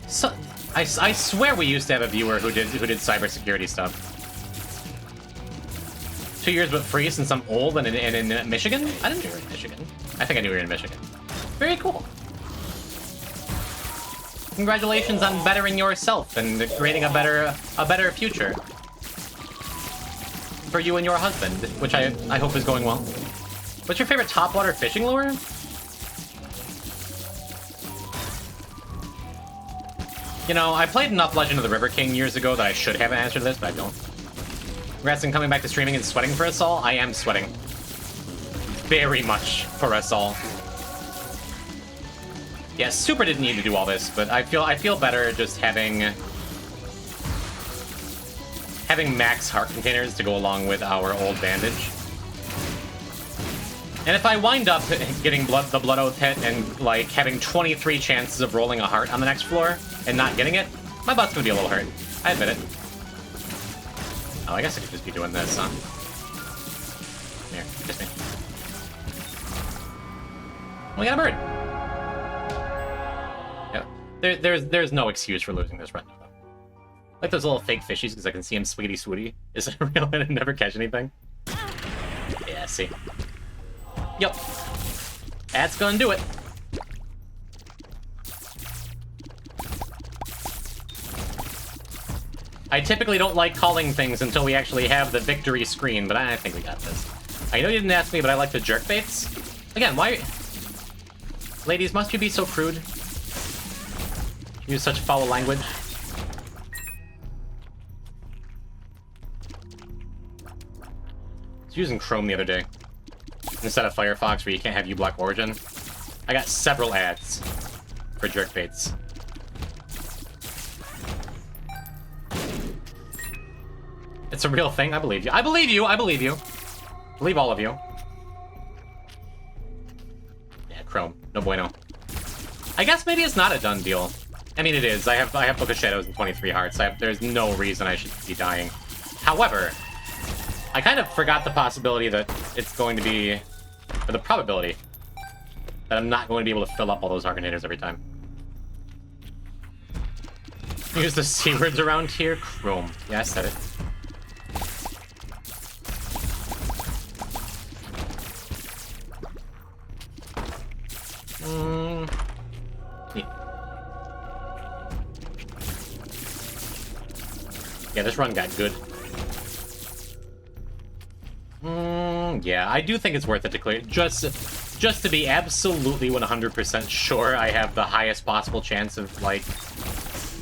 Speaker 2: So, I swear we used to have a viewer who did cybersecurity stuff. 2 years but free since I'm old and in Michigan? I didn't know you were in Michigan. I think I knew you were in Michigan. Very cool. Congratulations on bettering yourself and creating a better future for you and your husband, which I hope is going well. What's your favorite topwater fishing lure? You know, I played enough Legend of the River King years ago that I should have an answer to this, but I don't. Congrats on coming back to streaming and sweating for us all. I am sweating. Very much for us all. Yeah, Super didn't need to do all this, but I feel better just having max heart containers to go along with our old bandage. And if I wind up getting the Blood Oath hit and like having 23 chances of rolling a heart on the next floor and not getting it, my butt's gonna be a little hurt. I admit it. Oh, I guess I could just be doing this, huh? Here, kiss me. We got a bird. Yeah, there's no excuse for losing this run. Like those little fake fishies because I can see him sweetie swooty. Is it real and never catch anything? Yeah, see. Yep. That's gonna do it. I typically don't like calling things until we actually have the victory screen, but I think we got this. I know you didn't ask me, but I like the jerk baits. Again, why... Ladies, must you be so crude? Use such foul language? I was using Chrome the other day. Instead of Firefox, where you can't have uBlock Origin. I got several ads for jerk baits. It's a real thing. I believe you. I believe you. I believe you. I believe all of you. Yeah, Chrome. No bueno. I guess maybe it's not a done deal. I mean, it is. I have Book of Shadows and 23 hearts. There's no reason I should be dying. However, I kind of forgot the possibility that it's going to be, or the probability that I'm not going to be able to fill up all those Arcanators every time. Use the C words around here. Chrome. Yeah, I said it. Yeah, this run got good. Yeah, I do think it's worth it to clear. Just just to be absolutely 100% sure I have the highest possible chance of, like,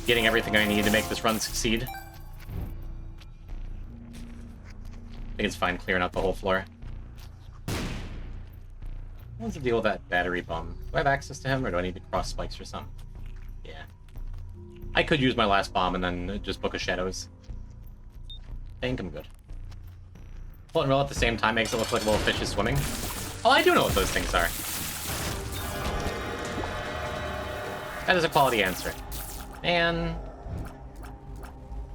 Speaker 2: getting everything I need to make this run succeed. I think it's fine clearing out the whole floor. What's the deal with that battery bum? Do I have access to him, or do I need to cross spikes or something? Yeah. I could use my last bomb and then just Book of Shadows. I think I'm good. Float and roll at the same time makes it look like a little fish is swimming. Oh, I do know what those things are. That is a quality answer. Man,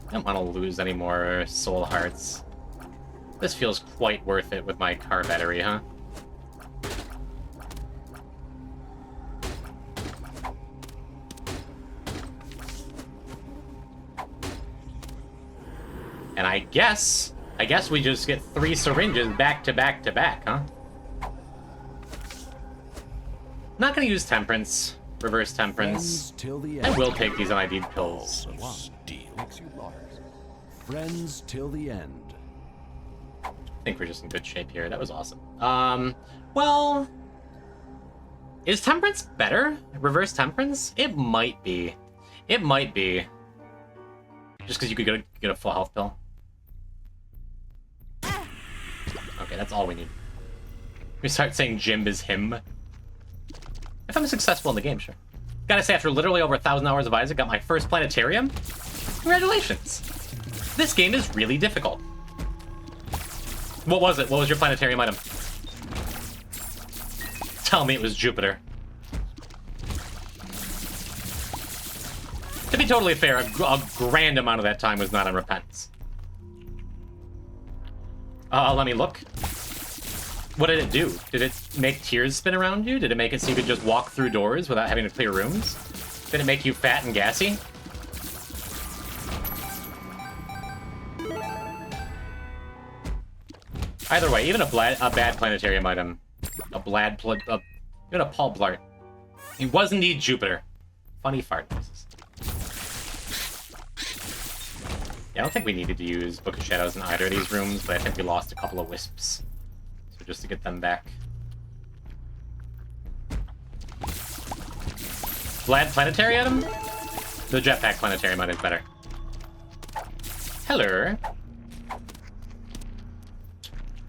Speaker 2: I don't want to lose any more soul hearts. This feels quite worth it with my car battery, huh? And I guess we just get 3 syringes back to back to back, huh? Not gonna use Temperance, Reverse Temperance. I will take these unindied pills.
Speaker 4: Friends till the end.
Speaker 2: I think we're just in good shape here. That was awesome. Well, is Temperance better? Reverse Temperance? It might be. It might be. Just because you could get a full health pill. Okay, that's all we need. We start saying Jim is him. If I'm successful in the game, sure. Gotta say, after literally over 1,000 hours of Isaac, got my first planetarium. Congratulations. This game is really difficult. What was it? What was your planetarium item? Tell me it was Jupiter. To be totally fair, a grand amount of that time was not on Repentance. Let me look. What did it do? Did it make tears spin around you? Did it make it so you could just walk through doors without having to clear rooms? Did it make you fat and gassy? Either way, even a bad planetarium item, even a Paul Blart, he was indeed Jupiter. Funny fart noises. Yeah, I don't think we needed to use Book of Shadows in either of these rooms, but I think we lost a couple of wisps. So just to get them back. Vlad planetary item? The jetpack planetarium item is better. Hello.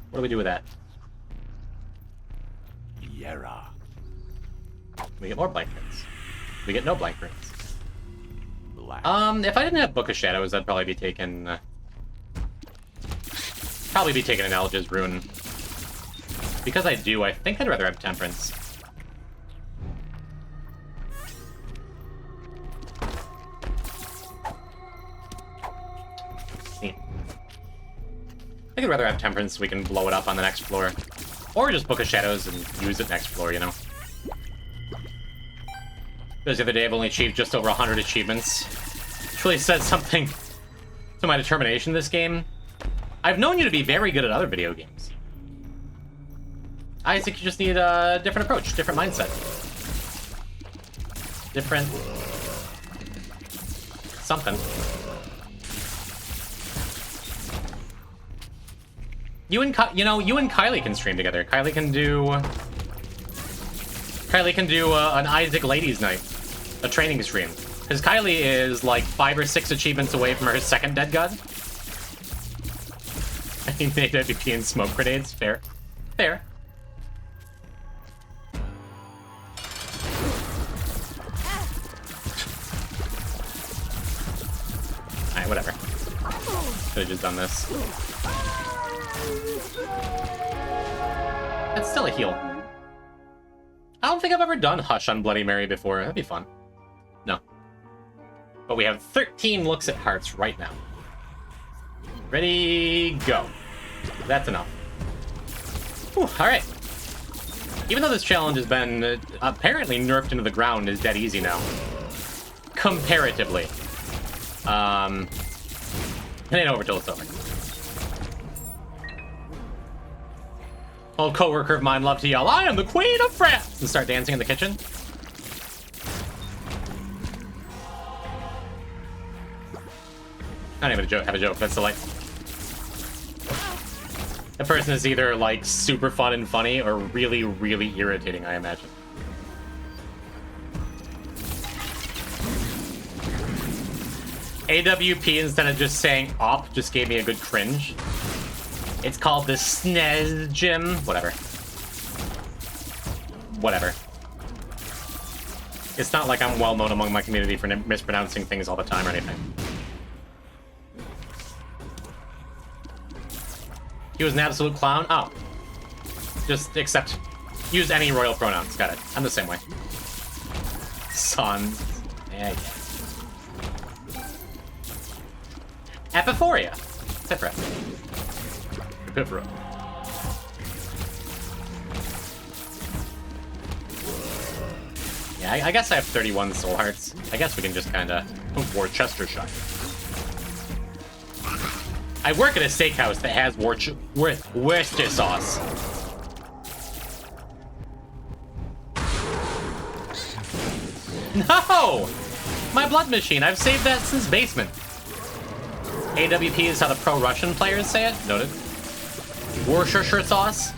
Speaker 2: What do we do with that?
Speaker 4: Yera.
Speaker 2: We get more blank rings. We get no blank rings.
Speaker 4: Black.
Speaker 2: If I didn't have Book of Shadows, I'd probably be taking... an Alge's Rune. Because I do, I think I'd rather have Temperance. Neat. I think I'd rather have Temperance so we can blow it up on the next floor. Or just Book of Shadows and use it next floor, you know? Because the other day I've only achieved just over 100 achievements. Which really says something to my determination in this game. I've known you to be very good at other video games. Isaac, you just need a different approach, different mindset. Different... something. You and Kylie can stream together. Kylie can do an Isaac Ladies Night, a training stream. Because Kylie is like 5 or 6 achievements away from her second Dead God. I mean, made WP and smoke grenades. Fair. Fair. Alright, whatever. Could've just done this. That's still a heal. I don't think I've ever done Hush on Bloody Mary before. That'd be fun. No. But we have 13 looks at hearts right now. Ready, go. That's enough. Whew, alright. Even though this challenge has been apparently nerfed into the ground, is dead easy now. Comparatively. It ain't over till it's over. Old coworker of mine loved to yell, "I am the queen of France!" and start dancing in the kitchen. I don't even have a joke. That's delightful. The person is either, like, super fun and funny or really, really irritating, I imagine. AWP, instead of just saying op, just gave me a good cringe. It's called the Snez Gym. Whatever. Whatever. It's not like I'm well known among my community for mispronouncing things all the time or anything. He was an absolute clown? Oh. Just accept. Use any royal pronouns. Got it. I'm the same way. Son. Yeah. Epiphoria. Cifra. Epiphoria. Yeah, I guess I have 31 soul hearts. I guess we can just kinda Worcestershire. I work at a steakhouse that has Worcester sauce. No! My blood machine. I've saved that since basement. AWP is how the pro-Russian players say it. Noted. Worcestershire sauce.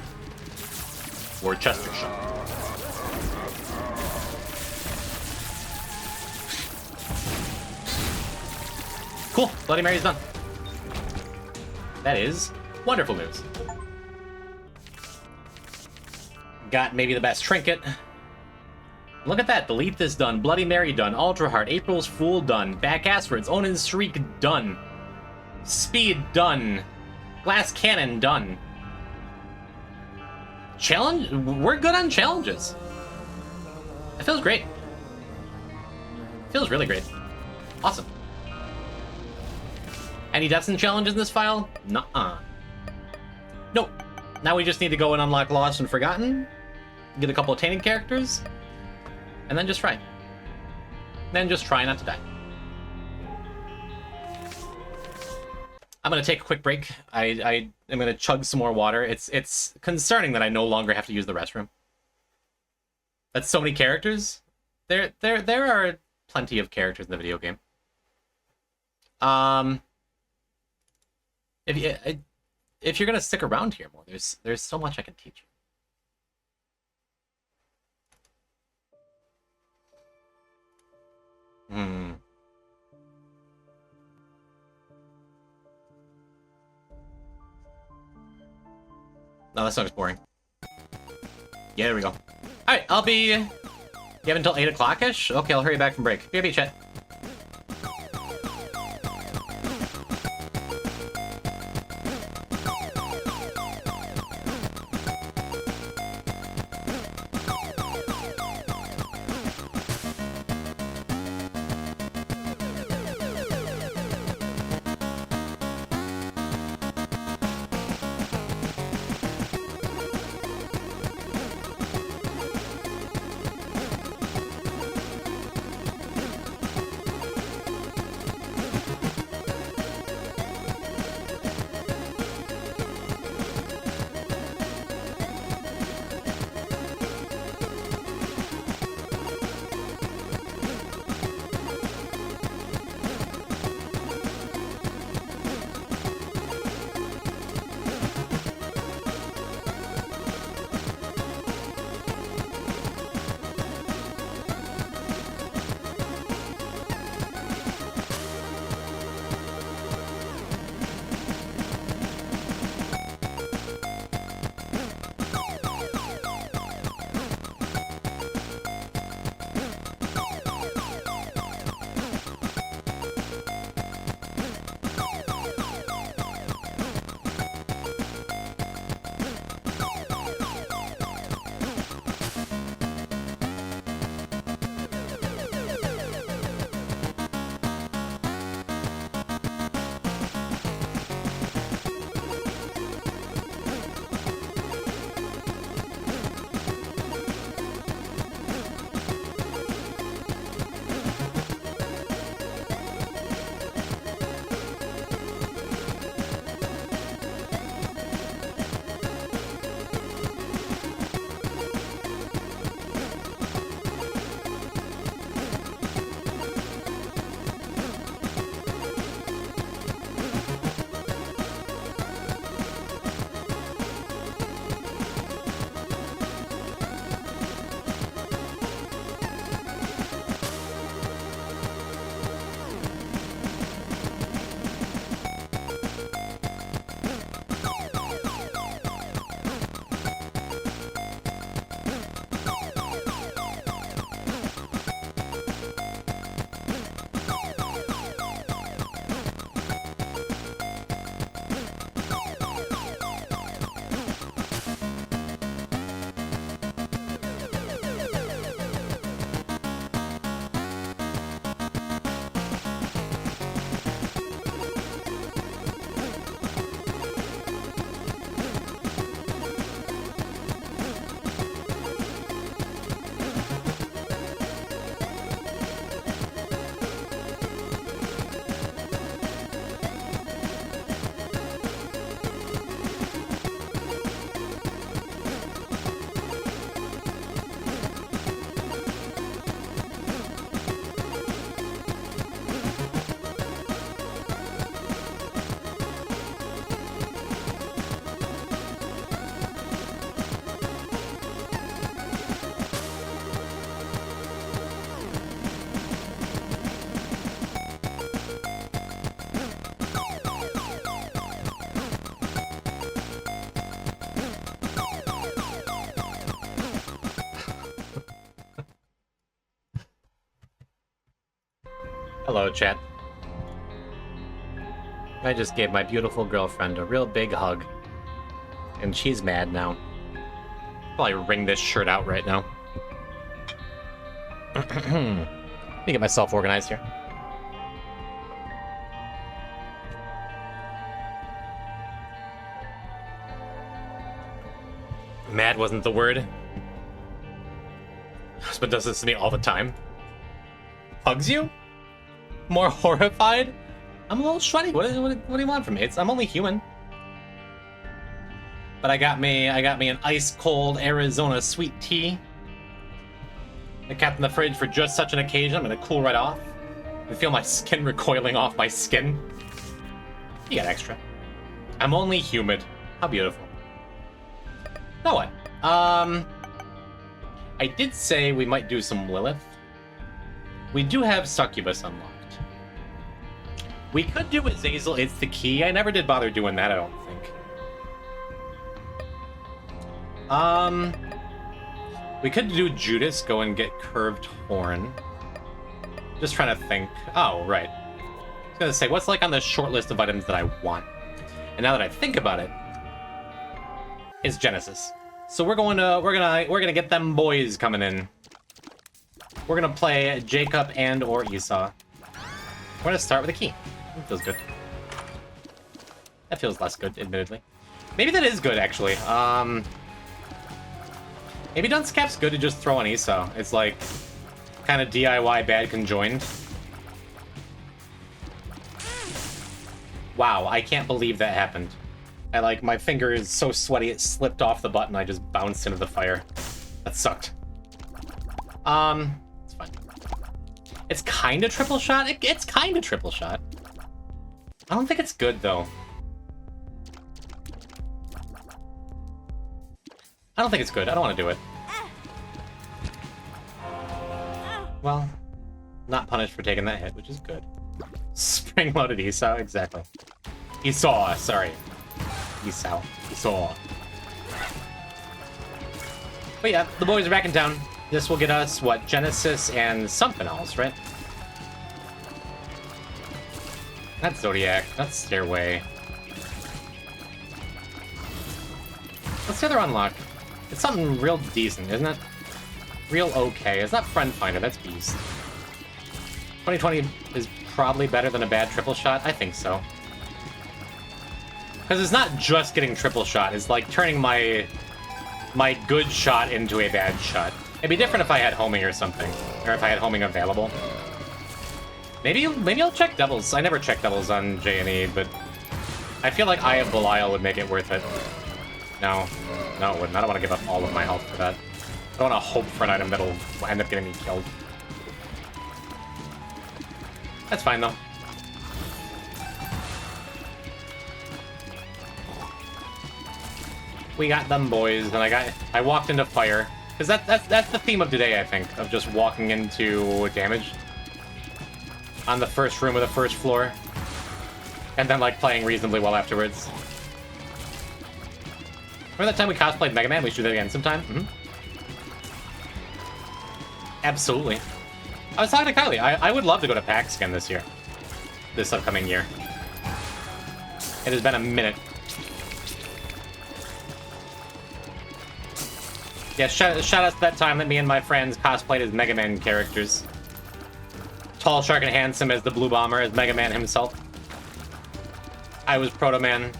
Speaker 2: Worcestershire. Cool. Bloody Mary's done. That is wonderful news. Got maybe the best trinket. Look at that. Delete this done. Bloody Mary done. Ultra Heart. April's Fool done. Back Asteroids. Onin's Shriek done. Speed done. Glass Cannon done. Challenge? We're good on challenges. It feels great. Feels really great. Awesome. Any deaths and challenges in this file? Nuh-uh. Nope. Now we just need to go and unlock Lost and Forgotten, get a couple of tainted characters, and then just try. Then just try not to die. I'm gonna take a quick break. I am gonna chug some more water. It's concerning that I no longer have to use the restroom. That's so many characters. There are plenty of characters in the video game. If you're gonna stick around here more, there's so much I can teach you. No, that song's boring. Yeah, there we go. Alright, I'll be... You have until 8 o'clock-ish? Okay, I'll hurry back from break. BRB, chat. Hello, chat. I just gave my beautiful girlfriend a real big hug. And she's mad now. Probably wring this shirt out right now. Let me get myself organized here. Mad wasn't the word. Husband does this to me all the time. Hugs you? More horrified? I'm a little sweaty. What do you want from me? I'm only human. But I got me an ice cold Arizona sweet tea. I kept in the fridge for just such an occasion. I'm gonna cool right off. I feel my skin recoiling off my skin. You got extra. I'm only humid. How beautiful. Now what? I did say we might do some Lilith. We do have Succubus unlocked. We could do Azazel, It's the Key. I never did bother doing that, I don't think. We could do Judas, go and get Curved Horn. Just trying to think. Oh, right. I was gonna say, what's like on the short list of items that I want? And now that I think about it, it's Genesis. So we're gonna get them boys coming in. We're gonna play Jacob and or Esau. We're gonna start with a key. That feels good. That feels less good, admittedly. Maybe that is good, actually. Maybe Dunce Cap's good to just throw on Esau. It's like kind of DIY bad conjoined. Wow, I can't believe that happened. My finger is so sweaty it slipped off the button. I just bounced into the fire. That sucked. It's fine. It's kind of triple shot. It's kind of triple shot. I don't think it's good though. I don't think it's good. I don't want to do it. Well, not punished for taking that hit, which is good. Spring-loaded Esau, exactly. Esau, sorry. Esau. But yeah, the boys are back in town. This will get us, what, Genesis and something else, right? Not Zodiac, not Stairway. What's the other unlock? It's something real decent, isn't it? Real okay. It's not Friend Finder, that's Beast. 2020 is probably better than a bad triple shot? I think so. Because it's not just getting triple shot, it's like turning my good shot into a bad shot. It'd be different if I had homing or something. Or if I had homing available. Maybe I'll check doubles. I never check doubles on J&E, but I feel like Eye of Belial would make it worth it. No, it wouldn't. I don't want to give up all of my health for that. I don't want to hope for an item that'll end up getting me killed. That's fine, though. We got them boys, and I walked into fire. Because that's the theme of today, I think, of just walking into damage. On the first room of the first floor. And then, like, playing reasonably well afterwards. Remember that time we cosplayed Mega Man? We should do that again sometime? Mm-hmm. Absolutely. I was talking to Kylie. I would love to go to PAX again this year. This upcoming year. It has been a minute. Yeah, shout out to that time that me and my friends cosplayed as Mega Man characters. Tall, Shark, and Handsome as the Blue Bomber, as Mega Man himself. I was Proto Man.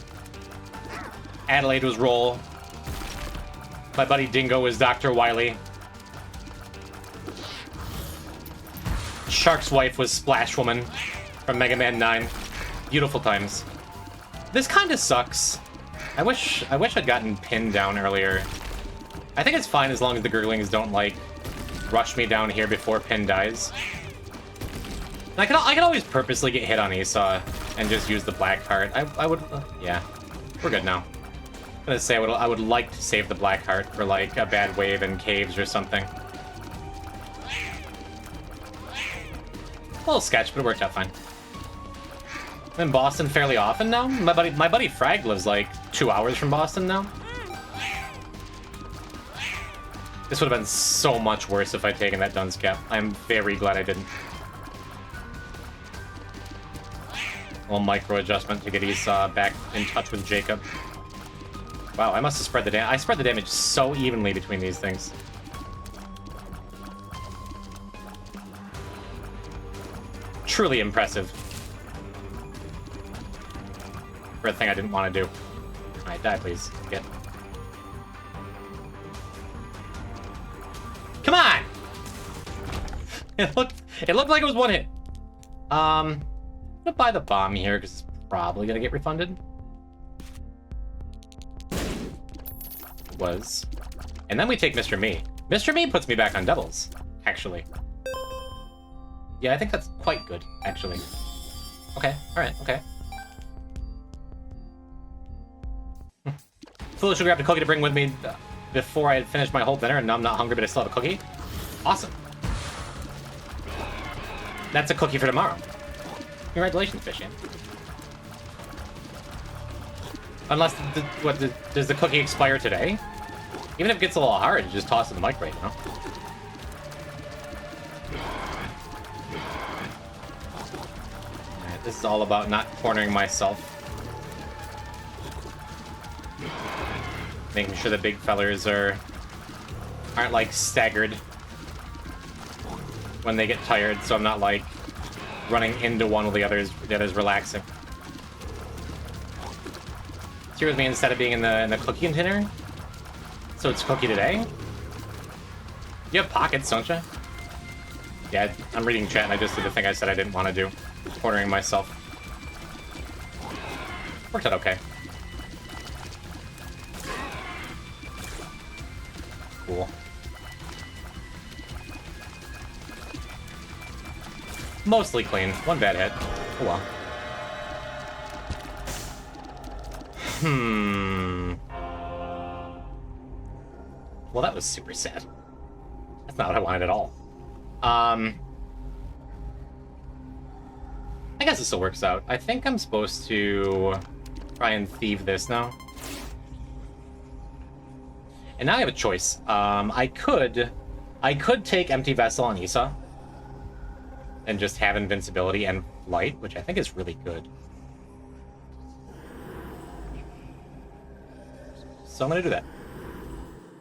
Speaker 2: Adelaide was Roll. My buddy Dingo was Dr. Wily. Shark's wife was Splash Woman from Mega Man 9. Beautiful times. This kind of sucks. I wish I'd gotten pinned down earlier. I think it's fine as long as the Gurglings don't, like, rush me down here before Pin dies. And I can always purposely get hit on Esau and just use the black heart. I would, yeah. We're good now. I'm gonna say I would like to save the black heart for, like, a bad wave in caves or something. A little sketch, but it worked out fine. I'm in Boston fairly often now. My buddy Frag lives, like, 2 hours from Boston now. This would have been so much worse if I'd taken that dunce cap. I'm very glad I didn't. little micro adjustment to get Esau back in touch with Jacob. Wow, I must have spread the damage. I spread the damage so evenly between these things. Truly impressive. For a thing I didn't want to do. Alright, die please. Get. Come on! It looked like it was one hit. I'm gonna buy the bomb here because it's probably gonna get refunded. It was. And then we take Mr. Me. Mr. Me puts me back on doubles, actually. Yeah, I think that's quite good, actually. Okay, alright, okay. Foolishly grabbed a cookie to bring with me before I had finished my whole dinner, and now I'm not hungry, but I still have a cookie. Awesome. That's a cookie for tomorrow. Congratulations, Fishy. Unless, does the cookie expire today? Even if it gets a little hard, you just toss it in the microwave, you know? Alright, this is all about not cornering myself. Making sure the big fellers aren't like staggered when they get tired, so I'm not like running into one while the other's relaxing. It's here with me instead of being in the cookie container. So it's cookie today. You have pockets, don't you? Yeah, I'm reading chat and I just did the thing I said I didn't want to do. Cornering myself. Worked out okay. Cool. Mostly clean. One bad hit. Oh well. Well, that was super sad. That's not what I wanted at all. I guess it still works out. I think I'm supposed to try and thieve this now. And now I have a choice. I could take Empty Vessel on Esau and just have invincibility and flight, which I think is really good. So I'm gonna do that.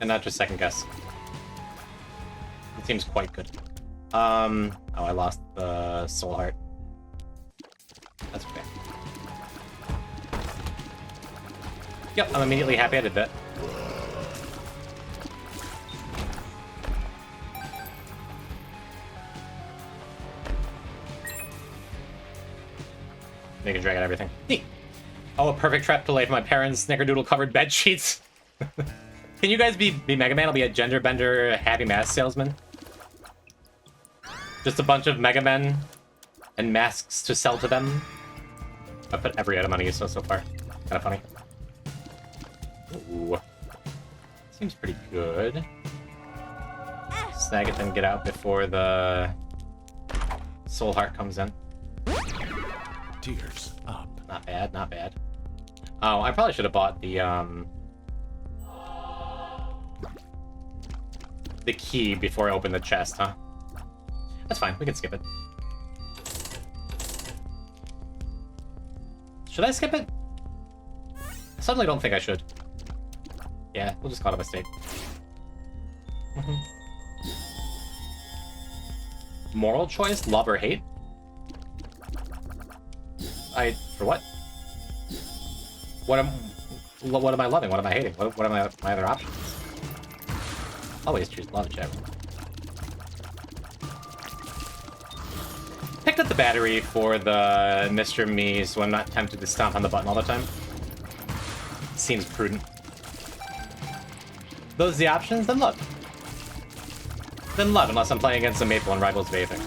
Speaker 2: And not just second guess. It seems quite good. Oh, I lost the soul heart. That's okay. Yep, I'm immediately happy I did that. They can drag out everything. Neat. Oh, a perfect trap to lay for my parents' snickerdoodle-covered bed sheets. Can you guys be Mega Man? I'll be a gender bender happy mask salesman. Just a bunch of Mega Men and masks to sell to them. I put every item on ESO so far. Kind of funny. Ooh. Seems pretty good. Snag it, then get out before the soul heart comes in.
Speaker 4: Tears up.
Speaker 2: Not bad, not bad. Oh, I probably should have bought the key before I opened the chest, huh? That's fine, we can skip it. Should I skip it? I suddenly don't think I should. Yeah, we'll just call it a mistake. Moral choice, love or hate? For what? What am I loving? What am I hating? What are my other options? Always choose love, chat. Picked up the battery for the Mr. Me, so I'm not tempted to stomp on the button all the time. Seems prudent. Those are the options? Then love. Then love, unless I'm playing against a Maple and Rivals of anything.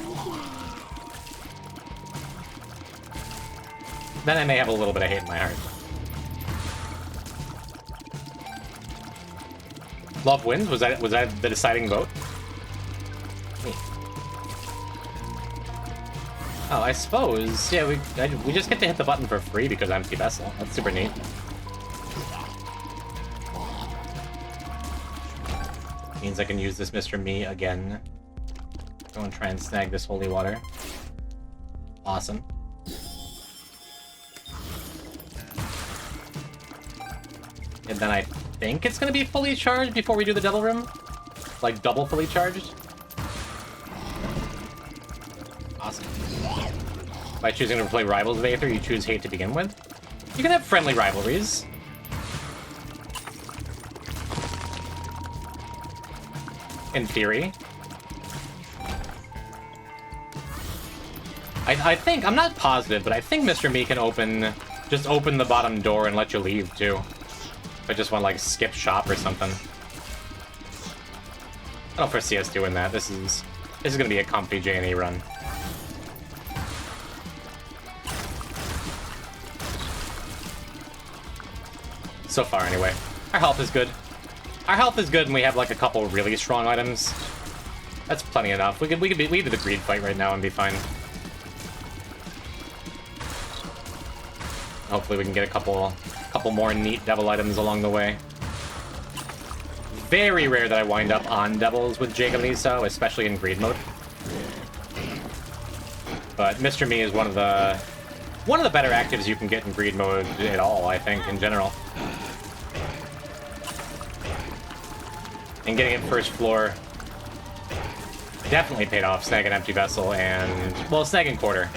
Speaker 2: Then I may have a little bit of hate in my heart. Love wins? Was that the deciding vote? Oh, I suppose. Yeah, we just get to hit the button for free because I'm Empty Vessel. That's super neat. Means I can use this Mr. Me again. Go and try and snag this holy water. Awesome. And then I think it's gonna be fully charged before we do the Devil Room. Like, double fully charged. Awesome. By choosing to play Rivals of Aether, you choose Hate to begin with. You can have friendly rivalries. In theory. I think, I'm not positive, but I think Mr. Me can just open the bottom door and let you leave, too. If I just want to, like, skip shop or something. I don't foresee us doing that. This is gonna be a comfy J&E run. So far, anyway. Our health is good. Our health is good, and we have, like, a couple really strong items. That's plenty enough. We could do the greed fight right now and be fine. Hopefully we can get a couple more neat devil items along the way. Very rare that I wind up on devils with Jake and Lisa, especially in greed mode. But Mr. Me is one of the better actives you can get in greed mode at all, I think, in general. And getting it first floor definitely paid off, snagging Empty Vessel and, well, snagging Quarter.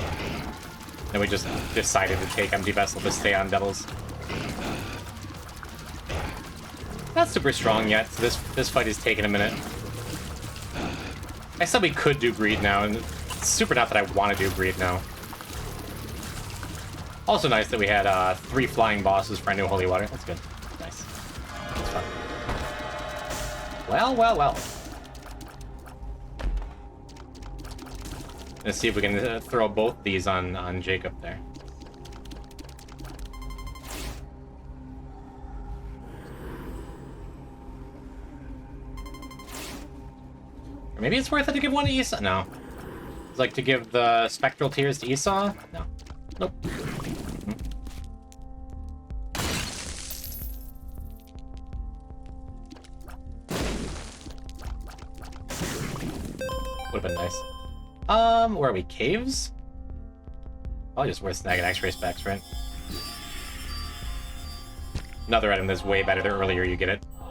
Speaker 2: Then we just decided to take Empty Vessel to stay on Devils. Not super strong yet, so this fight is taking a minute. I said we could do Greed now, and it's super not that I want to do Greed now. Also nice that we had 3 flying bosses for our new Holy Water. That's good. Nice. That's fun. Well, well, well. Let's see if we can throw both these on Jacob there. Or maybe it's worth it to give one to Esau? No. It's like to give the Spectral Tears to Esau? No. Nope. Would've been nice. Where are we? Caves? Probably just worth snagging X-ray specs, right? Another item that's way better the earlier you get it. Don't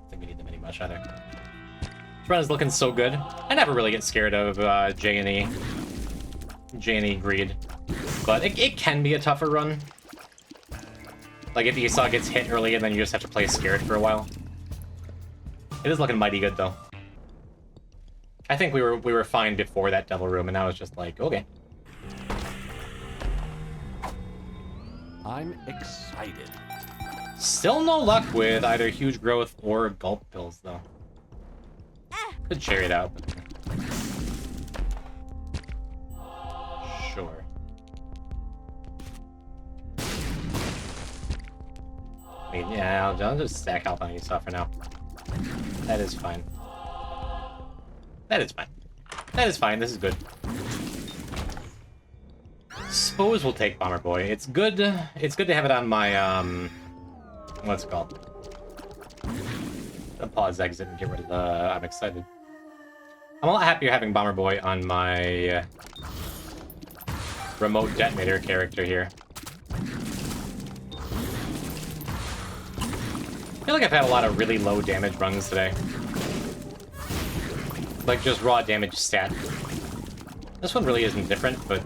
Speaker 2: think we need them any much either. This run is looking so good. I never really get scared of J&E Greed, but it can be a tougher run. Like if Esau gets hit early and then you just have to play scared for a while. It is looking mighty good though. I think we were fine before that Devil Room, and now it's just like, okay.
Speaker 4: I'm excited.
Speaker 2: Still no luck with either Huge Growth or Gulp Pills, though. Could cherry it out. But... Sure. I mean, yeah, I'll just stack health on Esau for now. That is fine. That is fine. That is fine. This is good. Suppose we'll take Bomber Boy. It's good. It's good to have it on my what's it called? I'll pause exit and get rid of the. I'm excited. I'm a lot happier having Bomber Boy on my remote detonator character here. I feel like I've had a lot of really low damage runs today. Like, just raw damage stat. This one really isn't different, but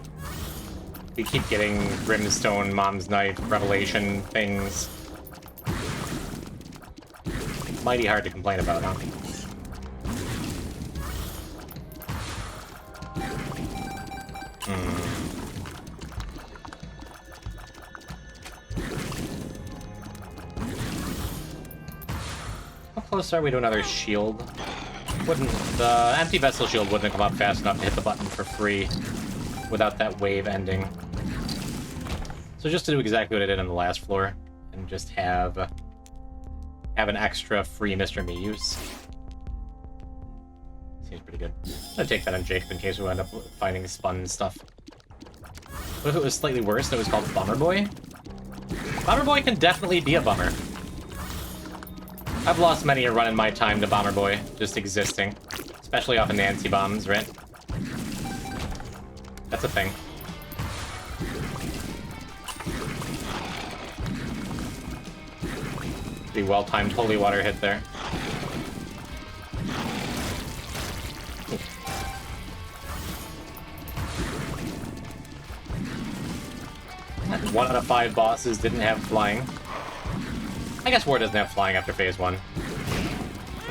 Speaker 2: we keep getting Brimstone, Mom's Knife, Revelation things. Mighty hard to complain about, huh? How close are we to another shield? The Empty Vessel shield wouldn't come up fast enough to hit the button for free without that wave ending. So just to do exactly what I did on the last floor, and just have an extra free Mr. Me use. Seems pretty good. I'm gonna take that on Jacob in case we end up finding spun stuff. What if it was slightly worse and it was called Bummer Boy? Bomber Boy can definitely be a bummer. I've lost many a run in my time to Bomber Boy, just existing. Especially off of Nancy bombs, right? That's a thing. Pretty well-timed holy water hit there. One out of 5 bosses didn't have flying. I guess War doesn't have flying after phase 1.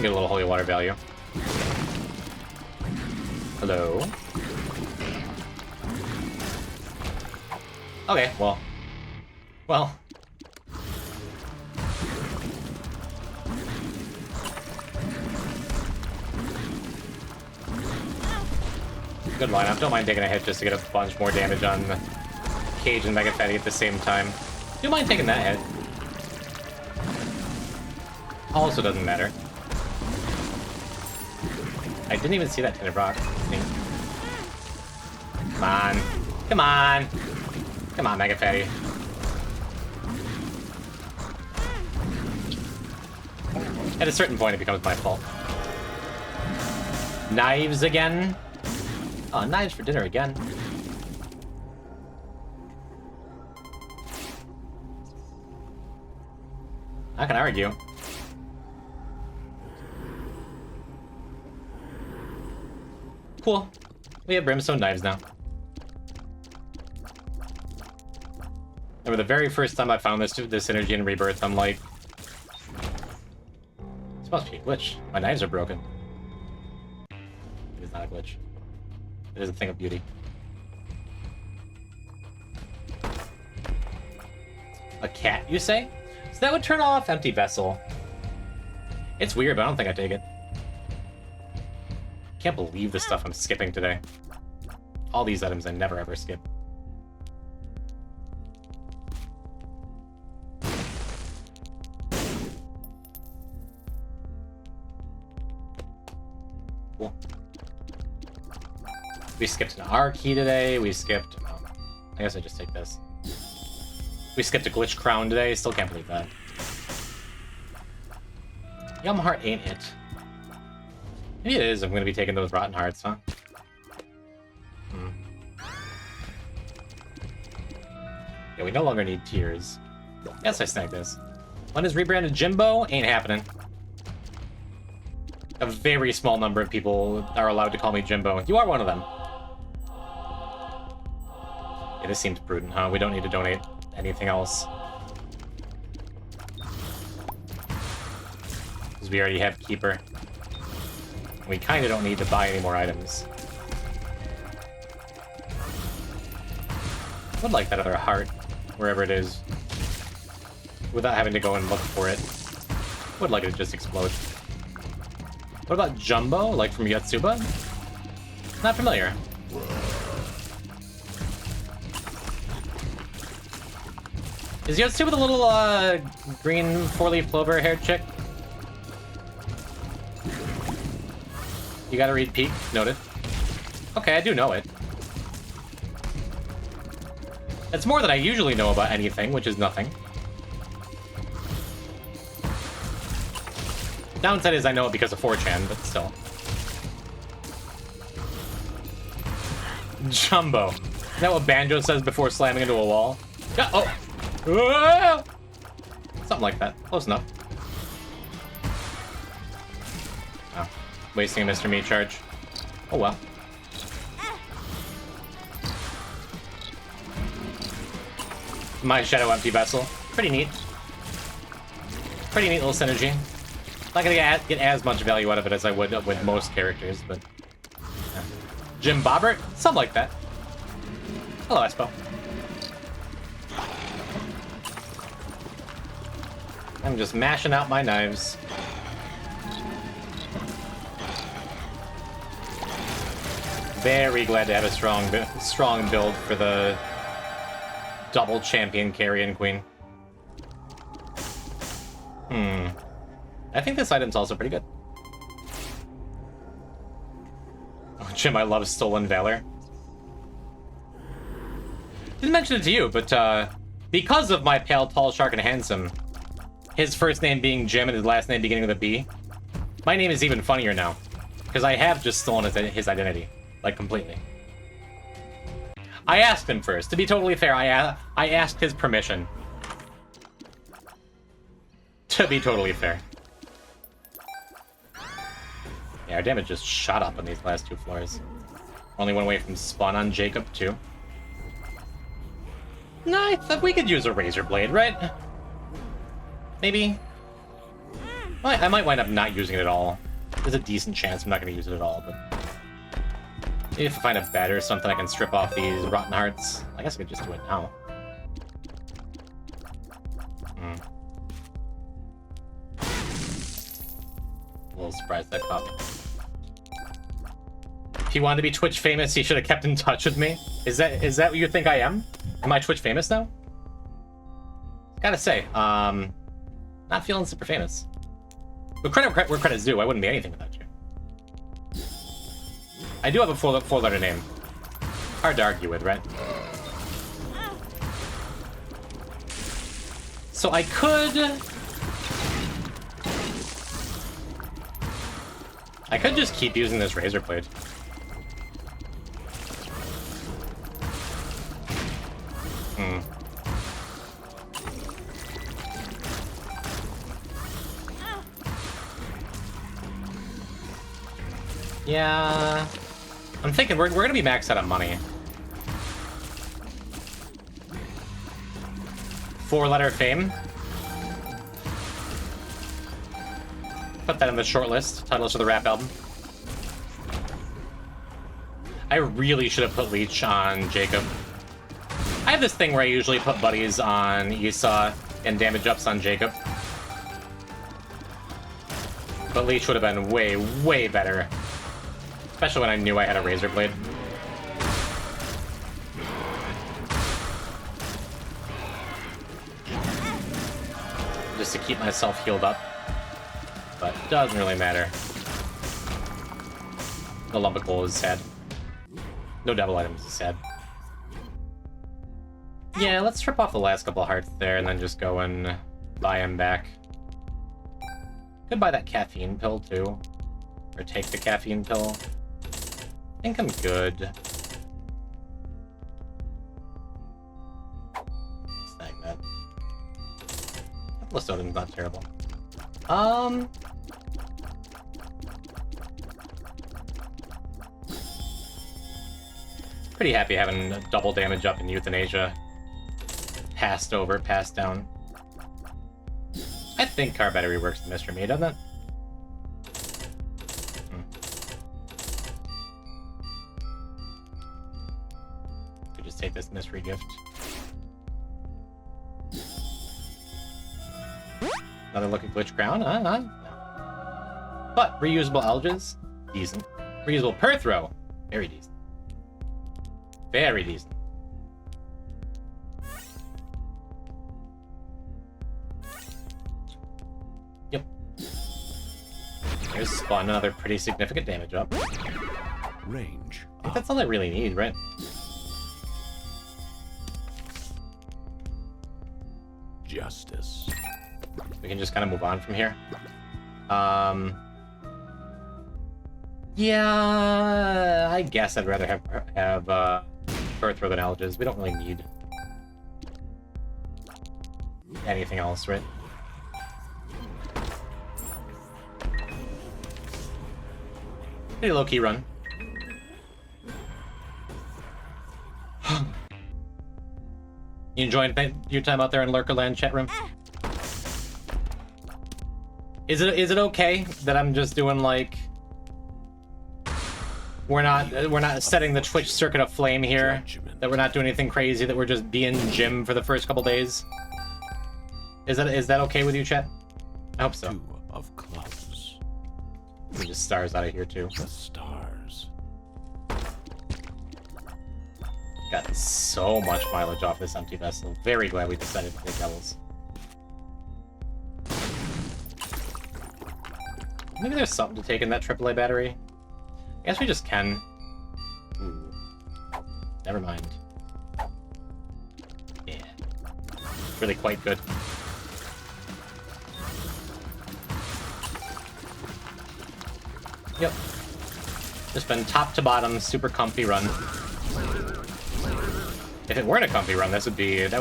Speaker 2: Get a little holy water value. Hello? Okay, well. Well. Good lineup. Don't mind taking a hit just to get a bunch more damage on Cage and Mega Fatty at the same time. Don't mind taking that hit. Also doesn't matter. I didn't even see that tin of rock. Come on. Come on. Come on, Mega Fatty. At a certain point, it becomes my fault. Knives again? Oh, knives for dinner again. Not gonna argue. Cool. We have brimstone knives now. Remember the very first time I found this energy in Rebirth, I'm like, this must be a glitch. My knives are broken. It is not a glitch. It is a thing of beauty. A cat, you say? So that would turn off Empty Vessel. It's weird, but I don't think I take it. Can't believe the stuff I'm skipping today. All these items I never ever skip. Cool. We skipped an R key today. We skipped... Oh, I guess I just take this. We skipped a glitch crown today. Still can't believe that. Yum Heart ain't it. Maybe it is. I'm going to be taking those Rotten Hearts, huh? Yeah, we no longer need tears. Yes, I snagged this. One is rebranded Jimbo. Ain't happening. A very small number of people are allowed to call me Jimbo. You are one of them. Yeah, this seems prudent, huh? We don't need to donate anything else. Because we already have Keeper. We kind of don't need to buy any more items. I would like that other heart, wherever it is, without having to go and look for it. I would like it to just explode. What about Jumbo, like from Yotsuba? Not familiar. Is Yotsuba the little green 4-leaf clover haired chick? You gotta read Peak, noted. Okay, I do know it. It's more than I usually know about anything, which is nothing. Downside is I know it because of 4chan, but still. Jumbo. Is that what Banjo says before slamming into a wall? Yeah, oh! Ah! Something like that. Close enough. Oh. Wasting a Mr. Meat charge. Oh well. My Shadow Empty Vessel. Pretty neat. Pretty neat little synergy. Not gonna get as much value out of it as I would with most characters, but... Yeah. Jim Bobbert? Something like that. Hello, Espo. I'm just mashing out my knives. Very glad to have a strong build for the double champion carrion queen. I think this item's also pretty good. Oh, Jim, I love Stolen Valor. Didn't mention it to you, but because of my pale, tall, shark, and handsome, his first name being Jim and his last name beginning with a B, my name is even funnier now. Because I have just stolen his identity. Like, completely. I asked him first. To be totally fair, I asked his permission To be totally fair. Yeah, our damage just shot up on these last 2 floors. Only one away from spawn on Jacob, too. No, I thought we could use a razor blade, right? Maybe? I might wind up not using it at all. There's a decent chance I'm not going to use it at all, but... maybe if I find a bed or something, I can strip off these rotten hearts. I guess I could just do it now. A little surprised that caught me. If he wanted to be Twitch famous, he should have kept in touch with me. Is that what you think I am? Am I Twitch famous now? Gotta say, not feeling super famous. But credit where credit's due, I wouldn't be anything without you. I do have a four-letter name. Hard to argue with, right? So I could just keep using this razor blade. Yeah, I'm thinking we're gonna be maxed out of money. 4-letter fame. Put that in the short list. Title list of the rap album. I really should have put Leech on Jacob. I have this thing where I usually put buddies on Esau and damage ups on Jacob. But Leech would have been way, way better. Especially when I knew I had a razor blade. Just to keep myself healed up. But it doesn't really matter. The lump of coal is sad. No double items is sad. Yeah, let's strip off the last couple of hearts there and then just go and buy him back. Could buy that caffeine pill too. Or take the caffeine pill. I think I'm good. Snag that. List item's not terrible. Pretty happy having a double damage up in euthanasia. Passed down. I think car battery works the best for me, doesn't it? Could just take this mystery gift. Another look at glitch crown, But reusable alges, decent. Reusable per throw, very decent. Very decent. Yep. There's spawn, another pretty significant damage up.
Speaker 4: Range.
Speaker 2: I think that's all I really need, right?
Speaker 4: Justice.
Speaker 2: We can just kind of move on from here. Yeah, I guess I'd rather have Birth Throw than Alges. We don't really need anything else, right? Pretty low-key run. You enjoying your time out there in Lurkerland chat room? Is it okay that I'm just doing like we're not setting the Twitch circuit aflame here? That we're not doing anything crazy, that we're just being Jim for the first couple days? Is that okay with you, chat? I hope so.
Speaker 4: 2 of clubs.
Speaker 2: Let me just stars out of here too.
Speaker 4: The stars.
Speaker 2: Got so much mileage off this empty vessel. Very glad we decided to take devils. Maybe there's something to take in that AAA battery. I guess we just can. Ooh. Never mind. Yeah. Really quite good. Yep. Just been top to bottom, super comfy run. If it weren't a comfy run, that would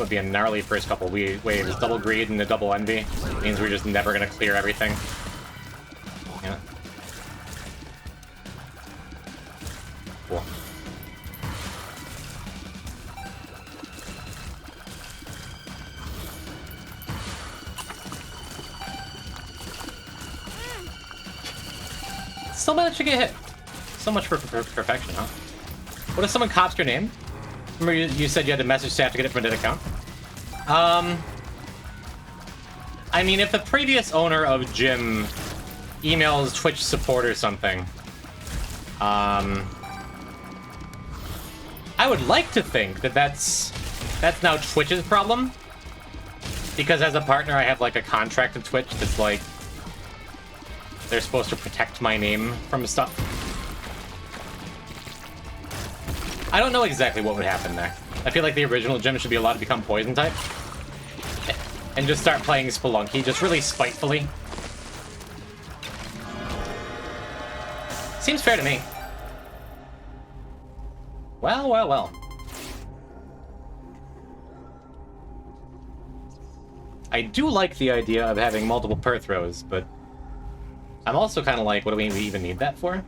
Speaker 2: be a gnarly first couple waves. Double greed and a double envy means we're just never gonna clear everything. Yeah. Cool. Still managed to get hit. So much for perfection, huh? What if someone cops your name? Remember you said you had to message staff to get it from a dead account? I mean, if the previous owner of Jim emails Twitch support or something, I would like to think that that's now Twitch's problem. Because as a partner, I have like a contract with Twitch that's like, they're supposed to protect my name from stuff. I don't know exactly what would happen there. I feel like the original Jim should be allowed to become poison type. And just start playing Spelunky, just really spitefully. Seems fair to me. Well, well, well. I do like the idea of having multiple per throws, but I'm also kind of like, what do we even need that for?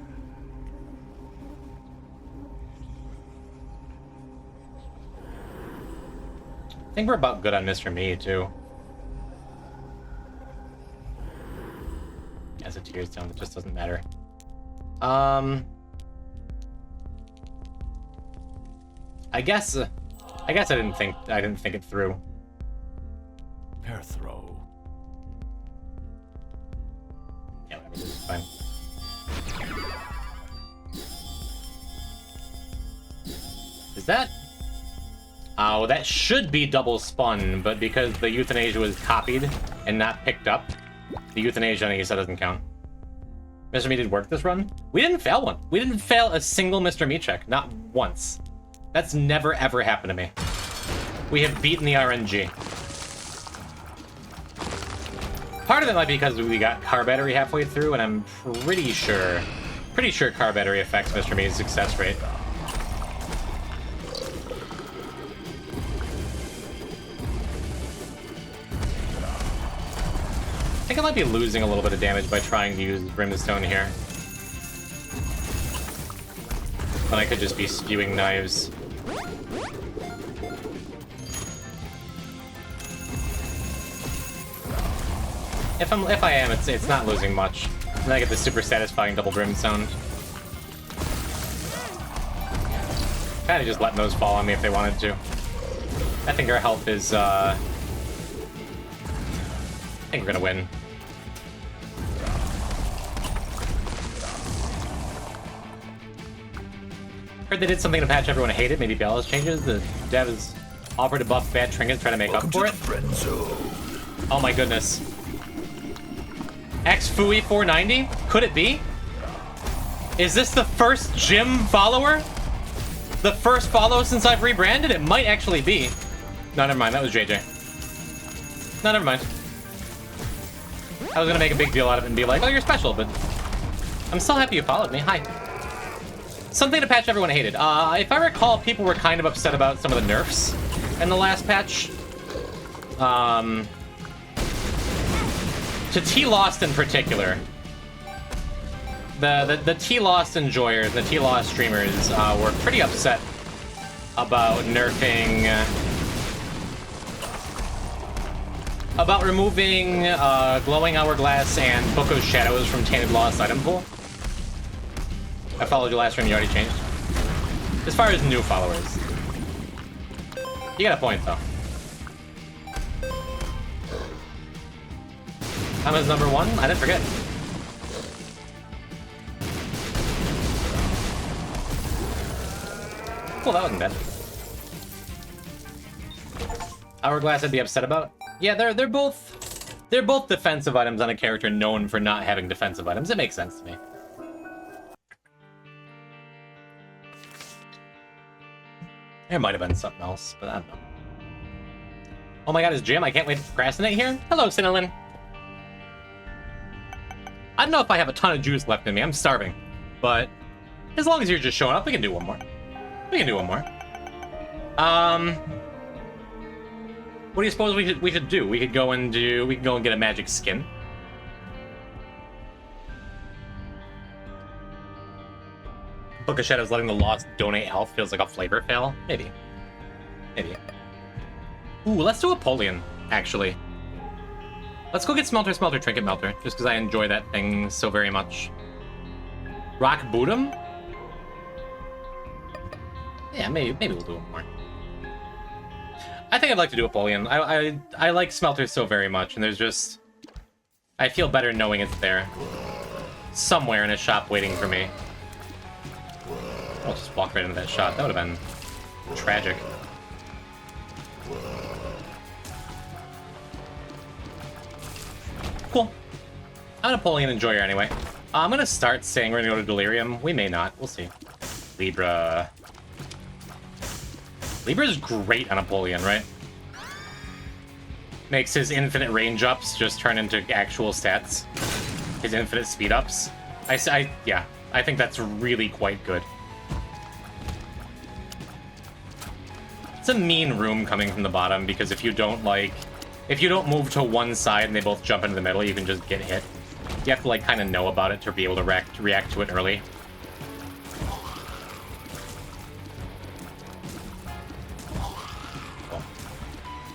Speaker 2: I think we're about good on Mr. Me, too. As it tears down, it just doesn't matter. I guess I didn't think it through.
Speaker 4: Per throw.
Speaker 2: Yeah, whatever, this is fine. Is that? Oh, that should be double spun, but because the euthanasia was copied and not picked up, the euthanasia on ESA doesn't count. Mr. Me did work this run? We didn't fail one. We didn't fail a single Mr. Me check, not once. That's never ever happened to me. We have beaten the RNG. Part of it might be because we got car battery halfway through, and I'm pretty sure car battery affects Mr. Me's success rate. I think I might be losing a little bit of damage by trying to use Brimstone here. But I could just be spewing knives. If I am, it's not losing much. And then I get the super satisfying double Brimstone. Kinda just letting those fall on me if they wanted to. I think our health is, I think we're gonna win. Heard they did something to patch everyone hated, maybe balance changes. The dev has offered to buff bad trinkets, try to make up for it. Oh my goodness. XFUI 490? Could it be? Is this the first Jim follower? The first follow since I've rebranded? It might actually be. No, never mind. That was JJ. No, never mind. I was gonna make a big deal out of it and be like, oh, you're special, but I'm so happy you followed me. Hi. Something to patch everyone hated. If I recall, people were kind of upset about some of the nerfs in the last patch. To T-Lost in particular. The T-Lost enjoyers, the T-Lost streamers, were pretty upset about nerfing... about removing Glowing Hourglass and Book of Shadows from Tainted Lost item pool. I followed your last stream, you already changed. As far as new followers. You got a point, though. I'm as number one? I didn't forget. Cool, that wasn't bad. Hourglass I'd be upset about? Yeah, they're both defensive items on a character known for not having defensive items. It makes sense to me. There might have been something else, but I don't know. Oh my god, it's Jim. I can't wait to procrastinate here. Hello, Cinnalin. I don't know if I have a ton of juice left in me. I'm starving. But as long as you're just showing up, we can do one more. We can do one more. What do you suppose we should do? We could go and get a magic skin. Book of Shadows letting the Lost donate health feels like a flavor fail. Maybe. Ooh, let's do Apollyon, actually. Let's go get Smelter, Trinket Melter, just because I enjoy that thing so very much. Rock Boodum? Yeah, maybe we'll do it more. I think I'd like to do Apollyon. I like Smelter so very much, and there's just... I feel better knowing it's there. Somewhere in a shop waiting for me. I'll just walk right into that shot. That would have been tragic. Cool. I'm an Apollyon enjoyer anyway. I'm gonna start saying we're gonna go to Delirium. We may not. We'll see. Libra. Libra's great on Apollyon, right? Makes his infinite range ups just turn into actual stats. His infinite speed ups. Yeah, I think that's really quite good. It's a mean room coming from the bottom because if you don't move to one side and they both jump into the middle, you can just get hit. You have to like kind of know about it to be able to react to it early.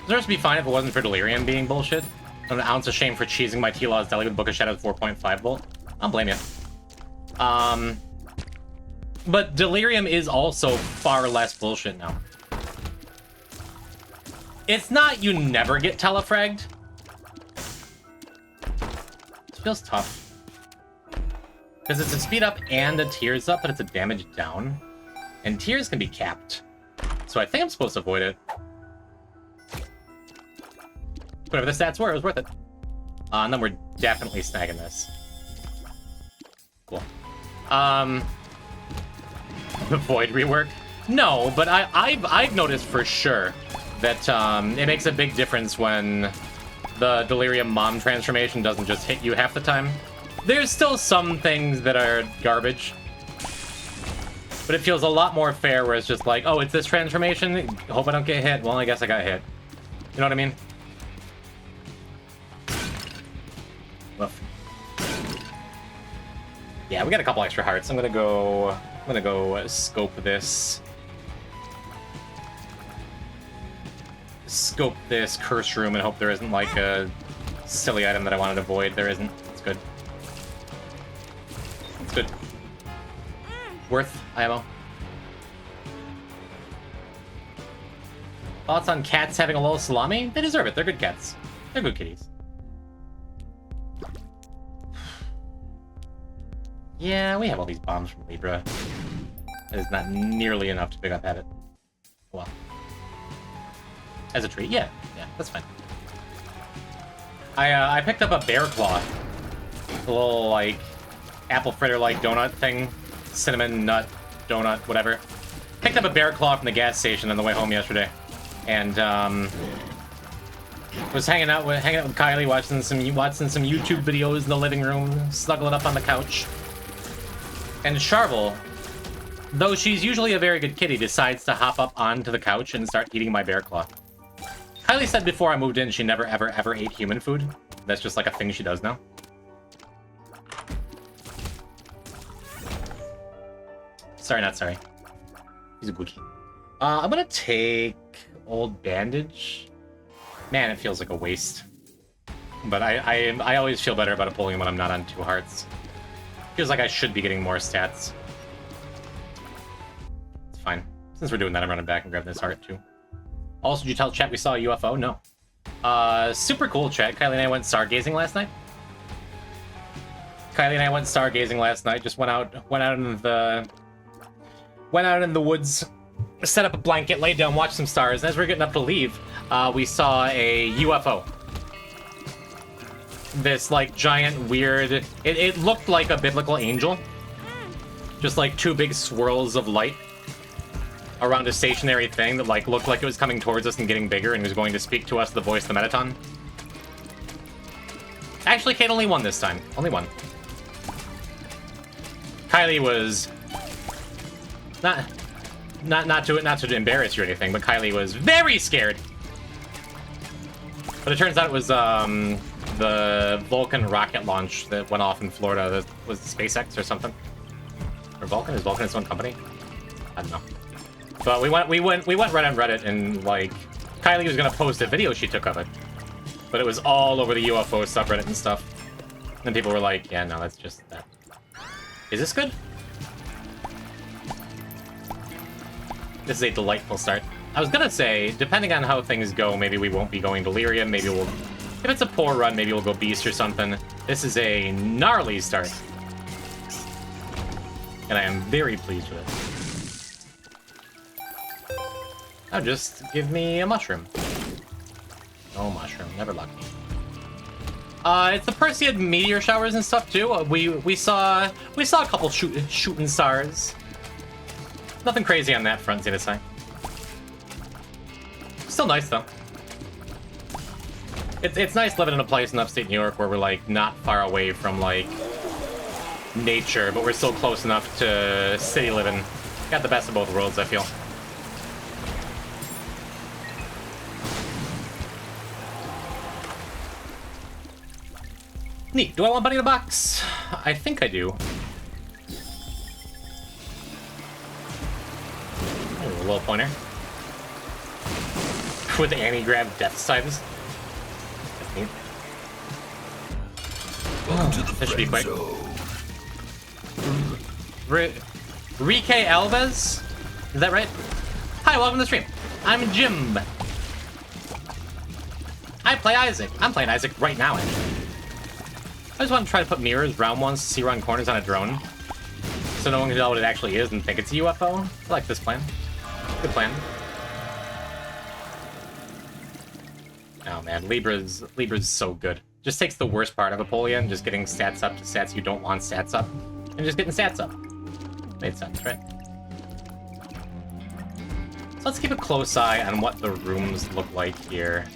Speaker 2: Deserves to be fine if it wasn't for Delirium being bullshit. An ounce of shame for cheesing my T-Law's Deli with Book of Shadows 4.5 volt. I don't blame you. But Delirium is also far less bullshit now. It's not you never get telefragged. It feels tough. Because it's a speed up and a tears up, but it's a damage down. And tears can be capped. So I think I'm supposed to avoid it. Whatever the stats were, it was worth it. And then we're definitely snagging this. Cool. The Void rework? No, but I've noticed for sure that it makes a big difference when the Delirium Mom transformation doesn't just hit you half the time. There's still some things that are garbage, but it feels a lot more fair where it's just like, oh, it's this transformation? Hope I don't get hit. Well, I guess I got hit. You know what I mean? Woof. Yeah, we got a couple extra hearts. I'm gonna go scope this. Scope this curse room and hope there isn't like a silly item that I wanted to avoid. There isn't. It's good. It's good. Worth ammo. Thoughts on cats having a little salami? They deserve it. They're good cats. They're good kitties. Yeah, we have all these bombs from Libra. That is not nearly enough to pick up at it. Well. As a treat, yeah, that's fine. I picked up a bear claw. A little, like, apple fritter-like donut thing. Cinnamon nut donut, whatever. Picked up a bear claw from the gas station on the way home yesterday. And, was hanging out with Kylie, watching some YouTube videos in the living room, snuggling up on the couch. And Charvel, though she's usually a very good kitty, decides to hop up onto the couch and start eating my bear claw. Kylie said before I moved in she never ever ate human food. That's just like a thing she does now. Sorry, not sorry. He's a good. I'm gonna take old bandage. Man, it feels like a waste. But I always feel better about Apollyon when I'm not on 2 hearts. Feels like I should be getting more stats. It's fine. Since we're doing that, I'm running back and grabbing this heart too. Also, did you tell chat we saw a UFO? No. Super cool chat. Kylie and I went stargazing last night. Just went out in the woods, set up a blanket, laid down, watched some stars. And as we were getting up to leave, we saw a UFO. This like giant weird. It looked like a biblical angel. Just like 2 big swirls of light around a stationary thing that like looked like it was coming towards us and getting bigger and was going to speak to us the voice of the Metaton. Actually, Kate only won this time. Only one. Kylie was not not to embarrass you or anything, but Kylie was very scared. But it turns out it was the Vulcan rocket launch that went off in Florida. That was SpaceX or something. Or Vulcan? Is Vulcan its own company? I don't know. But we went right on Reddit, and like Kylie was gonna post a video she took of it, but it was all over the UFO subreddit and stuff. And people were like, "Yeah, no, that's just that." Is this good? This is a delightful start. I was gonna say, depending on how things go, maybe we won't be going Delirium. Maybe we'll, if it's a poor run, maybe we'll go Beast or something. This is a gnarly start, and I am very pleased with it. Oh, just give me a mushroom. No mushroom, never lucky. It's the Perseid meteor showers and stuff too. We saw a couple shooting stars. Nothing crazy on that front, to say. Still nice though. It's nice living in a place in upstate New York where we're like not far away from like nature, but we're still close enough to city living. Got the best of both worlds, I feel. Neat. Do I want Bunny in the Box? I think I do. A little pointer. With the anti-grab death sides. That's neat. That should be quick. Rike Alves? Is that right? Hi, welcome to the stream. I'm Jim. I play Isaac. I'm playing Isaac right now, actually. I just want to try to put mirrors round ones to see around corners on a drone, so no one can tell what it actually is and think it's a UFO. I like this plan. Good plan. Oh man, Libra's so good. Just takes the worst part of Apollyon, just getting stats up to stats you don't want stats up, and just getting stats up. Made sense, right? So let's keep a close eye on what the rooms look like here.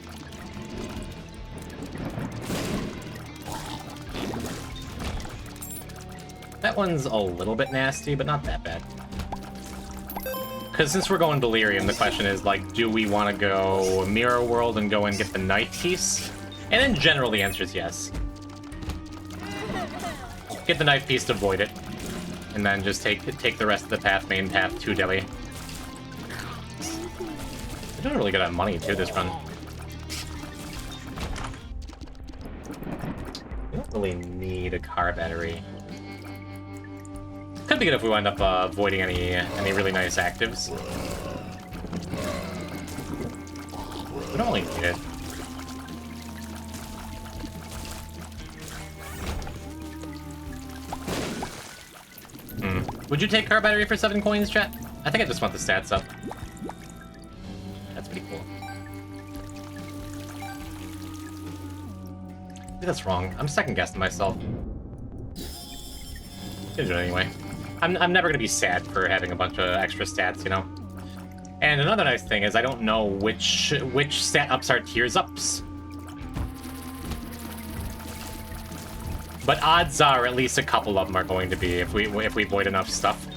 Speaker 2: That one's a little bit nasty, but not that bad. Because since we're going Delirium, the question is, like, do we want to go Mirror World and go and get the knife piece? And in general, the answer is yes. Get the knife piece to void it. And then just take the rest of the path, main path, to Delhi. We're doing really good on money, too, this run. We don't really need a car battery. Could be good if we wind up avoiding any really nice actives. We don't really need it. Would you take car battery for 7 coins, chat? I think I just want the stats up. That's pretty cool. I think that's wrong. I'm second guessing myself. Gonna do it anyway. I'm never gonna be sad for having a bunch of extra stats, you know? And another nice thing is I don't know which stat ups are tiers ups. But odds are at least a couple of them are going to be if we void enough stuff.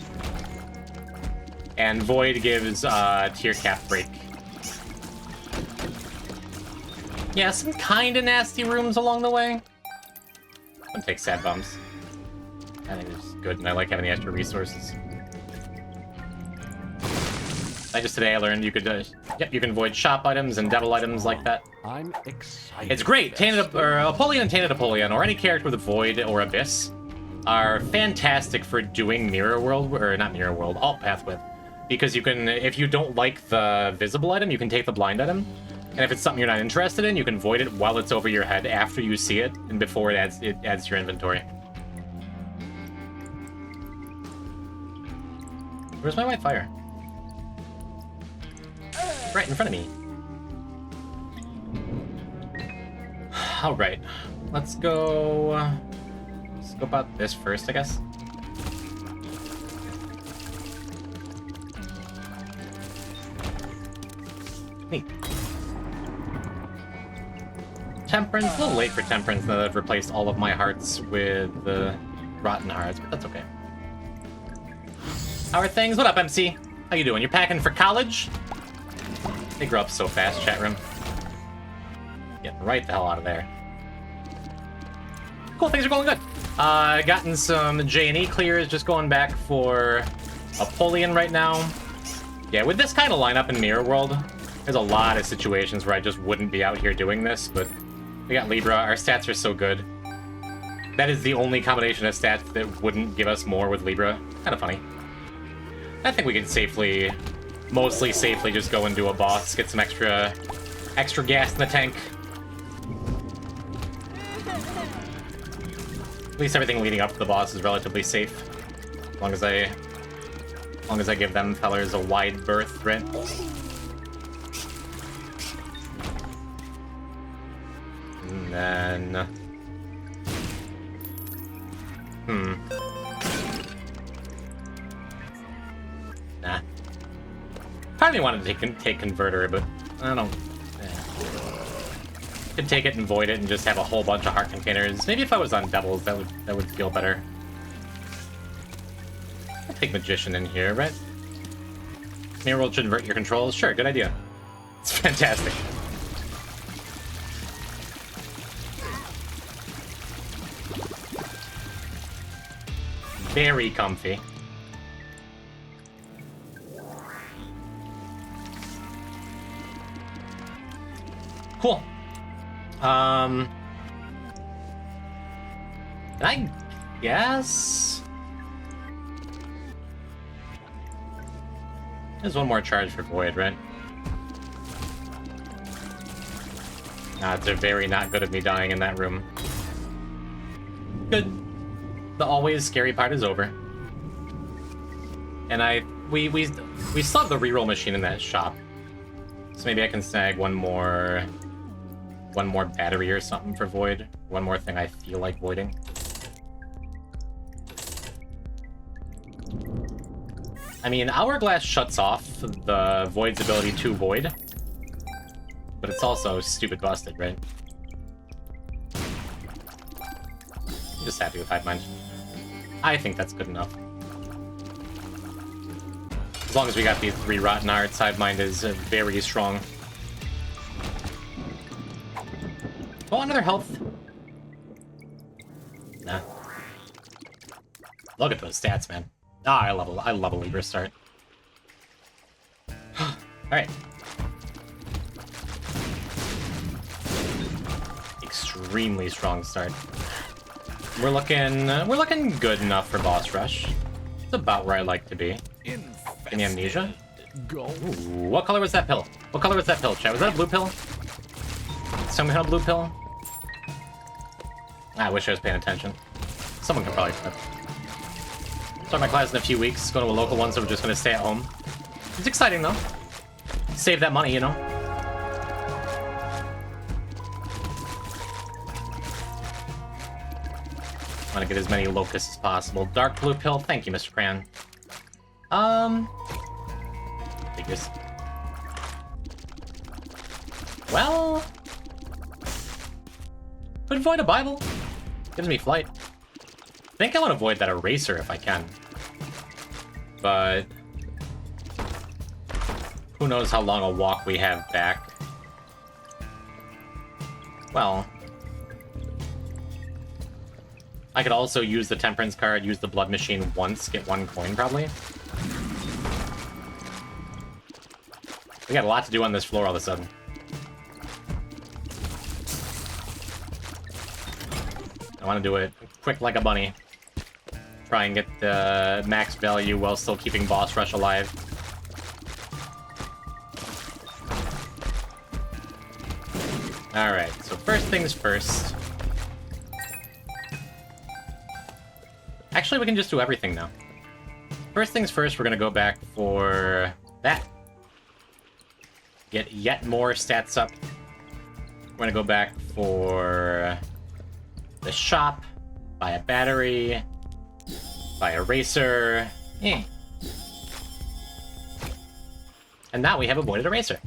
Speaker 2: And void gives tier cap break. Yeah, some kinda nasty rooms along the way. I'm gonna take sad bumps. I think it's good, and I like having the extra resources. Just today I learned you could, yep, you can void shop items and devil items like that.
Speaker 4: I'm excited.
Speaker 2: It's great. Tainted, or Apollyon and Tainted Apollyon, or any character with a void or abyss, are fantastic for doing Mirror World, or not Mirror World, alt path with, because you can, if you don't like the visible item, you can take the blind item, and if it's something you're not interested in, you can void it while it's over your head after you see it and before it adds to your inventory. Where's my white fire? Right in front of me. All right, let's go about this first, I guess. Neat. Temperance, a little late for Temperance now that I've replaced all of my hearts with the rotten hearts, but that's okay. How are things? What up, MC? How you doing? You packing for college? They grow up so fast, chat room. Getting right the hell out of there. Cool, things are going good. Gotten some J&E clears, just going back for Apollyon right now. Yeah, with this kind of lineup in Mirror World, there's a lot of situations where I just wouldn't be out here doing this, but we got Libra, our stats are so good. That is the only combination of stats that wouldn't give us more with Libra. Kind of funny. I think we could safely, mostly safely, just go and do a boss, get some extra gas in the tank. At least everything leading up to the boss is relatively safe. As long as I give them fellers a wide berth, right? And then... Nah. Part of me wanted to take Converter, but I don't... Could take it and void it and just have a whole bunch of heart containers. Maybe if I was on doubles, that would feel better. I'll take Magician in here, right? Mirror World should invert your controls. Sure, good idea. It's fantastic. Very comfy. Cool. And I guess there's one more charge for Void, right? Odds are very not good of me dying in that room. Good. The always scary part is over. And we still have the reroll machine in that shop. So maybe I can snag one more battery or something for Void. One more thing I feel like voiding. I mean, Hourglass shuts off the Void's ability to void. But it's also stupid busted, right? I'm just happy with Hive Mind. I think that's good enough. As long as we got these 3 Rotten Hearts, Hive Mind is very strong. Oh, another health. Nah. Look at those stats, man. Ah, I love a Libra start. Alright. Extremely strong start. We're looking good enough for boss rush. It's about where I like to be. Any amnesia? Ooh, what color was that pill? What color was that pill, chat? Was that a blue pill? Some kind of blue pill? I wish I was paying attention. Someone could probably flip. Start my class in a few weeks, go to a local one, so we're just gonna stay at home. It's exciting though. Save that money, you know? Want to get as many locusts as possible. Dark blue pill, thank you, Mr. Cran. Figures. Well... Could void a Bible. Gives me flight. I think I want to avoid that eraser if I can. But... who knows how long a walk we have back. Well... I could also use the Temperance card, use the Blood Machine once, get 1 coin probably. We got a lot to do on this floor all of a sudden. I want to do it quick like a bunny. Try and get the max value while still keeping boss rush alive. Alright, so first things first. Actually, we can just do everything now. First things first, we're gonna go back for that. Get yet more stats up. We're gonna go back for the shop, buy a battery, buy a racer. And now we have avoided a racer.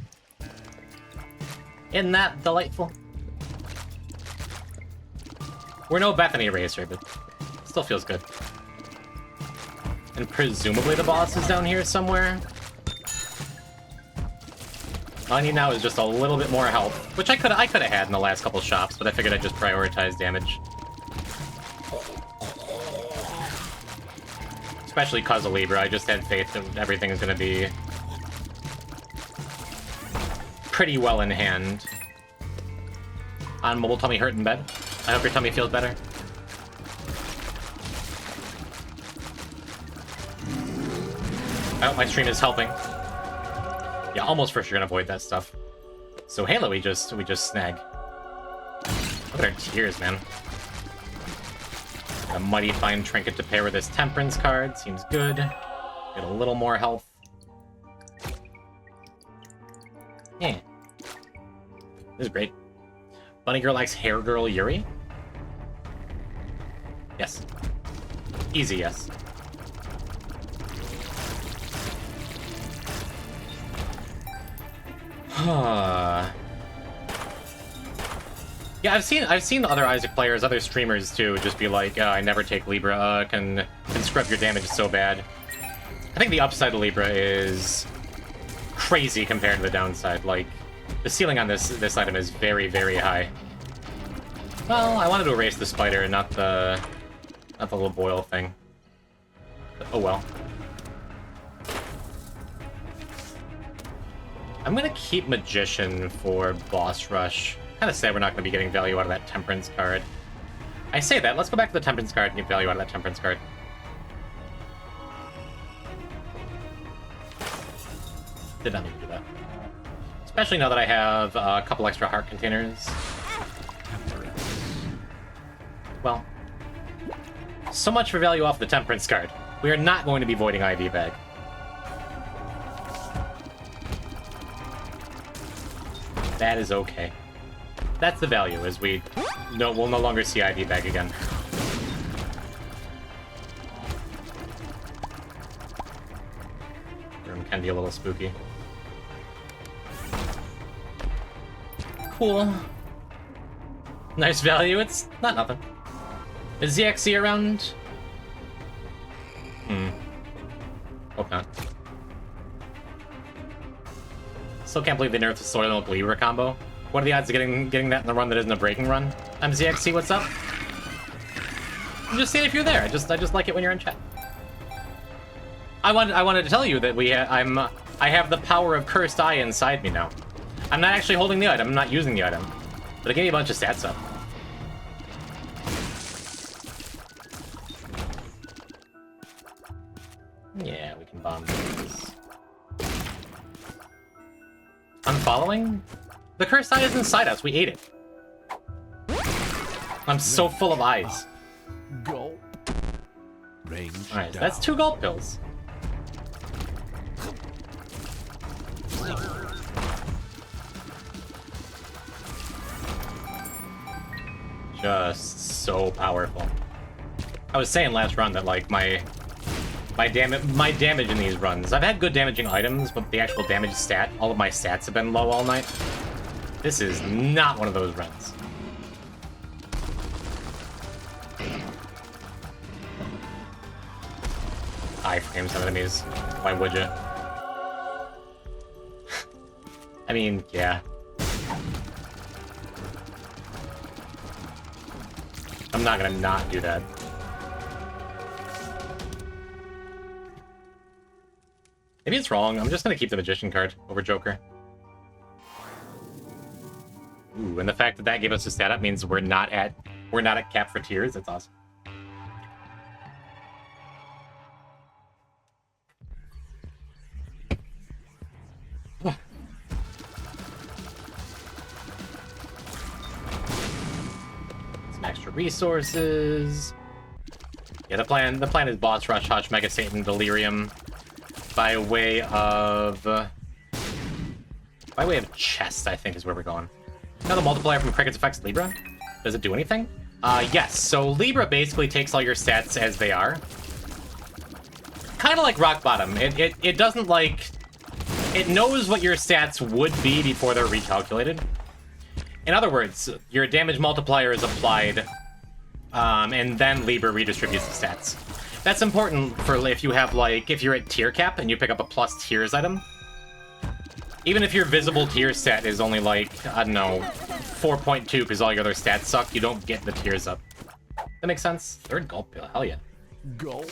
Speaker 2: Isn't that delightful? We're no Bethany racer, but still feels good. And presumably the boss is down here somewhere. All I need now is just a little bit more health, which I could have had in the last couple shops, but I figured I'd just prioritize damage. Especially because of Libra, I just had faith that everything is going to be pretty well in hand. On mobile tummy hurt in bed. I hope your tummy feels better. I hope my stream is helping. Yeah, almost for sure gonna avoid that stuff. So Halo, we just snag. Look at our tears, man. A mighty fine trinket to pair with this Temperance card. Seems good. Get a little more health. Yeah. This is great. Bunny Girl likes Hair Girl Yuri? Yes. Easy yes. Yeah, I've seen other Isaac players, other streamers too, just be like, I never take Libra, can scrub your damage so bad. I think the upside of Libra is crazy compared to the downside. Like, the ceiling on this item is very, very high. Well, I wanted to erase the spider, not the little boil thing. But, oh well. I'm gonna keep Magician for Boss Rush. Kinda sad we're not gonna be getting value out of that Temperance card. I say that, let's go back to the Temperance card and get value out of that Temperance card. Did not need to do that. Especially now that I have a couple extra heart containers. Well, so much for value off the Temperance card. We are not going to be voiding IV bag. That is okay. That's the value, is we'll no longer see IV bag again. Room can be a little spooky. Cool. Nice value, it's not nothing. Is ZXC around? Hope not. Still can't believe they nerfed the Soil Milk Libra combo. What are the odds of getting that in the run that isn't a breaking run? I'm ZXC, what's up? I'm just seeing if you're there. I just like it when you're in chat. I wanted to tell you that I have the power of Cursed Eye inside me now. I'm not actually holding the item, I'm not using the item. But it gave me a bunch of stats up. Yeah, we can bomb these. Unfollowing? The Cursed Eye is inside us, we ate it. I'm so full of eyes.
Speaker 4: Gulp. Range
Speaker 2: Alright,
Speaker 4: down.
Speaker 2: that's 2 gulp pills. Just so powerful. I was saying last run that like my damage in these runs, I've had good damaging items, but the actual damage stat, all of my stats have been low all night. This is not one of those runs. Iframes on enemies. Why would you? I mean, yeah. I'm not gonna not do that. Maybe it's wrong. I'm just gonna keep the Magician card over Joker. Ooh, and the fact that that gave us a stat up means we're not at cap for tiers. That's awesome. Some extra resources. Yeah, the plan is Boss Rush, Hush, Mega Satan, Delirium, by way of chest, I think is where we're going. Now the multiplier from Cricket's Effects Libra. Does it do anything? Yes. So Libra basically takes all your stats as they are. Kind of like Rock Bottom. It doesn't like... It knows what your stats would be before they're recalculated. In other words, your damage multiplier is applied, and then Libra redistributes the stats. That's important for if you have, like, if you're at tier cap and you pick up a plus tiers item. Even if your visible tier stat is only like, I don't know, 4.2 because all your other stats suck, you don't get the tiers up. That makes sense? Third gulp pill, hell yeah.
Speaker 4: Gulp.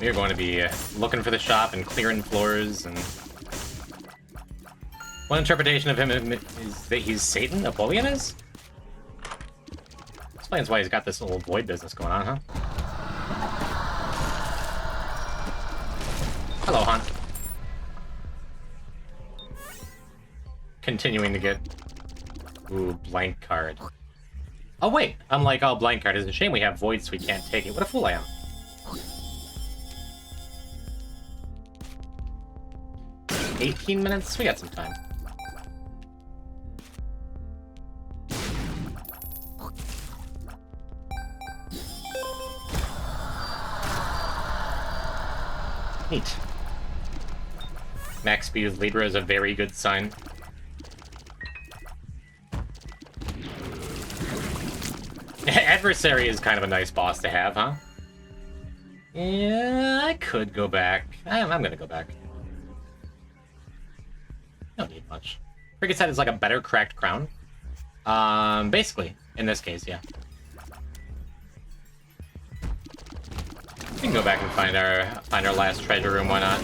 Speaker 2: We're going to be looking for the shop and clearing floors and... One interpretation of him is that he's Satan? Napoleon is? Explains why he's got this little void business going on, huh? Hello, hon. Continuing to get... Ooh, blank card. Oh, wait! Unlike all blank card, it's a shame we have void so we can't take it. What a fool I am. $18 minutes? We got some time. Neat. Max speed with Libra is a very good sign. Adversary is kind of a nice boss to have, huh? Yeah, I could go back. I'm gonna go back. Don't need much. Frigate Head is like a better cracked crown. Basically, in this case, yeah. We can go back and find our last treasure room, why not?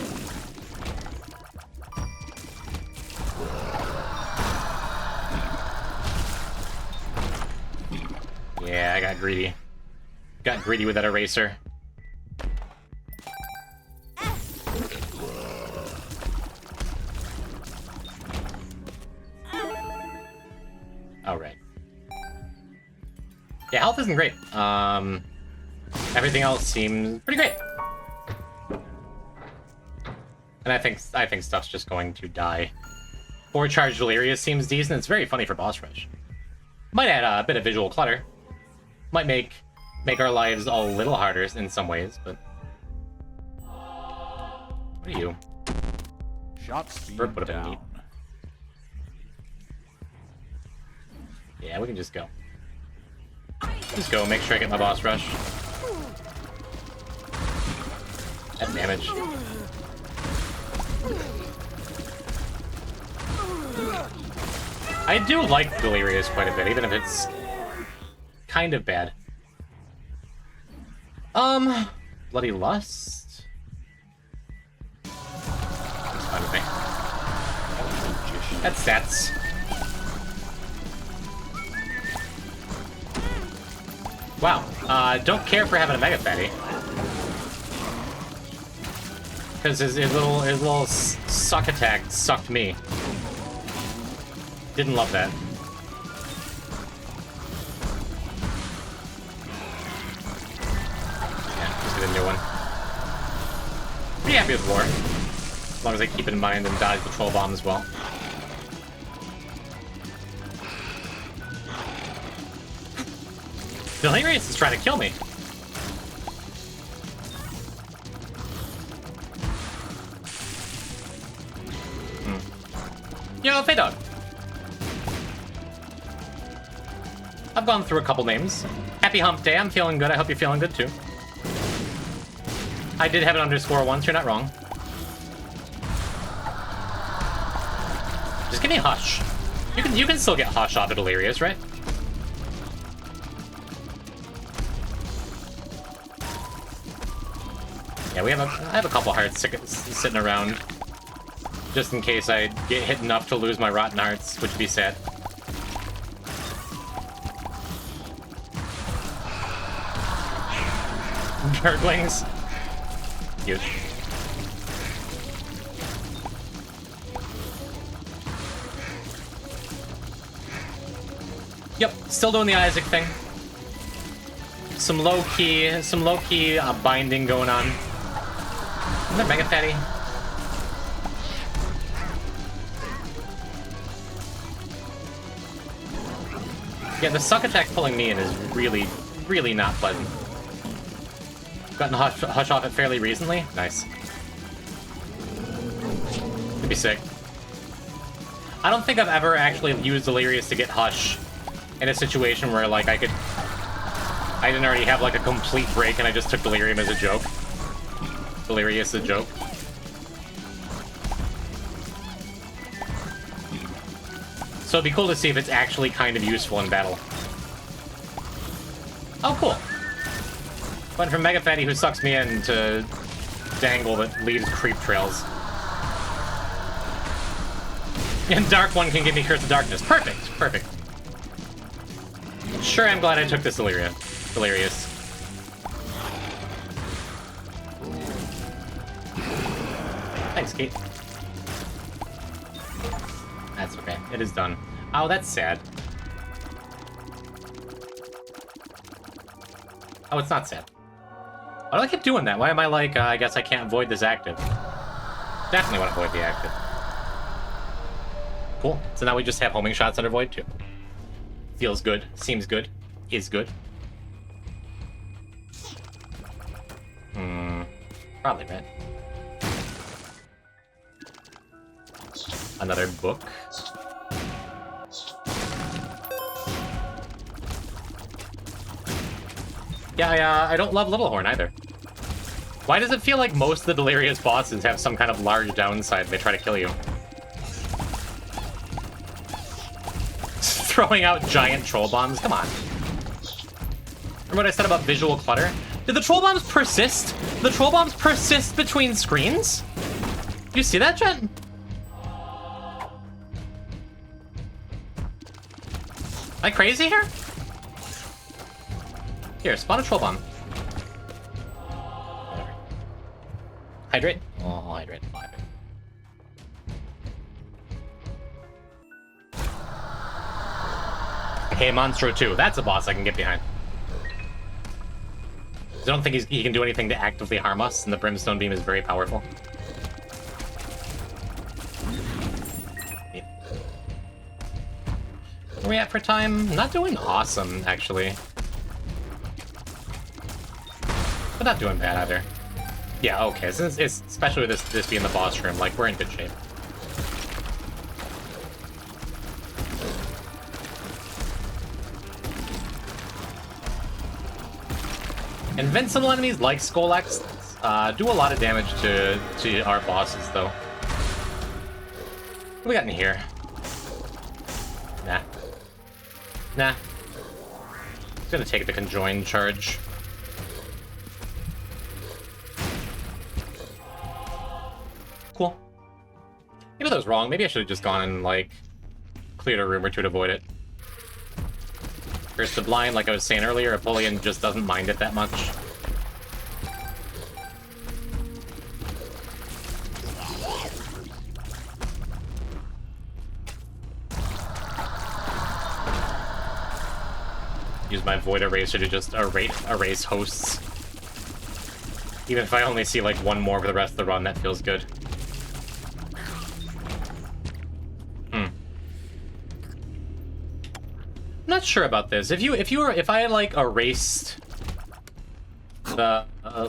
Speaker 2: Yeah, I got greedy. Got greedy with that eraser. Alright. Yeah, health isn't great. Everything else seems pretty great. And I think stuff's just going to die. 4 charged Delirious seems decent. It's very funny for boss rush. Might add a bit of visual clutter. Might make our lives a little harder in some ways, but... What are you?
Speaker 4: Shot speed
Speaker 2: Bird would have been
Speaker 4: down.
Speaker 2: neat. Yeah, we can just go. Just go, make sure I get my boss rush. That damage. I do like Delirious quite a bit, even if it's kind of bad. Bloody Lust? That's fine with me. That's stats. Wow, don't care for having a Mega Fatty. Because his little suck attack sucked me. Didn't love that. Yeah, just get a new one. Pretty happy with War. As long as I keep it in mind and dodge the Troll Bomb as well. Delirious is trying to kill me. Yo, Faydog. I've gone through a couple names. Happy hump day, I'm feeling good. I hope you're feeling good too. I did have an underscore once, you're not wrong. Just give me Hush. You can still get Hush off of Delirious, right? Yeah, I have a couple hearts sitting around. Just in case I get hit enough to lose my Rotten Hearts, which would be sad. Gurglings. Cute. Yep, still doing the Isaac thing. Some low-key binding going on. Is that Mega Fatty? Yeah, the suck attack pulling me in is really, really not pleasant. Gotten Hush off it fairly recently. Nice. Could be sick. I don't think I've ever actually used Delirious to get Hush in a situation where, like, I didn't already have, like, a complete break and I just took Delirium as a joke. Delirious as a joke. So it'd be cool to see if it's actually kind of useful in battle. Oh, cool. Went from Mega Fatty, who sucks me in, to Dangle that leaves creep trails. And Dark One can give me Curse of Darkness. Perfect, perfect. Sure, I'm glad I took this Delirious. Thanks, Kate. That's okay. It is done. Oh, that's sad. Oh, it's not sad. Why do I keep doing that? Why am I like, I guess I can't avoid this active? Definitely want to avoid the active. Cool. So now we just have homing shots under void too. Feels good. Seems good. Is good. Probably, right? Another book. Yeah, I don't love Littlehorn either. Why does it feel like most of the Delirious bosses have some kind of large downside they try to kill you? Throwing out giant troll bombs? Come on. Remember what I said about visual clutter? Did the troll bombs persist? The troll bombs persist between screens? You see that, Jen? Am I crazy here? Here, spawn a troll bomb. Whatever. Hydrate? Oh, I'll hydrate. I'll hydrate. Hey, Monstro 2. That's a boss I can get behind. I don't think he can do anything to actively harm us, and the Brimstone Beam is very powerful. Yep. Where are we at for time? Not doing awesome, actually. But not doing bad either. Yeah, okay. Since it's, especially with this being the boss room, like, we're in good shape. Invincible enemies like Skolex do a lot of damage to our bosses, though. What we got in here? Nah. Nah. Just gonna take the conjoined charge. Cool. Maybe that was wrong. Maybe I should have just gone and, like, cleared a room or two to avoid it. Curse to Blind, like I was saying earlier, Apollyon just doesn't mind it that much. Use my Void Eraser to just erase hosts. Even if I only see like one more for the rest of the run, that feels good. I'm not sure about this. If I like erased the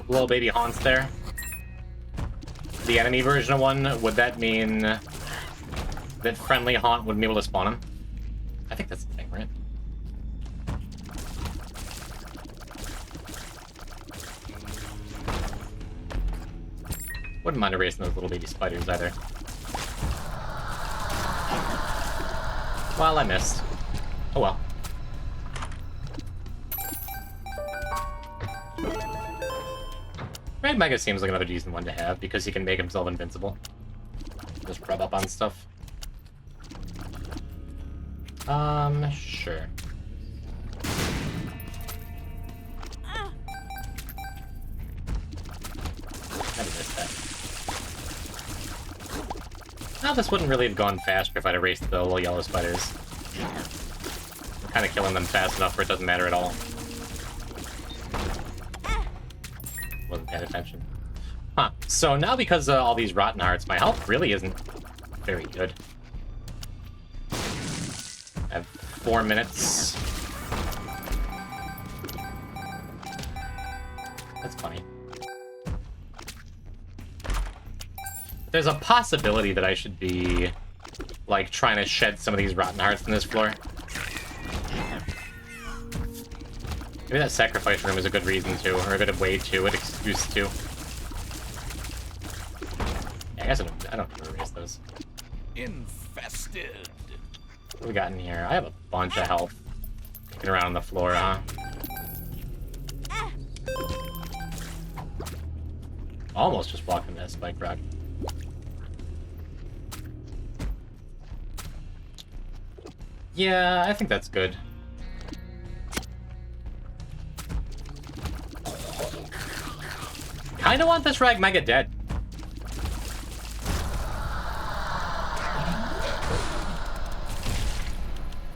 Speaker 2: little baby haunts there, the enemy version of one, would that mean that friendly haunt would be able to spawn him? I think that's the thing, right? Wouldn't mind erasing those little baby spiders either. Well, I missed. Oh well. Red Mega seems like another decent one to have because he can make himself invincible. Just rub up on stuff. Sure. I missed that. Now this wouldn't really have gone faster if I'd erased the little yellow spiders. I'm kind of killing them fast enough where it doesn't matter at all. Wasn't paying attention. Huh. So now because of all these rotten hearts, my health really isn't very good. I have 4 minutes. That's funny. There's a possibility that I should be, like, trying to shed some of these rotten hearts in this floor. Maybe that sacrifice room is a good reason to, or a good way to, an excuse to. Yeah, I guess I don't need to erase those.
Speaker 4: Infested.
Speaker 2: What do we got in here? I have a bunch of health. Looking around on the floor, huh? Almost just walked into that spike rock. Yeah, I think that's good. Kinda want this rag mega dead.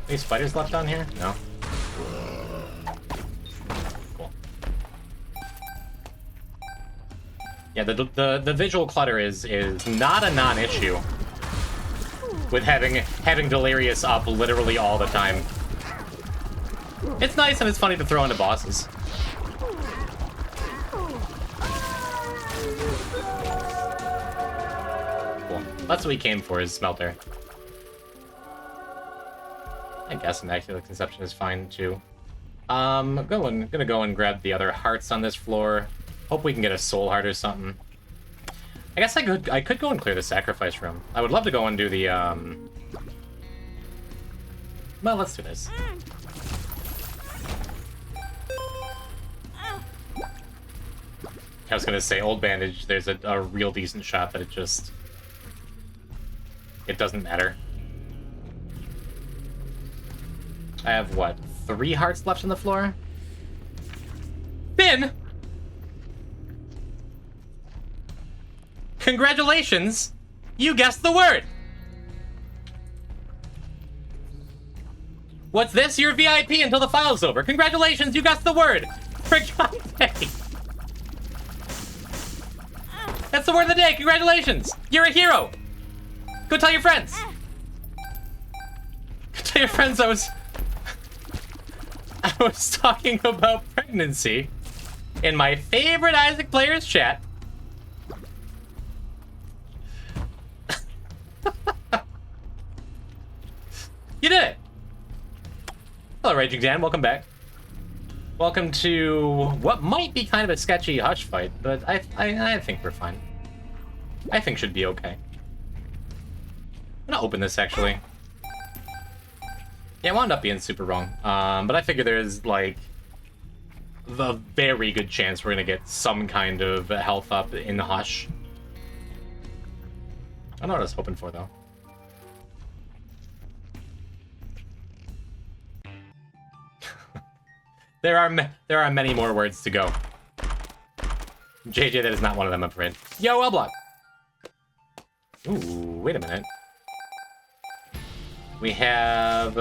Speaker 2: Any spiders left down here? No. Cool. Yeah, the visual clutter is not a non-issue with having Delirious up literally all the time. It's nice and it's funny to throw into bosses. Cool. That's what we came for, is Smelter. I guess Immaculate Conception is fine too. Gonna go and grab the other hearts on this floor. Hope we can get a soul heart or something. I guess I could go and clear the sacrifice room. I would love to go and do the well, let's do this. I was gonna say, old bandage, there's a real decent shot that it doesn't matter. I have, what, 3 hearts left on the floor? Finn! Congratulations! You guessed the word! What's this? You're VIP until the file's over. Congratulations, you guessed the word! For God's sake! That's the word of the day! Congratulations! You're a hero! Go tell your friends! Go tell your friends I was talking about pregnancy in my favorite Isaac Players chat. You did it! Hello, Raging Dan. Welcome back. Welcome to what might be kind of a sketchy Hush fight, but I think we're fine. I think should be okay. I'm gonna open this, actually. Yeah, I wound up being super wrong. But I figure there's, like, a very good chance we're gonna get some kind of health up in the Hush. I don't know what I was hoping for, though. There are many more words to go. JJ, that is not one of them, I'm afraid. Yo, L-Block! Ooh, wait a minute. We have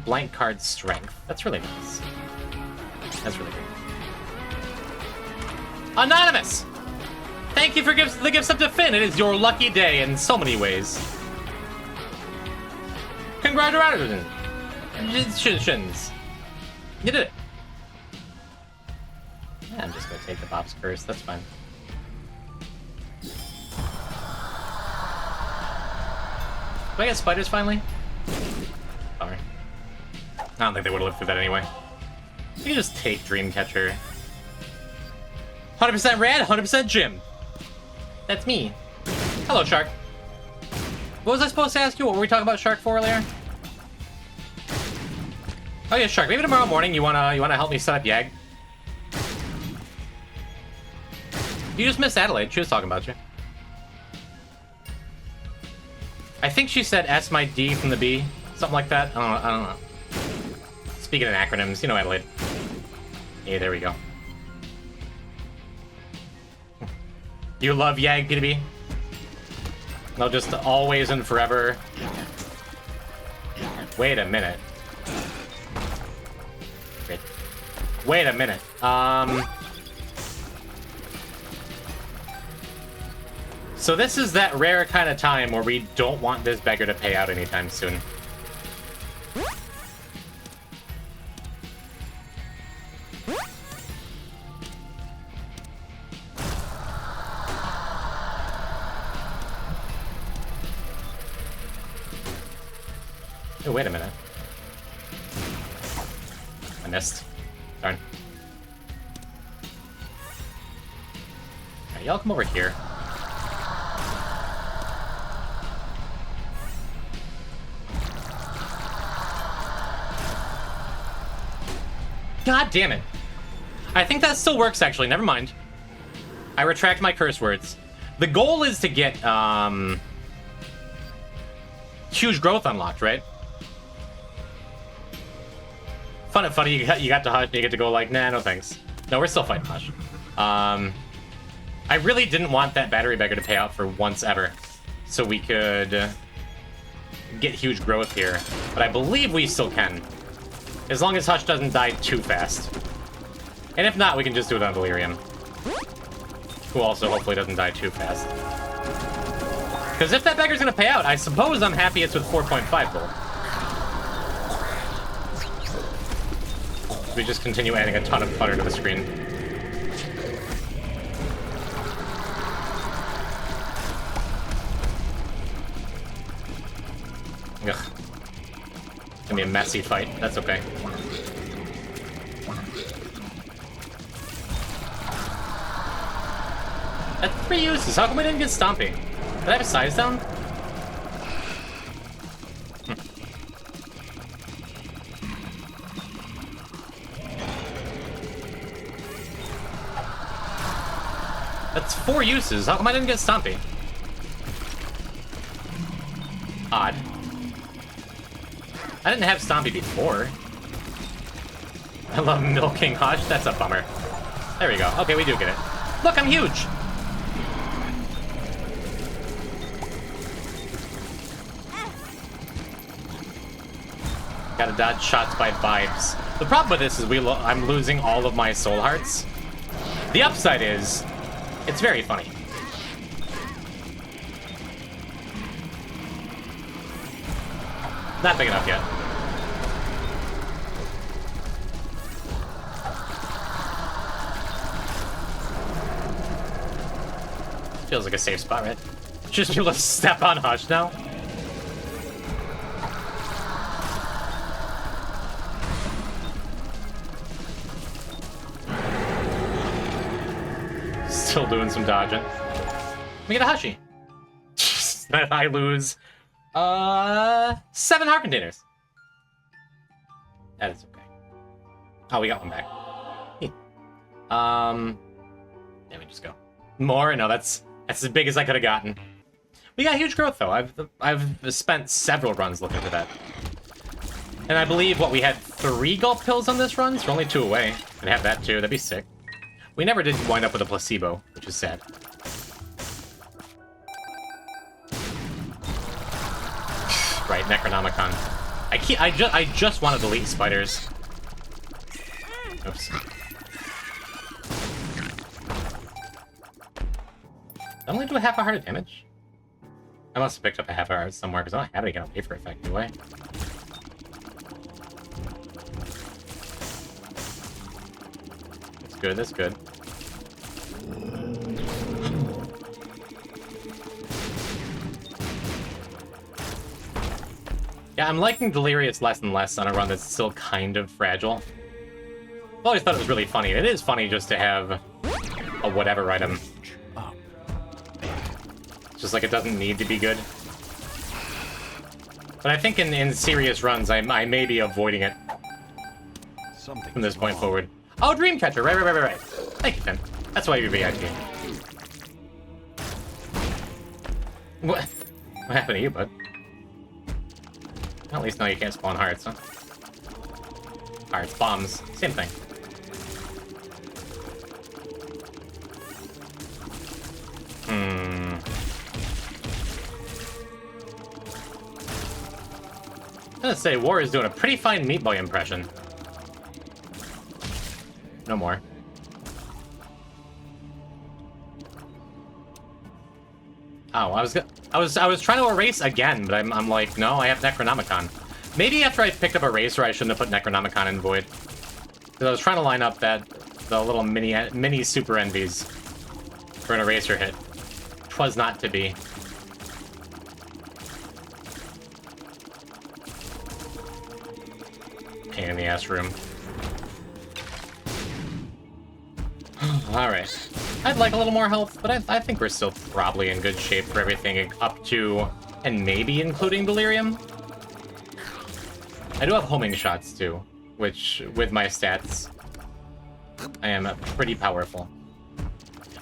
Speaker 2: blank card strength. That's really nice. That's really good. Anonymous! Thank you for the gifts up to Finn. It is your lucky day in so many ways. Congratulations! You did it. Yeah, I'm just gonna take the Bob's Curse. That's fine. Do I get spiders finally? Bummer. I don't think they would have lived through that anyway. You can just take Dreamcatcher. 100% Rad, 100% Jim. That's me. Hello, Shark. What was I supposed to ask you? What were we talking about Shark for earlier? Oh yeah, Shark. Maybe tomorrow morning you wanna help me set up Yag? You just missed Adelaide. She was talking about you. I think she said S my D from the B. Something like that. I don't know. Speaking of acronyms, you know Adelaide. Hey, there we go. You love Yag, PTB? No, just always and forever. Wait a minute. Wait a minute. So this is that rare kind of time where we don't want this beggar to pay out anytime soon. Oh, wait a minute. I missed. Darn. Alright, y'all come over here. God damn it. I think that still works, actually. Never mind. I retract my curse words. The goal is to get, huge growth unlocked, right? Funny, you got to Hush, you get to go like, nah, no thanks. No, we're still fighting Hush. I really didn't want that battery beggar to pay out for once ever, so we could get huge growth here. But I believe we still can, as long as Hush doesn't die too fast. And if not, we can just do it on Delirium, who also hopefully doesn't die too fast. Because if that beggar's gonna pay out, I suppose I'm happy it's with 4.5 gold. We just continue adding a ton of clutter to the screen. Ugh. It's gonna be a messy fight. That's okay. That's 3 uses. How come I didn't get Stompy? Did I have a size down? That's 4 uses. How come I didn't get Stompy? Odd. I didn't have Stompy before. I love milking Hush. That's a bummer. There we go. Okay, we do get it. Look, I'm huge! Gotta dodge shots by vibes. The problem with this is I'm losing all of my soul hearts. The upside is, it's very funny. Not big enough yet. Feels like a safe spot, right? Just be able to step on Hush now. Still doing some dodging. We get a Hushy. I lose 7 heart containers. That is okay. Oh, we got one back. There we just go. More? No, that's as big as I could have gotten. We got huge growth though. I've spent several runs looking for that. And I believe what we had 3 gulp pills on this run, so we're only 2 away. I'd have that too, that'd be sick. We never did wind up with a placebo, which is sad. Right, Necronomicon. I just want to delete spiders. Oops. Did I only do a half a heart of damage? I must have picked up a half a heart somewhere because I don't have any kind of vapor effect, do I? That's good, that's good. Yeah, I'm liking Delirious less and less on a run that's still kind of fragile. I've always thought it was really funny. It is funny just to have a whatever item. It's just like it doesn't need to be good. But I think in serious runs, I may be avoiding it from this point forward. Oh, Dreamcatcher! Right. Thank you, Finn. That's why you're VIP. What happened to you, bud? At least now you can't spawn hearts, huh? Hearts, bombs, same thing. I'm gonna say War is doing a pretty fine Meat Boy impression. No more. Oh, I was trying to erase again, but I'm like, no, I have Necronomicon. Maybe after I picked up Eraser, I shouldn't have put Necronomicon in Void. Because I was trying to line up the little mini super envies for an Eraser hit. 'Twas not to be. Pain in the ass room. Alright. I'd like a little more health, but I think we're still probably in good shape for everything up to, and maybe including Delirium. I do have homing shots, too, which, with my stats, I am pretty powerful.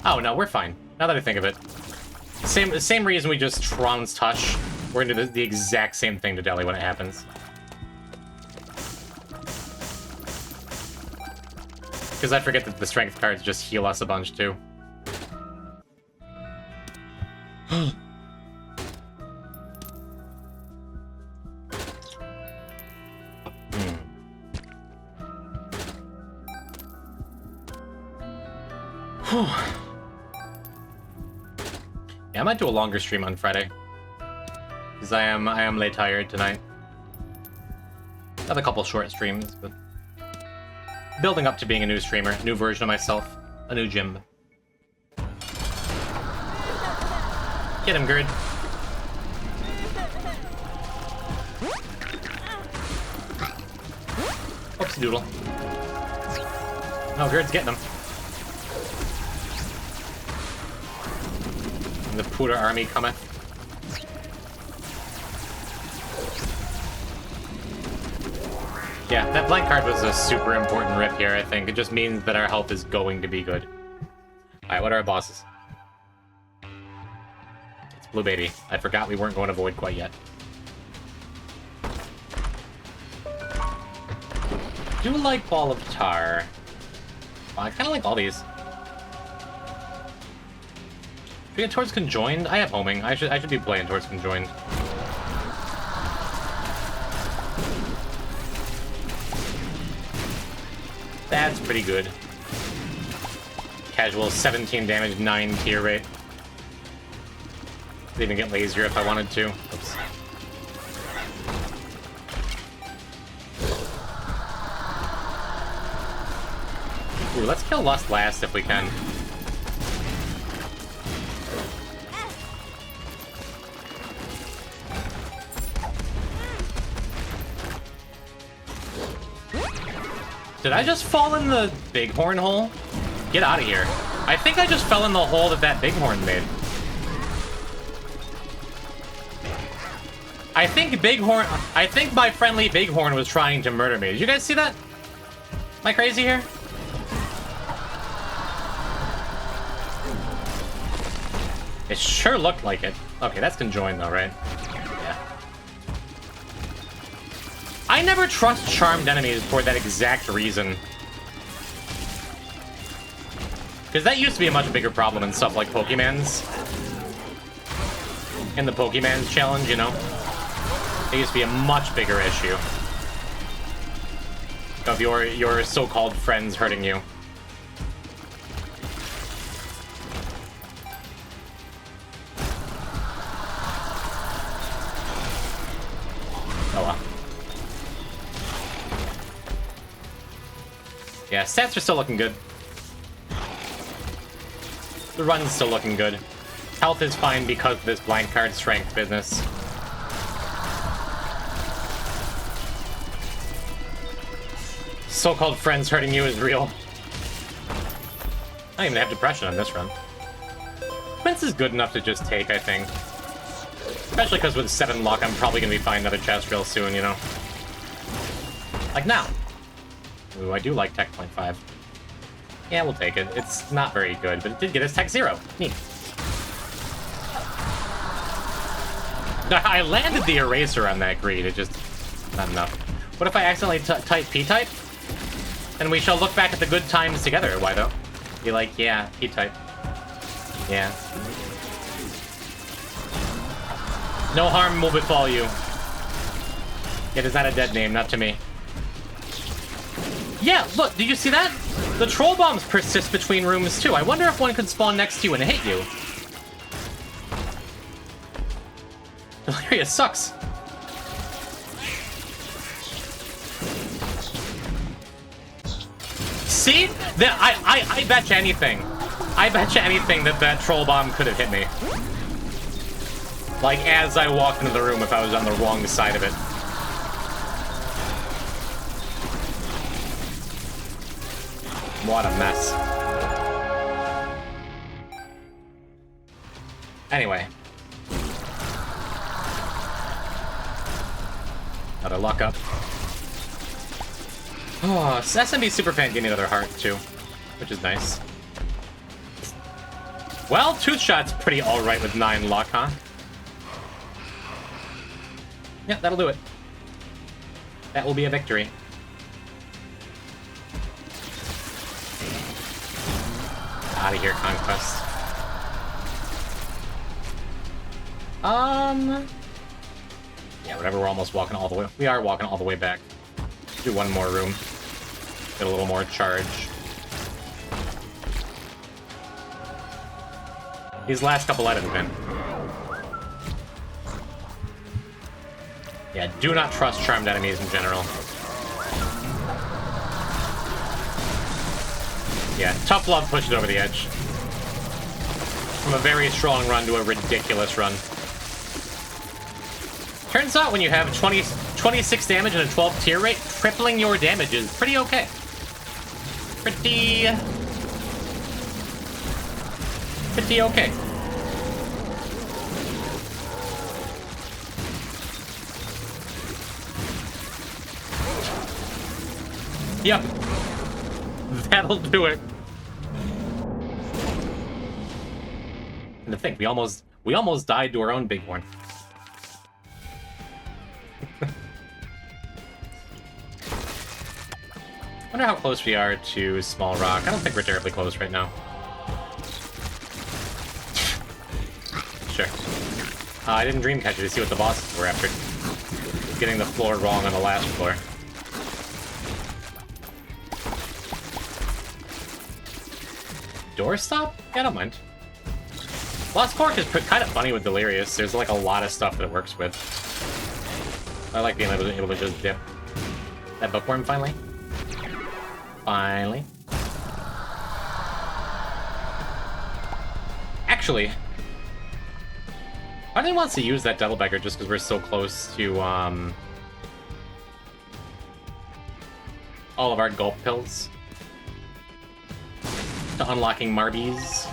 Speaker 2: Oh, no, we're fine. Now that I think of it. Same reason we just trounced Hush. We're gonna do the exact same thing to Deli when it happens. Because I forget that the strength cards just heal us a bunch, too. Yeah, I might do a longer stream on Friday. Because I am late tired tonight. Have a couple short streams, but building up to being a new streamer, new version of myself, a new gym. Get him, Gerd. Oopsie doodle. No, Gerd's getting him. And the Puta army cometh. Yeah, that blank card was a super important rip here, I think. It just means that our health is going to be good. Alright, what are our bosses? It's Blue Baby. I forgot we weren't going to Void quite yet. Do like Ball of Tar. Well, I kind of like all these. Should we get towards Conjoined? I have homing. I should be playing towards Conjoined. That's pretty good. Casual 17 damage, 9 tier rate. Could even get lazier if I wanted to. Oops. Ooh, let's kill Lust last if we can. Did I just fall in the bighorn hole? Get out of here. I think I just fell in the hole that bighorn made. I think my friendly bighorn was trying to murder me. Did you guys see that? Am I crazy here? It sure looked like it. Okay, that's Conjoined though, right? Yeah. I never trust charmed enemies for that exact reason. Because that used to be a much bigger problem in stuff like Pokemans. In the Pokemans challenge, you know? It used to be a much bigger issue. Of your so-called friends hurting you. Oh well. Yeah, stats are still looking good. The run's still looking good. Health is fine because of this blank card strength business. So-called friends hurting you is real. I don't even have depression on this run. Quince is good enough to just take, I think. Especially because with 7 luck, I'm probably going to be finding another chest real soon, you know? Like now. Ooh, I do like Tech 0.5. Yeah, we'll take it. It's not very good, but it did get us Tech 0. Neat. I landed the eraser on that greed. It just... not enough. What if I accidentally type P-type? And we shall look back at the good times together. Why, though? Be like, yeah, P-type. Yeah. No harm will befall you. It is not a dead name, not to me. Yeah, look, did you see that? The troll bombs persist between rooms, too. I wonder if one could spawn next to you and hit you. Delirious sucks. See? I bet you anything. I bet you anything that troll bomb could have hit me. Like, as I walked into the room if I was on the wrong side of it. What a mess. Anyway. Another luck up. Oh, SMB Superfan gave me another heart, too, which is nice. Well, Tooth Shot's pretty alright with 9 luck, huh? Yeah, that'll do it. That will be a victory. Out of here, Conquest. Yeah, whatever, we're almost walking all the way. We are walking all the way back. Do one more room. Get a little more charge. These last couple items, man. Yeah, do not trust charmed enemies in general. Yeah, tough love pushes over the edge. From a very strong run to a ridiculous run. Turns out when you have 26 damage and a 12 tier rate, tripling your damage is pretty okay. Pretty okay. Yep. That'll do it. And to think, we almost died to our own big one. Wonder how close we are to Small Rock. I don't think we're terribly close right now. Sure. I didn't dream catch it to see what the bosses were after getting the floor wrong on the last floor. Doorstop? Yeah, I don't mind. Lost Cork is kind of funny with Delirious. There's like a lot of stuff that it works with. I like being able to just dip. That bookworm finally. Finally. Actually, I didn't want to use that double bagger just because we're so close to all of our gulp pills. To unlocking Marbies.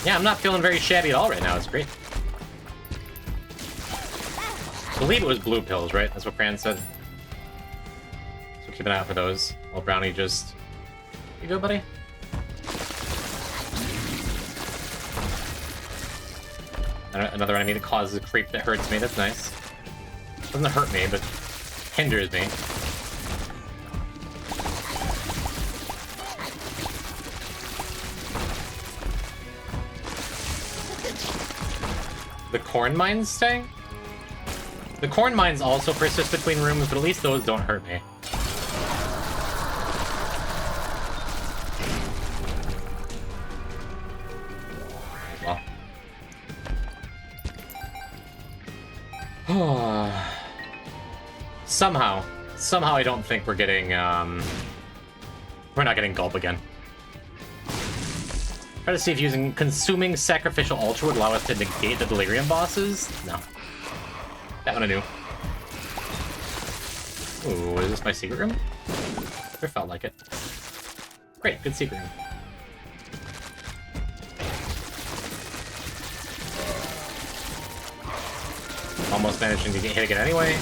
Speaker 2: Yeah, I'm not feeling very shabby at all right now. It's great. I believe it was blue pills, right? That's what Fran said. So keep an eye out for those. While Brownie just... You good, buddy? Another enemy that causes a creep that hurts me. That's nice. Doesn't hurt me, but hinders me. The corn mines stay? The corn mines also persist between rooms, but at least those don't hurt me. Well. Somehow I don't think we're getting, we're not getting Gulp again. Try to see if using Consuming Sacrificial Ultra would allow us to negate the Delirium bosses. No. That one I knew. Ooh, is this my secret room? Sure felt like it. Great, good secret room. Almost managing to get hit again anyway.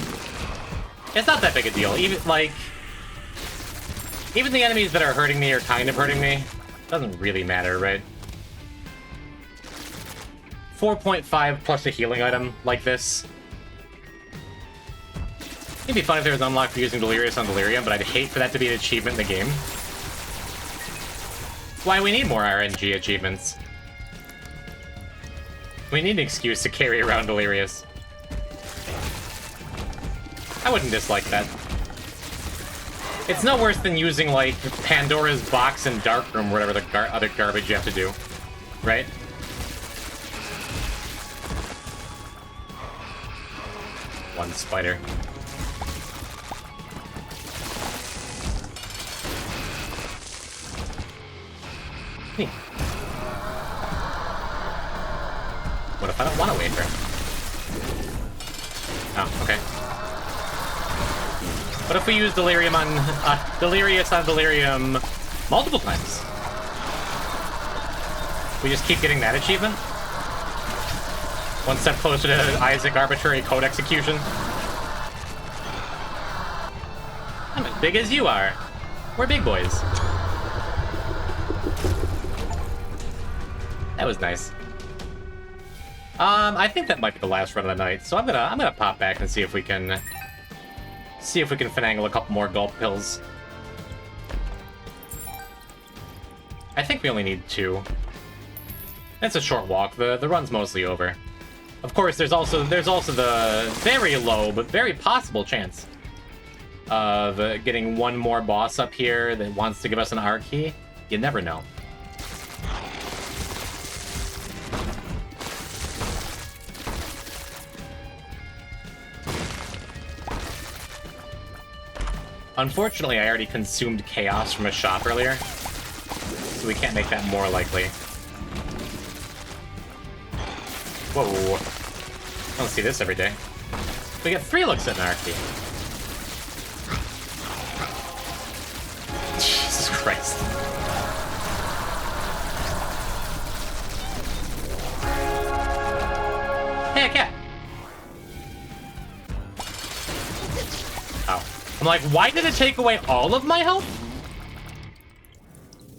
Speaker 2: It's not that big a deal. Even the enemies that are hurting me are kind of hurting me. Doesn't really matter, right? 4.5 plus a healing item like this. It'd be fun if there was an unlock for using Delirious on Delirium, but I'd hate for that to be an achievement in the game. Why we need more RNG achievements. We need an excuse to carry around Delirious. I wouldn't dislike that. It's no worse than using, like, Pandora's Box and Darkroom, whatever the other garbage you have to do. Right? One spider. Neat. What if I don't want to wait for him? Oh, okay. What if we use Delirium on... Delirious on Delirium multiple times? We just keep getting that achievement? One step closer to Isaac Arbitrary Code Execution? I'm big as you are. We're big boys. That was nice. I think that might be the last run of the night, so I'm gonna pop back and see if we can finagle a couple more gulp pills. I think we only need 2. It's a short walk. The run's mostly over. Of course, there's also the very low but very possible chance of getting one more boss up here that wants to give us an R key. You never know. Unfortunately, I already consumed chaos from a shop earlier, so we can't make that more likely. Whoa. I don't see this every day. We get 3 looks at an R key. Jesus Christ. Hey, a cat! Oh. I'm like, why did it take away all of my health?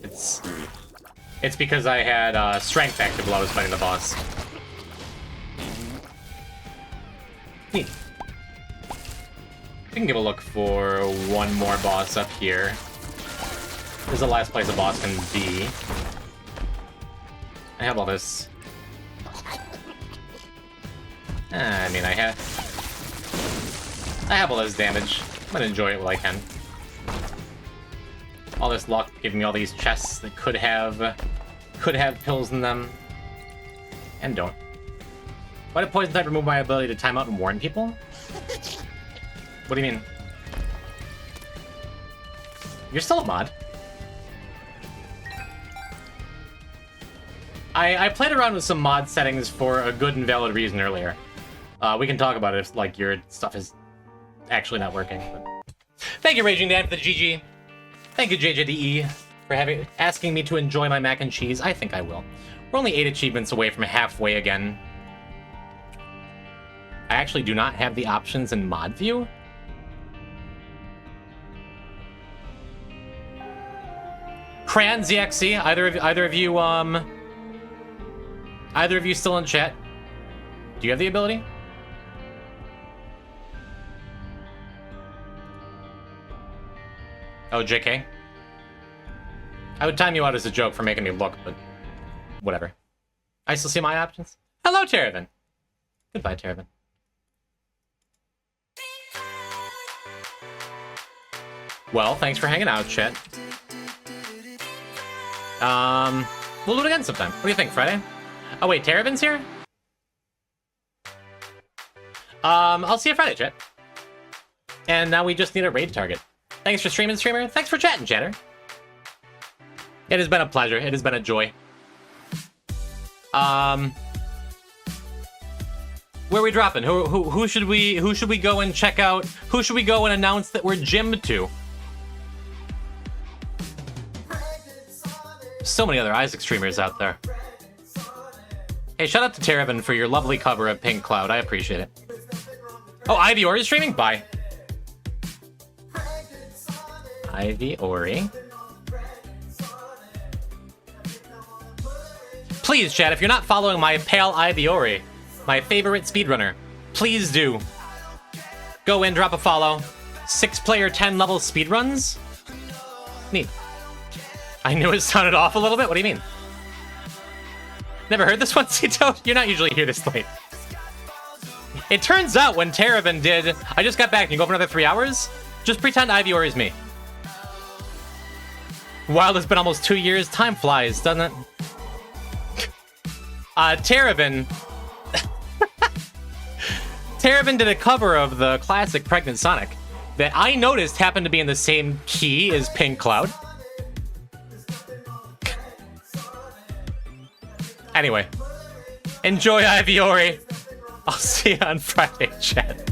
Speaker 2: It's because I had strength active while I was fighting the boss. Neat. We can give a look for one more boss up here. This is the last place a boss can be. I have all this. I mean, I have all this damage. I'm gonna enjoy it while I can. All this luck giving me all these chests that could have pills in them, and don't. Why did poison type remove my ability to time out and warn people? What do you mean? You're still a mod. I played around with some mod settings for a good and valid reason earlier. We can talk about it if like your stuff is actually not working. But... Thank you, Raging Dan, for the GG. Thank you, JJDE, for asking me to enjoy my mac and cheese. I think I will. We're only 8 achievements away from halfway again. I actually do not have the options in mod view. Cran ZXC, either of you still in chat? Do you have the ability? Oh, JK? I would time you out as a joke for making me look, but whatever. I still see my options. Hello, Terravan. Goodbye, Terravan. Well, thanks for hanging out, chat. We'll do it again sometime. What do you think, Friday? Oh, wait, Terravan's here? I'll see you Friday, chat. And now we just need a raid target. Thanks for streaming, streamer. Thanks for chatting, chatter. It has been a pleasure. It has been a joy. Where are we dropping? Who should we go and check out? Who should we go and announce that we're gymmed to? So many other Isaac streamers out there. Hey, shout out to Terravan for your lovely cover of Pink Cloud. I appreciate it. Oh, Ivy Ori is streaming? Bye. Ivy Ori. Please, chat, if you're not following my pal Ivy Ori, my favorite speedrunner, please do. Go in, drop a follow. 6-player, 10-level speedruns? Neat. I knew it sounded off a little bit. What do you mean? Never heard this one, Cito? You're not usually here this late. It turns out when Terravan did... I just got back. Can you go for another 3 hours? Just pretend Ivy Ori is me. While it's been almost 2 years, time flies, doesn't it? Terravan... Terravan did a cover of the classic Pregnant Sonic that I noticed happened to be in the same key as Pink Cloud. Anyway, enjoy Ivy Ori. I'll see you on Friday, chat.